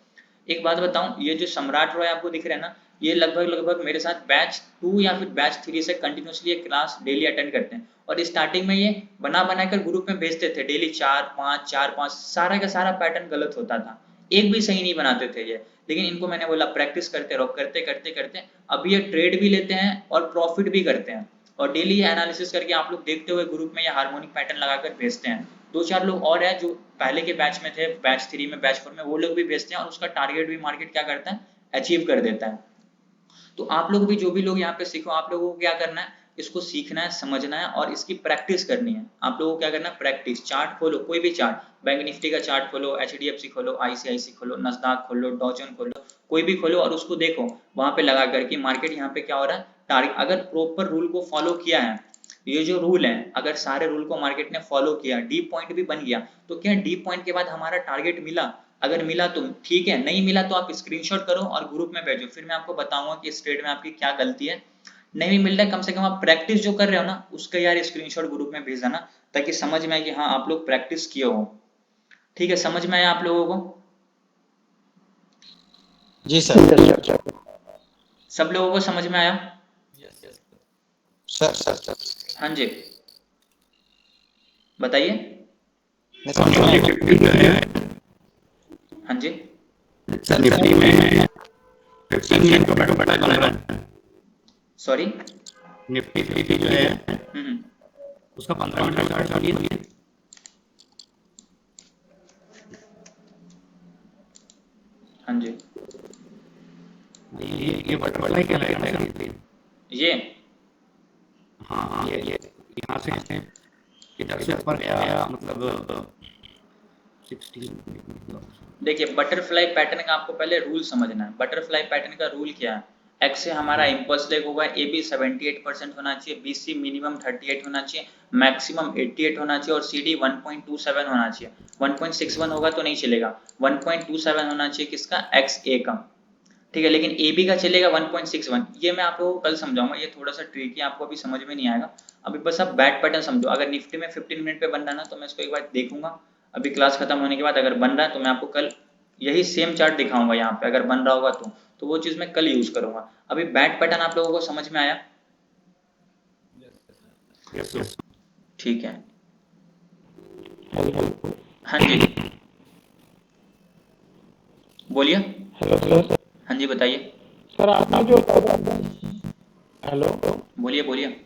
एक बात बताऊं, ये जो सम्राट रॉय आपको दिख रहा है ना, ये लगभग मेरे साथ बैच 2 या फिर बैच 3 से कंटिन्यूसली ये क्लास डेली अटेंड करते हैं, और स्टार्टिंग में ये बनाकर ग्रुप में भेजते थे डेली 4-5 सारा का सारा पैटर्न गलत होता था, एक भी सही नहीं बनाते थे ये, लेकिन इनको मैंने बोला प्रैक्टिस करते रहो, करते करते करते अब ये ट्रेड भी लेते हैं और प्रॉफिट भी करते हैं, और डेली ये एनालिसिस करके आप लोग देखते हुए ग्रुप में ये हार्मोनिक पैटर्न लगाकर भेजते हैं। 2-4 लोग और हैं जो पहले के बैच में थे, बैच 3 में बैच 4 में, वो लोग भी भेजते हैं और उसका टारगेट भी मार्केट क्या करता है, अचीव कर देता है। तो आप लोग भी, जो भी लोग यहाँ पे सीखो, आप लोगों को क्या करना है, इसको सीखना है, समझना है और इसकी प्रैक्टिस करनी है। आप लोगों को क्या करना है, प्रैक्टिस। चार्ट खोलो, कोई भी चार्ट, बैंक निफ्टी का चार्ट खोलो, HDFC खोलो, ICICI खोलो, नस्दाक खोलो, डॉजन खोलो, कोई भी खोलो और उसको देखो वहां पे लगा करके मार्केट यहाँ पे क्या हो रहा है, टारगेट अगर प्रॉपर रूल को फॉलो किया है, ये जो रूल है अगर सारे रूल को मार्केट ने फॉलो किया, डी पॉइंट भी बन गया, तो क्या डी पॉइंट के बाद हमारा टारगेट मिला, अगर मिला तो ठीक है, नहीं मिला तो आप स्क्रीनशॉट करो और ग्रुप में भेजो, फिर मैं आपको बताऊंगा कि इस ट्रेड में आपकी क्या गलती है। नहीं भी मिल रहा है, कम से कम आप प्रैक्टिस जो कर रहे हो ना उसका यार स्क्रीनशॉट ग्रुप में भेज देना, ताकि समझ में आए कि हाँ आप लोग प्रैक्टिस किए हो। ठीक है, समझ में आया आप लोगों को? जी सर। सब लोगों को समझ में आया? सर हाँ जी, बताइए। हाँ जी, सर निफ्टी में 15 मिनट का बड़ा चल रहा है। सॉरी, निफ्टी जो है उसका 15 मिनट का चार्ट चलिए। हाँ जी, ये बटरफ्लाई क्या है सर? ये हाँ ये यहाँ से इधर से ऊपर गया, मतलब 16। देखिए बटरफ्लाई पैटर्न का आपको पहले रूल समझना है। बटरफ्लाई पैटर्न का रूल क्या है, एक्स से हमारा इम्पल्स लेग होगा, ए बी 78% होना चाहिए, बी सी मिनिमम 38 होना चाहिए, मैक्सिमम 88 होना चाहिए और सी डी 1.27 होना चाहिए। 1.61 होगा तो नहीं चलेगा, 1.27 होना चाहिए किसका, एक्स ए का, ठीक है। लेकिन ए बी का चलेगा 1.61। ये मैं आप लोगों को कल समझाऊंगा, ये थोड़ा सा ट्रिकी, आपको अभी समझ में नहीं आएगा। अभी बस आप बैट पैटर्न समझो। अगर निफ्टी में 15 मिनट पे बन रहा है ना तो मैं इसको एक बार देखूंगा, अभी क्लास खत्म होने के बाद अगर बन रहा है तो मैं आपको कल यही सेम चार्ट दिखाऊंगा यहाँ पे, अगर बन रहा होगा तो वो चीज मैं कल यूज करूंगा। अभी बैट पैटर्न आप लोगों को समझ में आया? ठीक है, हाँ जी बोलिए। Hello sir. हाँ जी बताइए, सर आपने जो हेलो बोलिए बोलिए।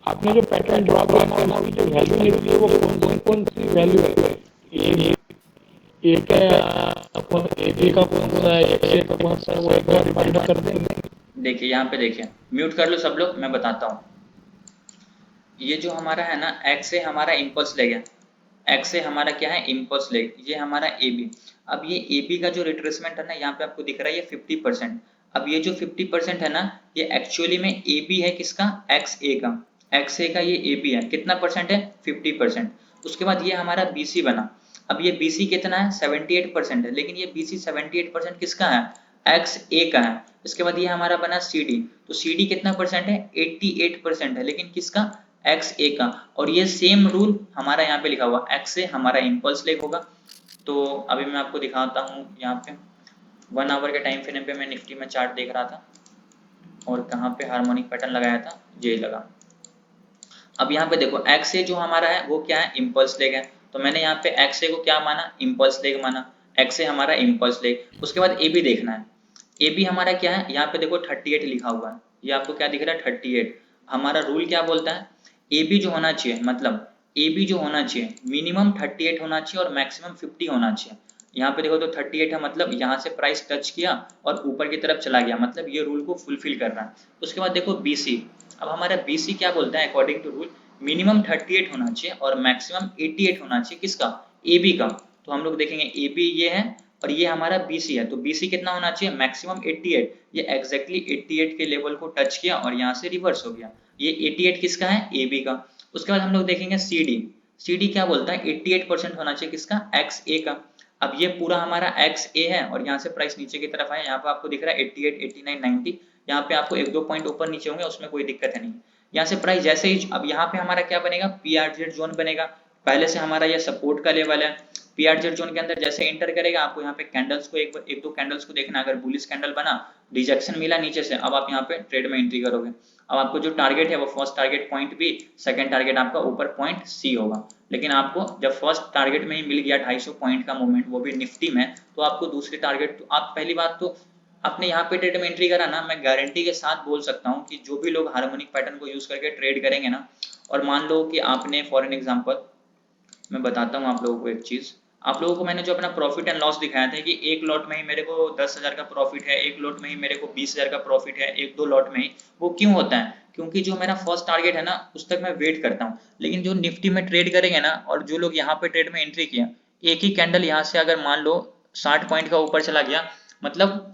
आपने जो पैटर्न ड्रॉ किया था उसकी जो वैल्यू निकली है वो कौन सी वैल्यू है? एक ए बी का कौन सा है, एक्स ए का कौन सा है, वो एक बार रिमाइंडर कर देंगे? देखिए यहाँ पे देखिए, म्यूट कर लो सब लोग, मैं बताता हूँ। ये जो हमारा है ना, एक्स से हमारा इम्पल्स लेग है, एक्स से हमारा क्या है, इम्पल्स लेग, ये हमारा ए बी। अब ये ए बी का जो रिट्रेसमेंट है ना, यहाँ पे आपको दिख रहा है ये 50%। अब ये जो 50% है ना, ये एक्चुअली में ए बी है किसका, एक्स ए का, एक्स ए का ये ए बी है, कितना परसेंट है, 50%। उसके बाद ये हमारा बी सी बना। अब ये बी सी कितना है, 78% है, लेकिन ये बी सी 78% किसका है, एक्स ए का है। इसके बाद ये हमारा बना सी डी, तो सी डी कितना परसेंट है, 88% है, लेकिन किसका, एक्स ए का। और ये सेम रूल हमारा यहाँ पे लिखा हुआ, एक्स से हमारा इम्पल्स लेग होगा। तो अभी मैं आपको दिखाता हूँ यहाँ पे 1 आवर के टाइम फ्रेम पे मैं निफ्टी में चार्ट देख रहा था और कहाँ पे हार्मोनिक पैटर्न लगाया था, ये लगा। अब यहाँ पे देखो एक्स ए जो हमारा है वो क्या है, इम्पल्स लेग है, तो मैंने यहाँ पे एक्स ए को क्या माना, इम्पल्स लेग माना, एक्स ए हमारा इम्पल्स लेग। उसके बाद ए बी देखना है, ए बी हमारा क्या है, यहाँ पे देखो 38 लिखा हुआ है, ये आपको क्या दिख रहा है, 38। हमारा रूल क्या बोलता है, ए बी जो होना चाहिए, मतलब ए बी जो होना चाहिए मिनिमम 38 होना चाहिए और मैक्सिमम 50 होना चाहिए। यहाँ पे देखो तो 38 है, मतलब यहाँ से प्राइस टच किया और ऊपर की तरफ चला गया, मतलब ये रूल को फुलफिल कर रहा है। उसके बाद देखो बी सी, अब हमारा बी सी क्या बोलता है, अकॉर्डिंग टू रूल मिनिमम 38 होना चाहिए और मैक्सिमम 88 होना चाहिए, किसका, ए बी का। तो हम लोग देखेंगे ए बी ये है और ये हमारा BC है, तो BC कितना होना चाहिए, मैक्सिमम 88। ये एग्जैक्टली 88 के लेवल को टच किया और यहाँ से रिवर्स हो गया। ये 88 किसका है, AB का। उसके बाद हम लोग देखेंगे CD, CD क्या बोलता है, 88% होना चाहिए किसका, XA का। अब ये पूरा हमारा XA है और यहाँ से प्राइस नीचे की तरफ आया, यहाँ पे आपको दिख रहा है 88, 89, 90। यहाँ पे आपको 1-2 पॉइंट ऊपर नीचे होंगे, उसमें कोई दिक्कत है नहीं। यहाँ से प्राइस जैसे ही, अब यहाँ पे हमारा क्या बनेगा, PRZ जोन बनेगा। पहले से हमारा ये सपोर्ट का लेवल है, PRZ जोन के अंदर जैसे एंटर करेगा, आपको यहाँ पे कैंडल्स को एक दो कैंडल्स को देखना, अगर बुलिश कैंडल बना, रिजेक्शन मिला नीचे से, अब आप यहाँ पे ट्रेड में एंट्री करोगे। अब आपको जो टारगेट है वो first target point B, second target आपका ऊपर पॉइंट सी होगा। लेकिन आपको जब फर्स्ट टारगेट में ही मिल गया 250 पॉइंट का मूवमेंट, वो भी निफ्टी में, तो आपको दूसरी टारगेट, तो आप पहली बात तो आपने यहाँ पे ट्रेड में एंट्री करा ना, मैं गारंटी के साथ बोल सकता हूँ कि जो भी लोग हार्मोनिक पैटर्न को यूज करके ट्रेड करेंगे ना, और मान लो कि आपने फॉर एन एग्जाम्पल मैं बताता हूँ आप लोगों को एक चीज, आप लोगों को मैंने जो अपना प्रॉफिट एंड लॉस दिखाया था कि एक लॉट में ही मेरे को 10,000 का प्रॉफिट है, एक लॉट में ही मेरे को 20,000 का प्रॉफिट है, एक दो लॉट में ही, वो क्यों होता है? क्योंकि जो मेरा फर्स्ट टारगेट है ना उस तक मैं वेट करता हूँ। लेकिन जो निफ्टी में ट्रेड करेंगे ना, और जो लोग यहाँ पे ट्रेड में एंट्री किया, एक ही कैंडल यहाँ से अगर मान लो 60 पॉइंट का ऊपर चला गया, मतलब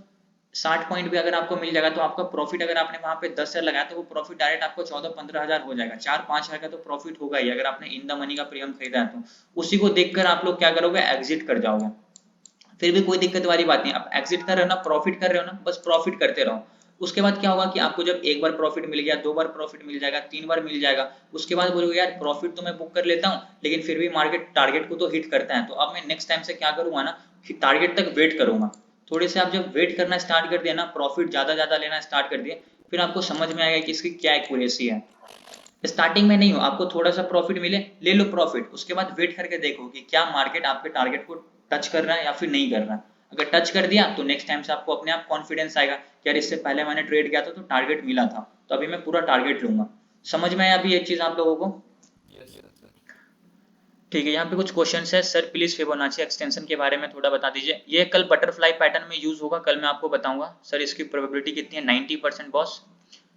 60 पॉइंट भी अगर आपको मिल जाएगा तो आपका प्रॉफिट, अगर आपने वहां पे 10,000 लगाया तो वो प्रॉफिट डायरेक्ट आपको 14-15,000 हो जाएगा। 4-5 हजार का तो प्रॉफिट होगा ही अगर आपने इन द मनी का प्रीमियम खरीदा है तो। उसी को देखकर आप लोग क्या करोगे, एग्जिट कर जाओगे। फिर भी कोई दिक्कत वाली बात नहीं, आप एग्जिट कर रहे हो ना, प्रॉफिट कर रहे हो ना, बस प्रॉफिट करते रहो। उसके बाद क्या होगा कि आपको जब एक बार प्रॉफिट मिल गया, 2 बार प्रॉफिट मिल जाएगा, 3 बार मिल जाएगा, उसके बाद बोलोगे यार प्रॉफिट तो मैं बुक कर लेता हूँ लेकिन फिर भी मार्केट टारगेट को तो हिट करता है, तो अब मैं नेक्स्ट टाइम से क्या करूंगा ना कि टारगेट तक वेट करूंगा। थोड़े से आप जब वेट करना स्टार्ट कर दिया ना, प्रॉफिट ज्यादा लेना स्टार्ट कर दिए, फिर आपको समझ में आएगा कि इसकी क्या एक्यूरेसी है। स्टार्टिंग में नहीं हो, आपको थोड़ा सा प्रॉफिट मिले, ले लो प्रॉफिट, उसके बाद वेट करके देखो कि क्या मार्केट आपके टारगेट को टच कर रहा है या फिर नहीं कर रहा है। अगर टच कर दिया तो नेक्स्ट टाइम से आपको अपने आप कॉन्फिडेंस आएगा कि यार इससे पहले मैंने ट्रेड किया था तो टारगेट मिला था, तो अभी मैं पूरा टारगेट लूंगा। समझ में आया अभी ये चीज आप लोगों को? ठीक है, यहाँ पे कुछ क्वेश्चन है। सर प्लीज फिबोनाची एक्सटेंशन के बारे में थोड़ा बता दीजिए। ये कल बटरफ्लाई पैटर्न में यूज होगा, कल मैं आपको बताऊंगा। सर इसकी प्रोबेबिलिटी कितनी है? 90% बॉस।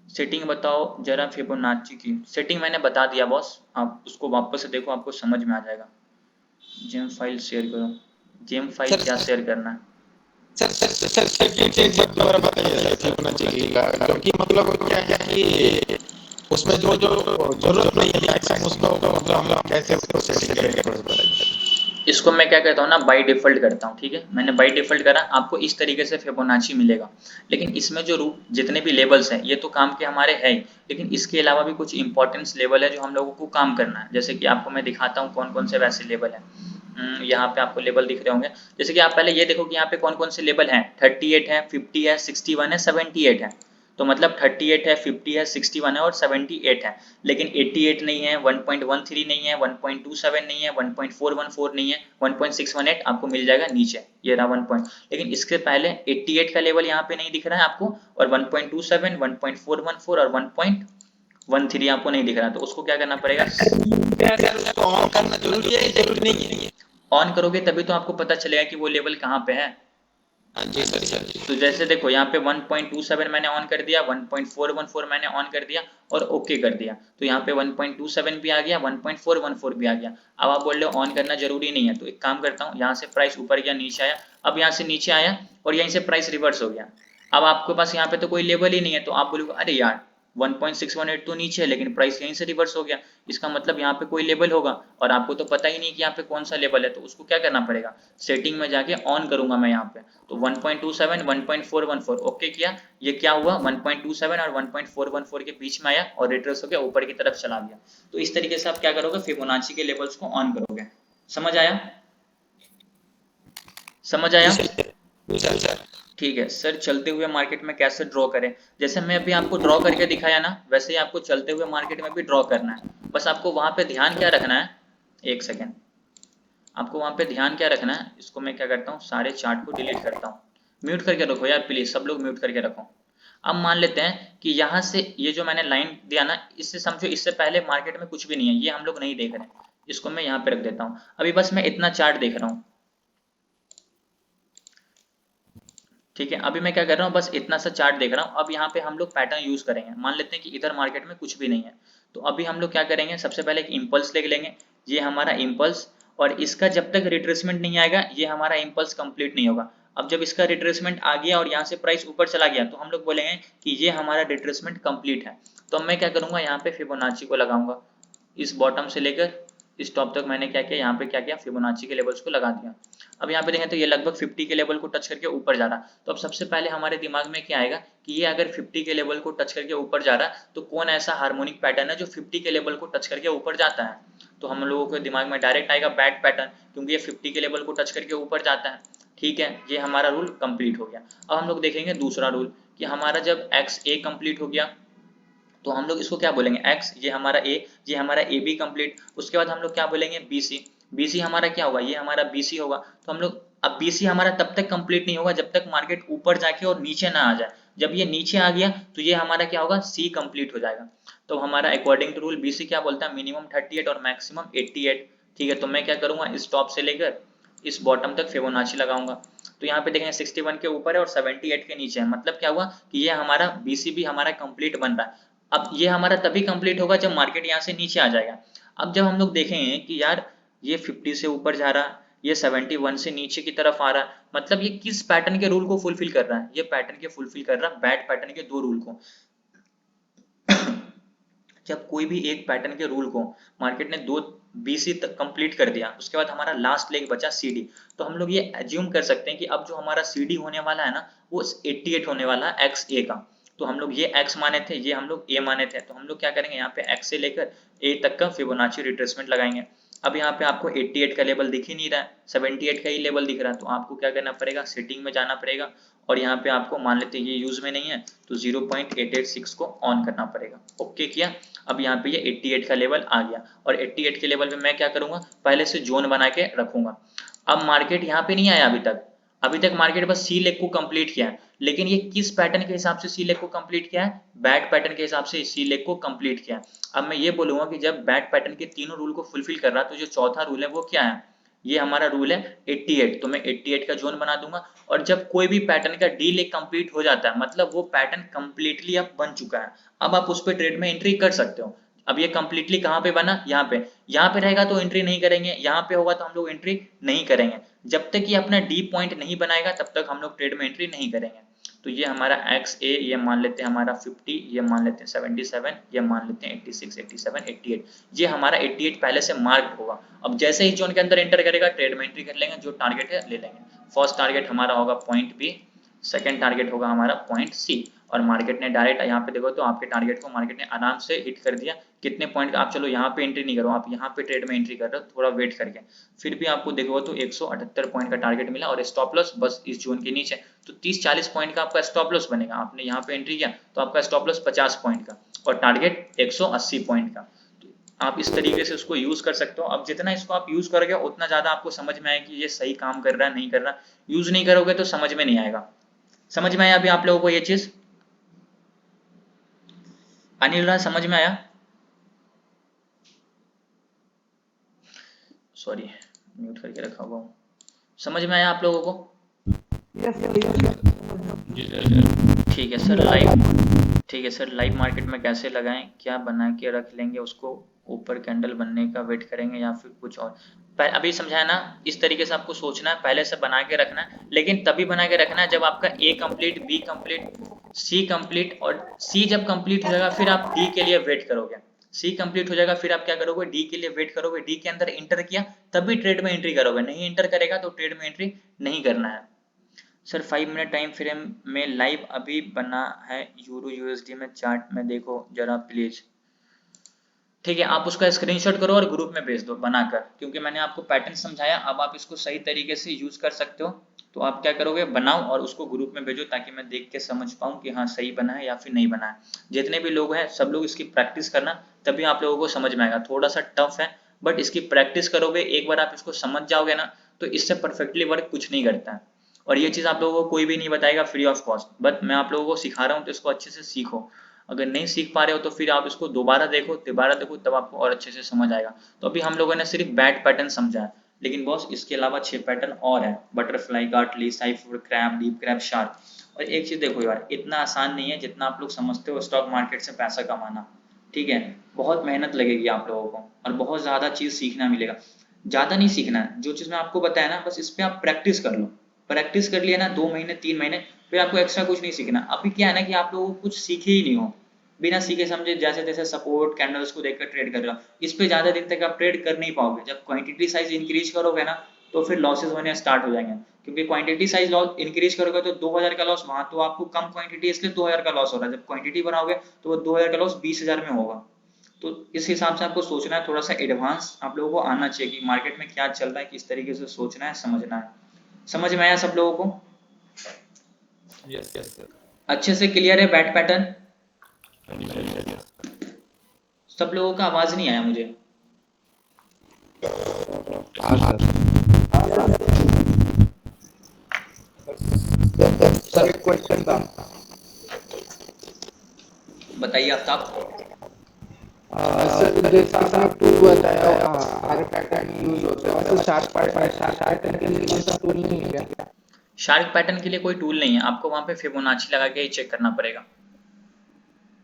सेटिंग बताओ जरा फिबोनाची की। सेटिंग मैंने बता दिया बॉस, आप उसको वापस से देखो, आपको समझ में आ जाएगा। जेम फाइल शेयर करो। जेम फाइल क्या शेयर करना है? सर एक बार दोबारा बताइए फिबोनाची का, क्योंकि मतलब क्या है कि उसमें जो जरूरत नहीं है मैक्सिमम उसको मतलब हम लोग कैसे उसको सेटिंग करेंगे? इसको मैं क्या कहता हूँ ना, बाय डिफॉल्ट करता हूँ। ठीक है, मैंने बाय डिफॉल्ट करा, आपको इस तरीके से फिबोनाची मिलेगा। लेकिन इसमें जो जितने भी लेवल्स हैं ये तो काम के हमारे है ही, लेकिन इसके अलावा भी कुछ इंपॉर्टेंस लेवल है जो हम लोगों को काम करना है। जैसे कि आपको मैं दिखाता हूँ कौन कौन से वैसे लेवल है। यहाँ पे आपको लेवल दिख रहे होंगे। जैसे कि आप पहले ये देखो कि यहाँ पे कौन कौन से लेवल हैं। 38 है, 50 है, 61 है, 78 है। तो मतलब 38 है, 50 है, 61 है और 78 है। लेकिन 88 नहीं है, 1.13 नहीं है, 1.27 नहीं है, 1.414 नहीं है, 1.618 आपको मिल जाएगा नीचे, ये रहा 1 पॉइंट। लेकिन इसके पहले 88 का लेवल यहाँ पे नहीं दिख रहा है आपको, और 1.27, 1.414 और 1.13 आपको नहीं दिख रहा, तो उसको क्या करना पड़ेगा? ऑन करना जरूरी है, जरूरी नहीं है? ऑन करोगे तभी तो आपको पता चलेगा कि वो लेवल कहाँ पे है। जी सर। तो जैसे देखो यहाँ पे 1.27 मैंने ऑन कर दिया, 1.414 मैंने ऑन कर दिया और ओके कर दिया, तो यहाँ पे 1.27 भी आ गया, 1.414 भी आ गया। अब आप बोल रहे हो ऑन करना जरूरी नहीं है, तो एक काम करता हूँ, यहाँ से प्राइस ऊपर गया, नीचे आया, अब यहाँ से नीचे आया और यहीं से प्राइस रिवर्स हो गया। अब आपके पास यहाँ पे तो कोई लेवल ही नहीं है, तो आप बोलोगे अरे यार 1.618 तो नीचे है लेकिन प्राइस यहीं से रिवर्स हो गया, इसका मतलब यहाँ पे कोई लेवल होगा, और आपको तो पता ही नहीं कि यहाँ पे कौन सा लेवल है। तो उसको क्या करना पड़ेगा, सेटिंग में जाके ऑन करूंगा मैं यहाँ पे। तो 1.27, 1.414 ओके किया, ये क्या हुआ 1.27 और 1.414 के बीच में आया और रिट्रेस होकर ऊपर की तरफ चला गया। तो इस तरीके से आप क्या करोगे, फिबोनाची के लेवल्स को ऑन करोगे। समझ आया? समझ आया? ठीक है सर, चलते हुए मार्केट में कैसे ड्रॉ करें? जैसे मैं अभी आपको ड्रॉ करके दिखाया ना, वैसे ही आपको चलते हुए मार्केट में भी ड्रॉ करना है। बस आपको वहां पे ध्यान क्या रखना है, एक सेकेंड, आपको वहां पे ध्यान क्या रखना है, इसको मैं क्या करता हूँ, सारे चार्ट को डिलीट करता हूँ। म्यूट करके रखो यार प्लीज, सब लोग म्यूट करके रखो। अब मान लेते हैं कि यहाँ से ये जो मैंने लाइन दिया ना, इससे समझो इससे पहले मार्केट में कुछ भी नहीं है, ये हम लोग नहीं देख रहे, इसको मैं यहाँ पे रख देता हूँ। अभी बस मैं इतना चार्ट देख रहा हूँ। ठीक है, अभी मैं क्या कर रहा हूँ, बस इतना सा चार्ट देख रहा हूँ। अब यहाँ पे हम लोग पैटर्न यूज करेंगे। मान लेते हैं कि इधर मार्केट में कुछ भी नहीं है, तो अभी हम लोग क्या करेंगे, सबसे पहले एक इम्पल्स ले लेंगे, ये हमारा इम्पल्स, और इसका जब तक रिट्रेसमेंट नहीं आएगा ये हमारा इम्पल्स कंप्लीट नहीं होगा। अब जब इसका रिट्रेसमेंट आ गया और यहाँ से प्राइस ऊपर चला गया, तो हम लोग बोलेंगे कि ये हमारा रिट्रेसमेंट कंप्लीट है। तो मैं क्या करूंगा, यहाँ पे फिबोनाची को लगाऊंगा, इस बॉटम से लेकर इस टॉप तक मैंने क्या किया, यहाँ पे क्या किया, फिबोनाची के लेवल्स को लगा दिया। अब यहाँ पे देखें तो ये लगभग 50 के लेवल को टच करके ऊपर जा रहा। तो अब सबसे पहले हमारे दिमाग में क्या आएगा कि ये अगर 50 के लेवल को टच करके ऊपर जा रहा है तो कौन ऐसा हार्मोनिक पैटर्न है जो 50 के लेवल को टच करके ऊपर जाता है। तो हम लोगों के दिमाग में डायरेक्ट आएगा बैट पैटर्न, क्योंकि ये 50 के लेवल को टच करके ऊपर जाता है। ठीक है, ये हमारा रूल कंप्लीट हो गया। अब हम लोग देखेंगे दूसरा रूल कि हमारा जब एक्स ए कंप्लीट हो गया तो हम लोग इसको क्या बोलेंगे, x, ये हमारा a, ये हमारा ए बी कंप्लीट। उसके बाद हम लोग क्या बोलेंगे, bc, bc हमारा क्या होगा, ये हमारा bc होगा। तो हम लोग, अब bc हमारा तब तक कंप्लीट नहीं होगा जब तक मार्केट ऊपर जाके और नीचे ना आ जाए। जब ये नीचे आ गया तो ये हमारा क्या होगा, c कंप्लीट हो जाएगा। तो हमारा अकॉर्डिंग टू रूल bc क्या बोलता है, मिनिमम 38 और मैक्सिमम 88। ठीक है, तो मैं क्या करूंगा, इस टॉप से लेकर इस बॉटम तक फिबोनाची लगाऊंगा। तो यहाँ पे देखेंगे 61 के ऊपर है और 78 के नीचे है, मतलब क्या हुआ कि ये हमारा बीसीबी हमारा कंप्लीट बन रहा है। अब ये हमारा तभी कंप्लीट होगा जब मार्केट यहाँ से नीचे आ जाएगा। अब जब हम लोग देखेंगे कि यार ये 50 से ऊपर जा रहा, ये 71 से नीचे की तरफ आ रहा, मतलब ये किस पैटर्न के रूल को फुलफिल कर रहा है? ये पैटर्न के फुलफिल कर रहा बैट पैटर्न के 2 रूल को। जब कोई भी एक पैटर्न के रूल को मार्केट ने 2 BC तक कंप्लीट कर दिया, उसके बाद हमारा लास्ट लेग बचा CD, तो हम लोग ये एज्यूम कर सकते हैं कि अब जो हमारा CD होने वाला है ना, वो 88 होने वाला है XA का। तो हम लोग ये X माने थे, ये हम लोग A माने थे, तो हम लोग क्या करेंगे, यहाँ पे X से लेकर A तक का फिबोनाची रिट्रेसमेंट लगाएंगे। अब यहाँ पे आपको 88 का लेवल दिख ही नहीं रहा है, 78 का ही लेवल दिख रहा है, तो आपको क्या करना पड़ेगा, सेटिंग में जाना पड़ेगा और यहाँ पे आपको मान लेते हैं ये यूज में नहीं है, तो 0.886 को ऑन करना पड़ेगा। ओके किया। अब यहाँ पे ये 88 का लेवल आ गया और 88 के लेवल पे मैं क्या करूंगा, पहले से जोन बना के रखूंगा। अब मार्केट यहाँ पे नहीं आया अभी तक मार्केट बस सी लेग को कंप्लीट किया है, लेकिन ये किस पैटर्न के हिसाब से सी लेग को कंप्लीट किया है, बैट पैटर्न के हिसाब से सी लेग को कंप्लीट किया है। अब मैं ये बोलूंगा कि जब बैट पैटर्न के तीनों रूल को फुलफिल कर रहा है, तो जो चौथा रूल है वो क्या है, ये हमारा रूल है 88, तो मैं 88 का जोन बना दूंगा। और जब कोई भी पैटर्न का डी लेग कंप्लीट हो जाता है, मतलब वो पैटर्न कंप्लीटली अब बन चुका है, अब आप उस पर ट्रेड में एंट्री कर सकते हो। अब ये कंप्लीटली कहाँ पे बना, यहाँ पे रहेगा तो एंट्री नहीं करेंगे, यहाँ पे होगा तो हम लोग एंट्री नहीं करेंगे। जब तक ये अपना डी पॉइंट नहीं बनाएगा तब तक हम लोग ट्रेड में एंट्री नहीं करेंगे। तो ये हमारा XA, ये मान लेते हैं हमारा 50, ये मान लेते हैं 77, ये मान लेते हैं 86, 87, 88, ये हमारा 88 पहले से मार्क्ड होगा। अब जैसे ही जोन के अंदर एंटर करेगा ट्रेड में एंट्री कर लेंगे, जो टारगेट है ले लेंगे। फर्स्ट टारगेट हमारा होगा पॉइंट B, सेकंड टारगेट होगा हमारा पॉइंट C, और मार्केट ने डायरेक्ट यहाँ पे देखो तो आपके टारगेट को मार्केट ने आराम से हिट कर दिया। कितने पॉइंट का, आप चलो यहाँ पे एंट्री नहीं करो, आप यहाँ पे ट्रेड में एंट्री कर रहे हो थोड़ा वेट करके, फिर भी आपको देखो तो 178 पॉइंट का टारगेट मिला और स्टॉप लॉस बस इस जोन के नीचे, तो 30-40 पॉइंट का आपका स्टॉप लॉस बनेगा। आपने यहाँ पे एंट्री किया तो आपका स्टॉप लॉस 50 पॉइंट का और टारगेट 180 पॉइंट का। तो आप इस तरीके से उसको यूज कर सकते हो। अब जितना इसको आप यूज करोगे उतना ज्यादा आपको समझ में आएगा कि ये सही काम कर रहा है नहीं कर रहा। यूज नहीं करोगे तो समझ में नहीं आएगा। समझ में आया अभी आप लोगों को ये चीज? अनिल राज समझ में आया? सॉरी म्यूट करके रखा हुआ हूँ। समझ में आया आप लोगों को? ठीक है सर। लाइव मार्केट में कैसे लगाएं, क्या बना के रख लेंगे उसको, ऊपर कैंडल बनने का वेट करेंगे या फिर कुछ और? अभी समझाया ना, इस तरीके से आपको सोचना है, पहले से बना के रखना है, लेकिन तभी बना के रखना है जब आपका A complete, B complete, C complete, और C जब कंप्लीट हो जाएगा फिर आप D के लिए वेट करोगे। C कंप्लीट हो जाएगा फिर आप क्या करोगे, D के लिए वेट करोगे। D के अंदर इंटर किया तभी ट्रेड में एंट्री करोगे, नहीं इंटर करेगा तो ट्रेड में एंट्री नहीं करना है। सर 5 मिनट टाइम फ्रेम में लाइव अभी बना है, यूरो USD में चार्ट में देखो जरा प्लीज। ठीक है, आप उसका स्क्रीनशॉट करो और ग्रुप में भेज दो बनाकर, क्योंकि मैंने आपको पैटर्न समझाया, अब आप इसको सही तरीके से यूज कर सकते हो। तो आप क्या करोगे, बनाओ और उसको ग्रुप में भेजो ताकि मैं देख के समझ पाऊँ कि हाँ सही बना है या फिर नहीं बना है। जितने भी लोग हैं सब लोग इसकी प्रैक्टिस करना, तभी आप लोगों को समझ में आएगा। थोड़ा सा टफ है बट इसकी प्रैक्टिस करोगे, एक बार आप इसको समझ जाओगे ना तो इससे परफेक्टली वर्क कुछ नहीं करता है। और ये चीज़ आप लोगों को कोई भी नहीं बताएगा फ्री ऑफ कॉस्ट, बट मैं आप लोगों को सिखा रहा हूँ तो इसको अच्छे से सीखो। अगर नहीं सीख पा रहे हो तो फिर आप इसको दोबारा देखो, तब आपको और अच्छे से समझ आएगा। तो अभी हम लोगों ने सिर्फ बैट पैटर्न समझा है, लेकिन बॉस इसके अलावा 6 पैटर्न और है, butterfly, Gartley, cypher, crab, deep crab, shark. और एक चीज देखो यार, इतना आसान नहीं है जितना आप लोग समझते हो स्टॉक मार्केट से पैसा कमाना। ठीक है, बहुत मेहनत लगेगी आप लोगों को और बहुत ज्यादा चीज सीखना मिलेगा। ज्यादा नहीं सीखना है, जो चीज मैं आपको बताया ना बस इस पे आप प्रैक्टिस कर लो। प्रैक्टिस कर लिया ना 2 महीने 3 महीने, फिर आपको एक्स्ट्रा कुछ नहीं सीखना। अभी क्या है ना कि आप लोगों को कुछ सीखे ही नहीं हो, बिना सीखे समझे जैसे तैसे सपोर्ट कैंडल्स को देखकर ट्रेड कर रहे हो। इस पे ज्यादा दिन तक आप ट्रेड कर नहीं पाओगे। जब क्वांटिटी साइज इंक्रीज करोगे ना तो फिर लॉसेस होने स्टार्ट हो जाएंगे, क्योंकि क्वांटिटी साइज इंक्रीज करोगे तो 2000 का लॉस, वहां तो आपको कम क्वांटिटी इसलिए 2000 का लॉस हो रहा है। जब क्वांटिटी बढ़ाओगे तो वो 2000 का लॉस 20,000 में होगा। तो इस हिसाब से आपको सोचना है, थोड़ा सा एडवांस आप लोगों को आना चाहिए कि मार्केट में क्या चल रहा है, किस तरीके से सोचना है, समझना है। समझ में आया सब लोगों को? Yes sir. अच्छे से क्लियर है बैट पैटर्न? सब लोगों का आवाज नहीं आया मुझे। सर एक क्वेश्चन था, बताइए आफ्ताब। सर जैसा आपने टूल बताया हर पैटर्न यूज होता है वैसे शार्प पैटर्न के लिए कोई सा टूल नहीं है क्या? शार्क पैटर्न के लिए कोई टूल नहीं है, आपको वहां पे फिबोनाची लगा के ही चेक करना पड़ेगा।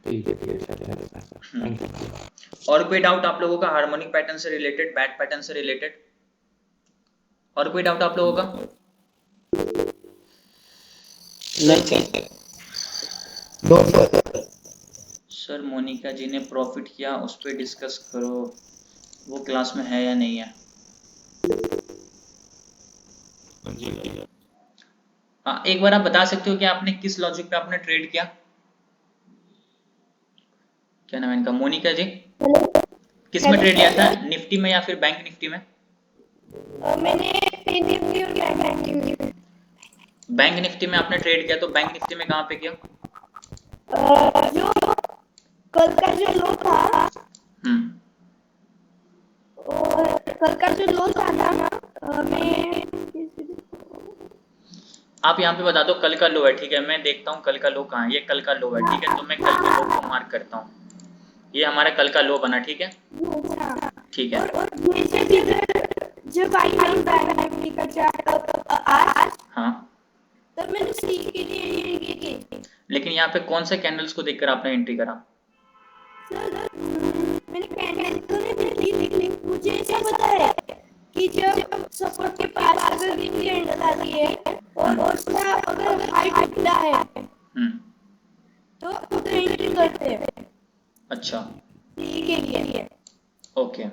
ठीक है सर थैंक यू। और कोई डाउट आप लोगों का हार्मोनिक पैटर्न से रिलेटेड, बैट पैटर्न से रिलेटेड? और कोई डाउट आप लोगों का? नहीं सर मोनिका जी ने प्रॉफिट किया, उस पर डिस्कस करो, वो क्लास में है या नहीं है? हाँ, एक बार आप बता सकते हो कि आपने किस लॉजिक पे आपने ट्रेड किया? क्या नाम है इनका, मोनिका जी? किस में ट्रेड लिया था, निफ्टी में या फिर बैंक निफ्टी में? मैंने निफ्टी और बैंक निफ्टी में। बैंक निफ्टी में आपने ट्रेड किया, तो बैंक निफ्टी में कहाँ पे किया? जो कल का जो लो था, और कल का जो लो था ना, मैं आप यहाँ पे बता दो कल का लो है, ठीक है, मैं देखता हूँ कल का लो कहाँ है। ये कल का लो है, ठीक है, तो मैं कल के लो को मार्क करता हूँ। ये हमारा कल का लो बना, ठीक है, ठीक है। जब आई बैंक निफ्टी का चार्ट आज, हाँ, तब मैंने सी के लिए एंट्री की। लेकिन यहाँ पे कौन से कैंडल्स को देखकर आपने एंट्री करा? मैंने कैंडल तो नहीं देखी, मुझे ऐसा पता है कि जब सपोर्ट के पास अगर वीकली कैंडल आती है और उसका अगर हाई टूटा है तो उधर एंट्री करते हैं। अच्छा, ठीक है, ओके,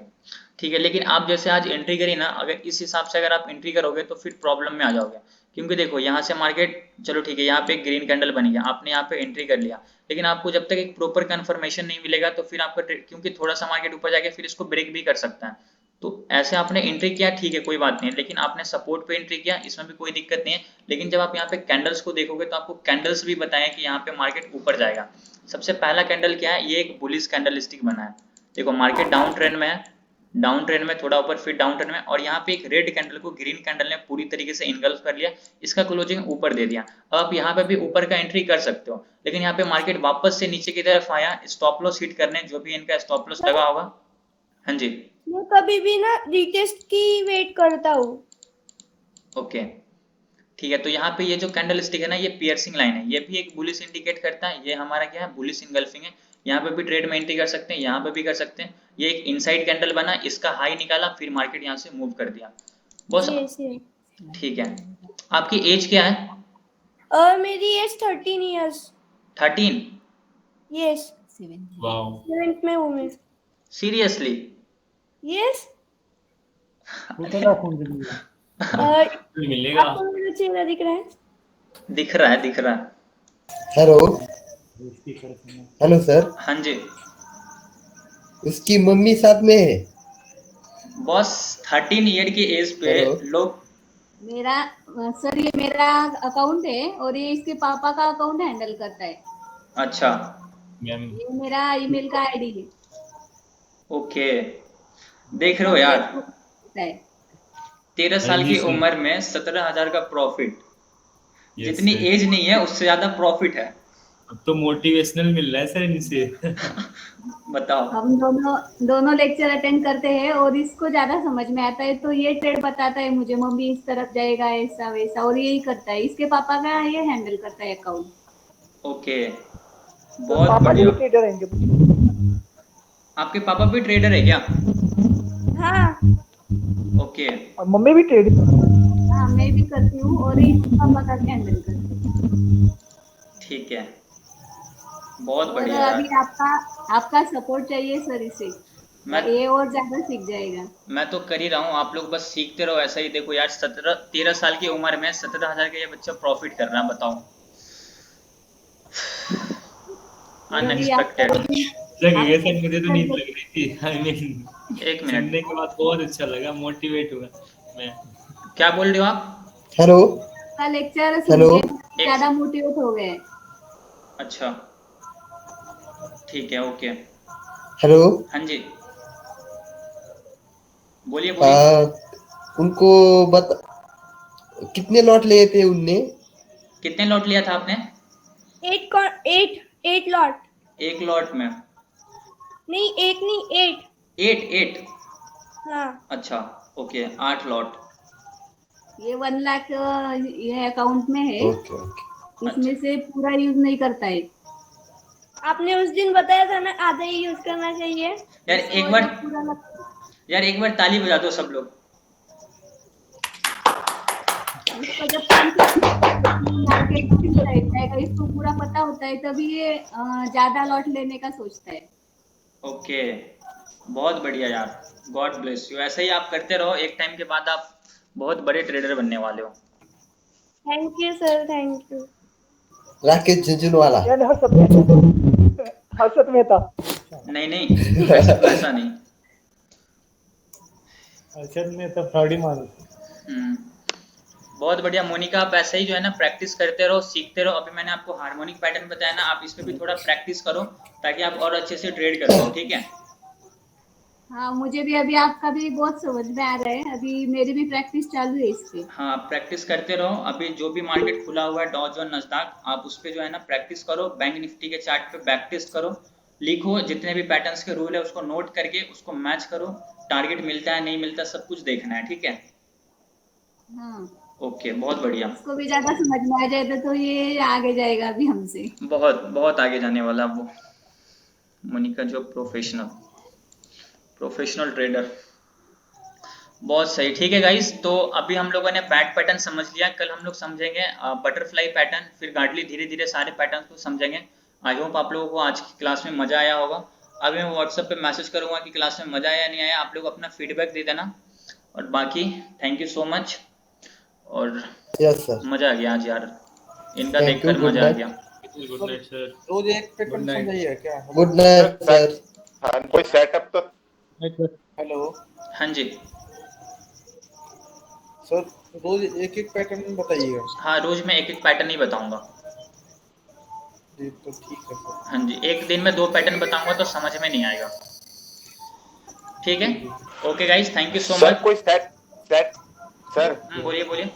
ठीक है। लेकिन आप जैसे आज एंट्री करी ना, अगर इस हिसाब से अगर आप एंट्री करोगे तो फिर प्रॉब्लम में आ जाओगे, क्योंकि देखो यहाँ से मार्केट, चलो ठीक है, यहाँ पे एक ग्रीन कैंडल बनी है, आपने यहाँ पे एंट्री कर लिया, लेकिन आपको जब तक एक प्रॉपर कंफर्मेशन नहीं मिलेगा तो फिर आपका ट्रेड, क्योंकि थोड़ा सा मार्केट ऊपर जाके फिर इसको ब्रेक भी कर सकता है, तो ऐसे आपने एंट्री किया, ठीक है, कोई बात नहीं, लेकिन आपने सपोर्ट पे एंट्री किया, इसमें भी कोई दिक्कत नहीं है। लेकिन जब आप यहाँ पे कैंडल्स को देखोगे तो आपको कैंडल्स भी बताएं कि यहाँ पे मार्केट ऊपर जाएगा। सबसे पहला कैंडल क्या है, ये एक बुलिश कैंडलस्टिक बना है, देखो मार्केट डाउन ट्रेंड में है, डाउन ट्रेंड में थोड़ा ऊपर, फिर डाउन ट्रेंड में, और यहाँ पे एक रेड कैंडल को ग्रीन कैंडल ने पूरी तरीके से इनगल्फ कर लिया, इसका क्लोजिंग ऊपर दे दिया। अब आप यहाँ पे भी ऊपर का एंट्री कर सकते हो, लेकिन यहाँ पे मार्केट वापस से नीचे की तरफ आया, स्टॉप लॉस हिट करने, जो भी इनका स्टॉप लॉस लगा होगा। हाँ जी, मैं कभी भी ना रिटेस्ट की वेट करता हूँ। ओके, ठीक है, तो यहाँ पे ये जो कैंडल स्टिक है ना, ये पियर्सिंग लाइन है, ये भी एक बुलिश इंडिकेट करता है, ये हमारा क्या है, बुलिश इनगल्फिंग है। यहाँ पे भी ट्रेड में एंट्री कर सकते हैं, यहाँ पे भी कर सकते हैं। ये एक इनसाइड कैंडल बना, इसका हाई निकाला, फिर मार्केट यहाँ से मूव कर दिया बॉस, ठीक है। आपकी एज क्या है? मेरी as 13 years. 13? Yes, wow 7th में हूँ मैं। सीरियसली? यस, मिलेगा। आपको मेरा चेहरा दिख रहा है? दिख रहा है, दिख रहा है। हेलो सर, हाँ जी उसकी मम्मी साथ में है। बॉस, 13 ईयर की एज पे हेलो। लोग, मेरा सर ये मेरा अकाउंट है और ये इसके पापा का अकाउंट हैंडल करता है। अच्छा, ये मेरा ईमेल का आईडी है। ओके, देख रहे हो यार, 13 साल की उम्र में 17,000 का प्रॉफिट, जितनी एज नहीं है उससे ज्यादा प्रॉफिट है। अब तो मोटिवेशनल मिल रहा है सर इनसे। बताओ, हम दोनों लेक्चर अटेंड करते हैं और इसको ज्यादा समझ में आता है, तो ये ट्रेड बताता है मुझे, मम्मी इस तरफ जाएगा ऐसा वैसा, और यही करता है। इसके पापा का ये हैंडल करता है अकाउंट। ओके, बहुत बढ़िया। ट्रेडर हैं। आपके पापा भी ट्रेडर है क्या? हाँ, ओके, और मम्मी भी ट्रेडर। हाँ, मैं भी करती हूँ और इसके पापा का हैंडल करती हूँ। ठीक है, बहुत और बढ़िया। अभी आपका सपोर्ट चाहिए सर इसे, ये और ज्यादा सीख जाएगा। मैं तो कर ही रहा हूँ, आप लोग बस सीखते रहो ऐसा ही। देखो यार, 13 साल की उम्र में 17,000 का ये बच्चा प्रॉफिट कर रहा है, बताओ, अनएक्सपेक्टेड। सर मुझे तो नींद लग रही थी। आई मीन एक मिनट, सुनने के बाद बहुत अच्छा लगा, मोटिवेट हुआ मैं। क्या बोल रहे हो आप? हेलो का लेक्चर हेलो। सुन के ज्यादा मोटिवेट हो गए। अच्छा, ठीक है, ओके। हेलो। हाँ जी, बोलिए बोलिए। उनको कितने लॉट लिए थे उनने? कितने लॉट लिया था आपने? 8 लॉट। एक लॉट में नहीं 8 नहीं 8। 8 हाँ अच्छा ओके 8 लॉट ये 1 लाख ये अकाउंट में है, ओके ओके इसमें से पूरा यूज नहीं करता है। आपने उस दिन बताया था ना आधा ही यूज करना चाहिए। यार इसको एक बार जब पूरा यार एक बार ताली बजा दो सब लोग। इसको जब मार्केट रहता है, इसको पूरा पता होता है, तभी ये ज्यादा लॉट लेने का सोचता है। ओके बहुत बढ़िया यार, गॉड ब्लेस यू, ऐसे ही आप करते रहो, एक टाइम के बाद आप बहुत बड़े ट्रेडर बनने वाले हो। Thank you sir, thank you. Rakesh Jhunjhunwala. Harshad Mehta. नहीं नहीं वैसा नहीं। हर्षद मेहता फ्रॉडी मानुस। बहुत बढ़िया मोनिका, आप ऐसे ही जो है ना प्रैक्टिस करते रहो, सीखते रहो। अभी मैंने आपको हार्मोनिक पैटर्न बताया ना, आप इस पे भी थोड़ा प्रैक्टिस करो ताकि आप और अच्छे से ट्रेड कर पाओ, ठीक है। हाँ मुझे भी अभी आपका भी बहुत समझ में आ रहा है, अभी मेरी भी प्रैक्टिस चालू है इस पे। हाँ प्रैक्टिस करते रहो। अभी जो भी मार्केट खुला हुआ है डॉ जोन नस्डैक, आप उस पे जो है ना प्रैक्टिस करो। बैंक निफ्टी के चार्ट पे बैक टेस्ट करो, लिखो जितने भी पैटर्न्स के रूल है उसको नोट करके उसको मैच करो, टारगेट मिलता है नहीं मिलता सब कुछ देखना है, ठीक है। हाँ ओके बहुत बढ़िया। इसको भी ज्यादा समझ में आ जाए तो ये आगे जाएगा अभी हमसे, बहुत बहुत आगे जाने वाला वो मोनिका, जो प्रोफेशनल ट्रेडर। बहुत सही, ठीक है गाइस। तो अभी हम लोगों ने बैट पैटर्न समझ लिया, कल हम लोग समझेंगे बटरफ्लाई पैटर्न, फिर गार्डली, धीरे धीरे सारे पैटर्न को समझेंगे। आई होप आप लोगों को आज की क्लास में मजा आया होगा। अभी मैं व्हाट्सएप पे मैसेज करूंगा कि क्लास में मजा आया नहीं आया, आप लोग अपना फीडबैक दे देना। और बाकी थैंक यू सो मच, और यस सर, मजा आ गया आज यार, इनका थैंक यू, देखकर गुड मजा आ नाइट। गया। Good night sir. रोज एक पैटर्न समझाइए क्या? Good night sir. हाँ कोई सेटअप तो हेलो हाँ जी सर, रोज एक एक पैटर्न बताइएगा। हाँ, रोज मैं एक एक पैटर्न ही बताऊंगा। जी तो ठीक है सर। हाँ जी, एक दिन में 2 पैटर्न बताऊंगा तो समझ में नहीं आएगा, ठीक है। Okay guys, thank you so sir much. कोई सेट सर बोलिए बोलिए।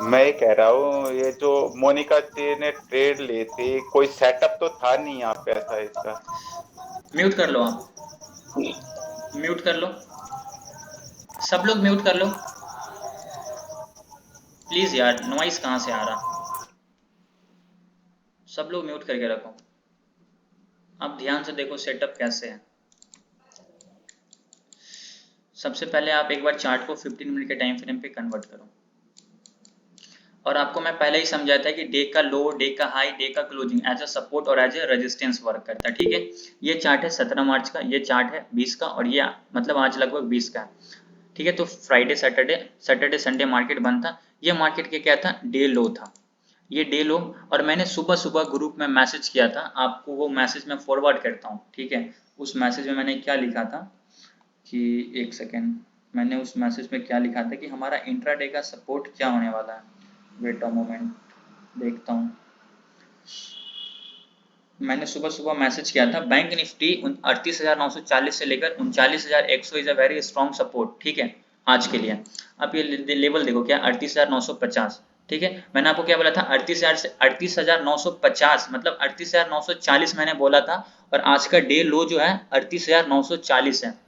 मैं ये कह रहा हूँ, ये जो मोनिका जी ने ट्रेड ली थी, कोई सेटअप तो था नहीं यहाँ पे ऐसा इसका? म्यूट कर लो, आप म्यूट कर लो, सब लोग म्यूट कर लो प्लीज यार, नॉइस कहाँ से आ रहा, सब लोग म्यूट करके रखो। आप ध्यान से देखो सेटअप कैसे है। सबसे पहले आप एक बार चार्ट को 15 मिनट के टाइम फ्रेम पे कन्वर्ट करो, और आपको मैं पहले ही समझाया था कि डे का लो, डे का हाई, डे का क्लोजिंग एज अ सपोर्ट और एज अ रेजिस्टेंस वर्क करता है, ठीक है। ये चार्ट है 17 मार्च का, ये चार्ट है 20 का, और ये मतलब आज लगभग 20 का है, ठीक है। तो फ्राइडे सैटरडे संडे मार्केट बंद था, ये मार्केट के क्या था, डे लो था, ये डे लो। और मैंने सुबह सुबह ग्रुप में मैसेज किया था, आपको वो मैसेज मैं फॉरवर्ड करता हूँ, ठीक है। उस मैसेज में मैंने क्या लिखा था कि एक सेकेंड, मैंने उस मैसेज में क्या लिखा था कि हमारा इंट्राडे का सपोर्ट क्या होने वाला है। वेट अ मोमेंट, देखता हूँ। मैंने सुबह सुबह मैसेज किया था, बैंक निफ्टी 38,940 से लेकर 39,100 is a very strong support, ठीक है आज के लिए। अब ये लेवल देखो क्या, 38,950, ठीक है। मैंने आपको क्या बोला था, 38,000 से 38,950, मतलब 38,940 मैंने बोला था, और आज का डे लो जो है 38,940 है।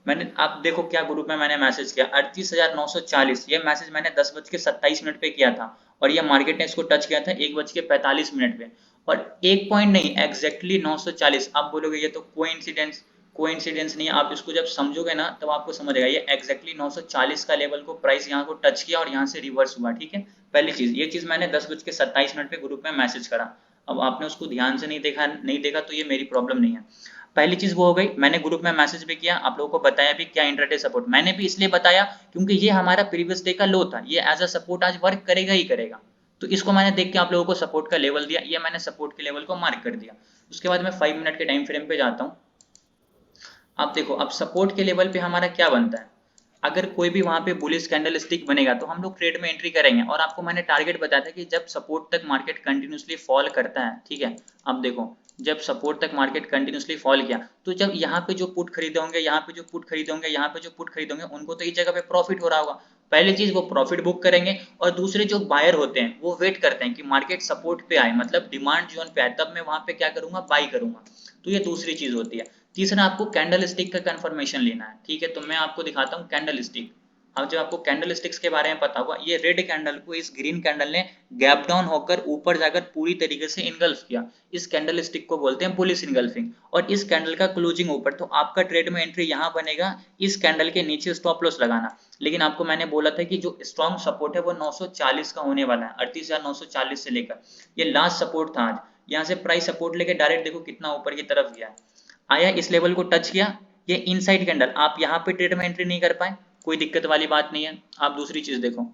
मैंने, आप देखो क्या ग्रुप में मैंने मैसेज किया, 38,940, ये मैसेज मैंने 10:27 पे किया था, और ये मार्केट ने इसको टच किया था 1:45 पे, और एक पॉइंट नहीं, एग्जैक्टली 940। आप बोलोगे ये तो कोइंसिडेंस नहीं है, आप इसको जब समझोगे ना तब आपको समझेगा, ये एग्जैक्टली 940 का लेवल को प्राइस यहाँ को टच किया और यहाँ से रिवर्स हुआ, ठीक है। पहली चीज, ये चीज मैंने 10:27 पे ग्रुप में मैसेज करा। अब आपने उसको ध्यान से नहीं देखा तो ये मेरी प्रॉब्लम नहीं है। पहली चीज वो हो गई, मैंने ग्रुप में मैसेज भी किया, आप लोगों को बताया भी क्या इंट्राडे सपोर्ट, मैंने भी इसलिए बताया क्योंकि ये हमारा प्रीवियस डे का लो था, ये एज अ सपोर्ट आज वर्क करेगा ही करेगा। तो इसको मैंने देख के आप लोगों को सपोर्ट का लेवल दिया, ये मैंने सपोर्ट के लेवल को मार्क कर दिया। उसके बाद मैं 5 मिनट के टाइम फ्रेम पे जाता हूँ। आप देखो, अब सपोर्ट के लेवल पे हमारा क्या बनता है, अगर कोई भी वहां पे बुलिश कैंडल स्टिक बनेगा तो हम लोग ट्रेड में एंट्री करेंगे, और आपको मैंने टारगेट बताया था कि जब सपोर्ट तक मार्केट कंटिन्यूसली फॉल करता है, ठीक है। अब देखो, जब सपोर्ट तक मार्केट कंटिन्यूसली फॉल किया, तो जब यहाँ पे जो पुट खरीदे होंगे, यहाँ पे जो पुट खरीदे होंगे, यहाँ पे जो पुट खरीदे होंगे, उनको तो इस जगह पे प्रॉफिट हो रहा होगा, पहली चीज वो प्रॉफिट बुक करेंगे, और दूसरे जो बायर होते हैं वो वेट करते हैं कि मार्केट सपोर्ट पे आए, मतलब डिमांड जोन पे आए, तब मैं वहां पे क्या करूंगा, बाई करूंगा। तो ये दूसरी चीज होती है। तीसरा आपको कैंडल स्टिक का कंफर्मेशन लेना है, ठीक है। तो मैं आपको दिखाता हूँ कैंडल स्टिक। अब जब आपको कैंडल स्टिक्स के बारे में पता होगा, ये रेड कैंडल को इस ग्रीन कैंडल ने गैप डाउन होकर ऊपर जाकर पूरी तरीके से इनगल्फ किया, इस कैंडल स्टिक को बोलते हैं बुलिश इनगल्फिंग। और इस कैंडल का क्लोजिंग ऊपर, तो आपका ट्रेड में एंट्री यहाँ बनेगा, इस कैंडल के नीचे स्टॉप लॉस लगाना। लेकिन आपको मैंने बोला था कि जो स्ट्रॉन्ग सपोर्ट है वो 940 का होने वाला है, 38,940 से लेकर, ये लास्ट सपोर्ट था आज। यहाँ से प्राइस सपोर्ट लेके डायरेक्ट देखो कितना ऊपर की तरफ गया, आया इस लेवल को टच किया, ये इनसाइड कैंडल, आप यहाँ पे ट्रेड में एंट्री नहीं कर पाए, कोई दिक्कत वाली बात नहीं है। आप दूसरी चीज देखो,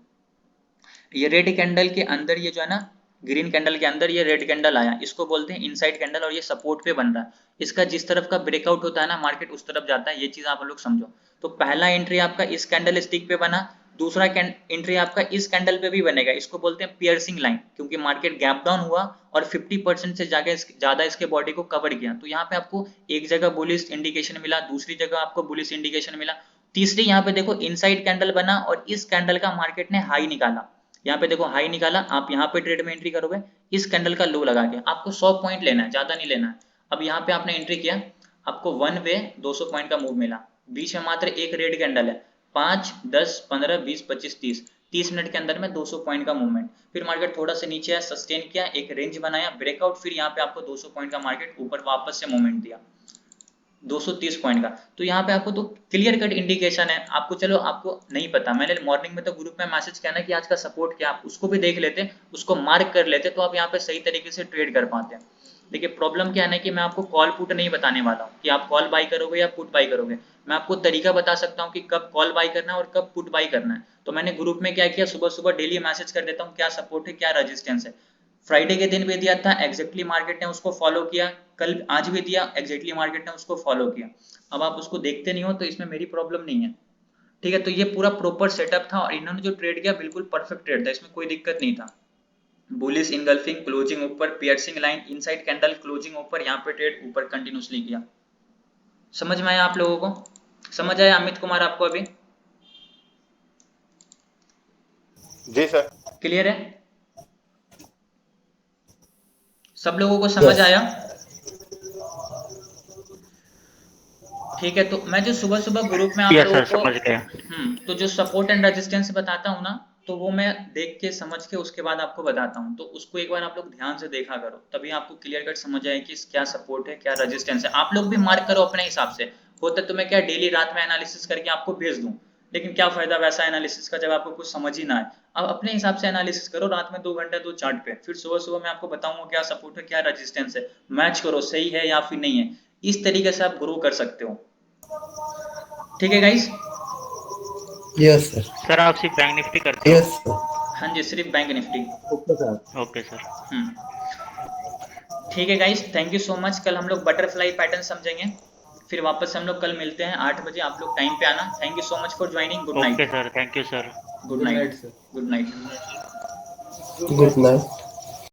ये रेड कैंडल के अंदर, ये जो है ना ग्रीन कैंडल के अंदर ये रेड कैंडल आया, इसको बोलते हैं इनसाइड कैंडल, और ये सपोर्ट पे बन रहा है। इसका जिस तरफ का ब्रेकआउट होता है ना, मार्केट उस तरफ जाता है, ये चीज आप लोग समझो। तो पहला एंट्री आपका इस कैंडल स्टिक पे बना, दूसरा एंट्री आपका इस कैंडल पे भी बनेगा, इसको बोलते हैं पियर्सिंग लाइन, क्योंकि मार्केट गैप डाउन हुआ और 50% से ज्यादा इसके बॉडी को कवर किया। तो यहाँ पे आपको एक जगह बुलिश इंडिकेशन मिला, दूसरी जगह आपको बुलिश इंडिकेशन मिला, तीसरी यहाँ पे देखो इनसाइड कैंडल बना, और इस कैंडल का मार्केट ने हाई निकाला, यहाँ पे देखो हाई निकाला, आप यहाँ पे ट्रेड में एंट्री करोगे इस कैंडल का लो लगा के, आपको 100 पॉइंट लेना है, ज्यादा नहीं लेना है। अब यहाँ पे आपने एंट्री किया, आपको वन वे 200 पॉइंट का मूव मिला, बीच में मात्र एक रेड कैंडल है, 5, 10, 15, 20, 25, 30 मिनट के अंदर में 200 पॉइंट का मूवमेंट। फिर मार्केट थोड़ा सा नीचे आया, सस्टेन किया, एक रेंज बनाया, ब्रेकआउट, फिर यहाँ पे आपको 200 पॉइंट का मार्केट ऊपर वापस से मूवमेंट दिया 230 पॉइंट का। तो यहाँ पे आपको तो क्लियर कट इंडिकेशन है। आपको चलो आपको नहीं पता, मैंने मॉर्निंग में तो ग्रुप में मैसेज किया ना कि आज का सपोर्ट क्या, आप उसको भी देख लेते, उसको मार्क कर लेते, तो आप यहाँ पे सही तरीके से ट्रेड कर पाते हैं। देखिए प्रॉब्लम क्या है ना कि मैं आपको कॉल पुट नहीं बताने वाला हूँ कि आप कॉल बाई करोगे या पुट बाई करोगे, मैं आपको तरीका बता सकता हूँ कि कब कॉल बाई करना है और कब पुट बाई करना है। तो मैंने ग्रुप में क्या किया, सुबह सुबह डेली मैसेज कर देता हूँ क्या सपोर्ट है क्या रेजिस्टेंस है। फ्राइडे के दिन भी दिया था, एग्जैक्टली मार्केट ने उसको फॉलो किया, कल आज भी दिया, एग्जैक्टली मार्केट ने उसको फॉलो किया। अब आप उसको देखते नहीं हो तो इसमें मेरी प्रॉब्लम नहीं है, ठीक है। तो ये पूरा प्रॉपर सेटअप था, और इन्होंने जो ट्रेड किया बिल्कुल परफेक्ट ट्रेड था, इसमें कोई दिक्कत नहीं था। बुलिश इनगल्फिंग, क्लोजिंग ऊपर, piercing line, inside candle, closing ऊपर, यहाँ पे ट्रेड ऊपर कंटिन्यूसली किया। समझ में आया आप लोगों को? समझ आया अमित कुमार आपको अभी? जी सर। क्लियर है? सब लोगों को समझ आया? ठीक है। तो मैं जो सुबह सुबह ग्रुप में आप लोगों को समझ गया। तो जो सपोर्ट एंड रेजिस्टेंस बताता हूँ ना, तो वो मैं देख के समझ के उसके बाद आपको बताता हूँ, तो उसको एक बार आप लोग ध्यान से देखा करो, तभी आपको क्लियर कट समझ आए कि क्या सपोर्ट है क्या रेजिस्टेंस है। आप लोग भी मार्क करो अपने हिसाब से, होता तो मैं क्या डेली रात में एनालिसिस करके आपको भेज दूं, लेकिन क्या फायदा वैसा एनालिसिस का जब आपको कुछ समझ ही ना आए। अब अपने हिसाब से एनालिसिस करो, रात में 2 घंटे दो चार्ट पे, फिर सुबह सुबह मैं आपको बताऊंगा क्या सपोर्ट है क्या रेजिस्टेंस है, मैच करो सही है या फिर नहीं है। इस तरीके से आप ग्रो कर सकते हो, ठीक है गाइस? Yes sir. सर आप सिर्फ बैंक निफ्टी करते हो? Yes sir. हाँ जी, सिर्फ bank Nifty. Okay sir. Okay sir. ठीक है guys, thank you so much. कल हम लोग बटरफ्लाई पैटर्न समझेंगे, फिर वापस हम लोग कल मिलते हैं 8 बजे, आप लोग टाइम पे आना। Thank you so much for joining. Good night. Okay sir, thank you sir. Good night. Good night. Good night.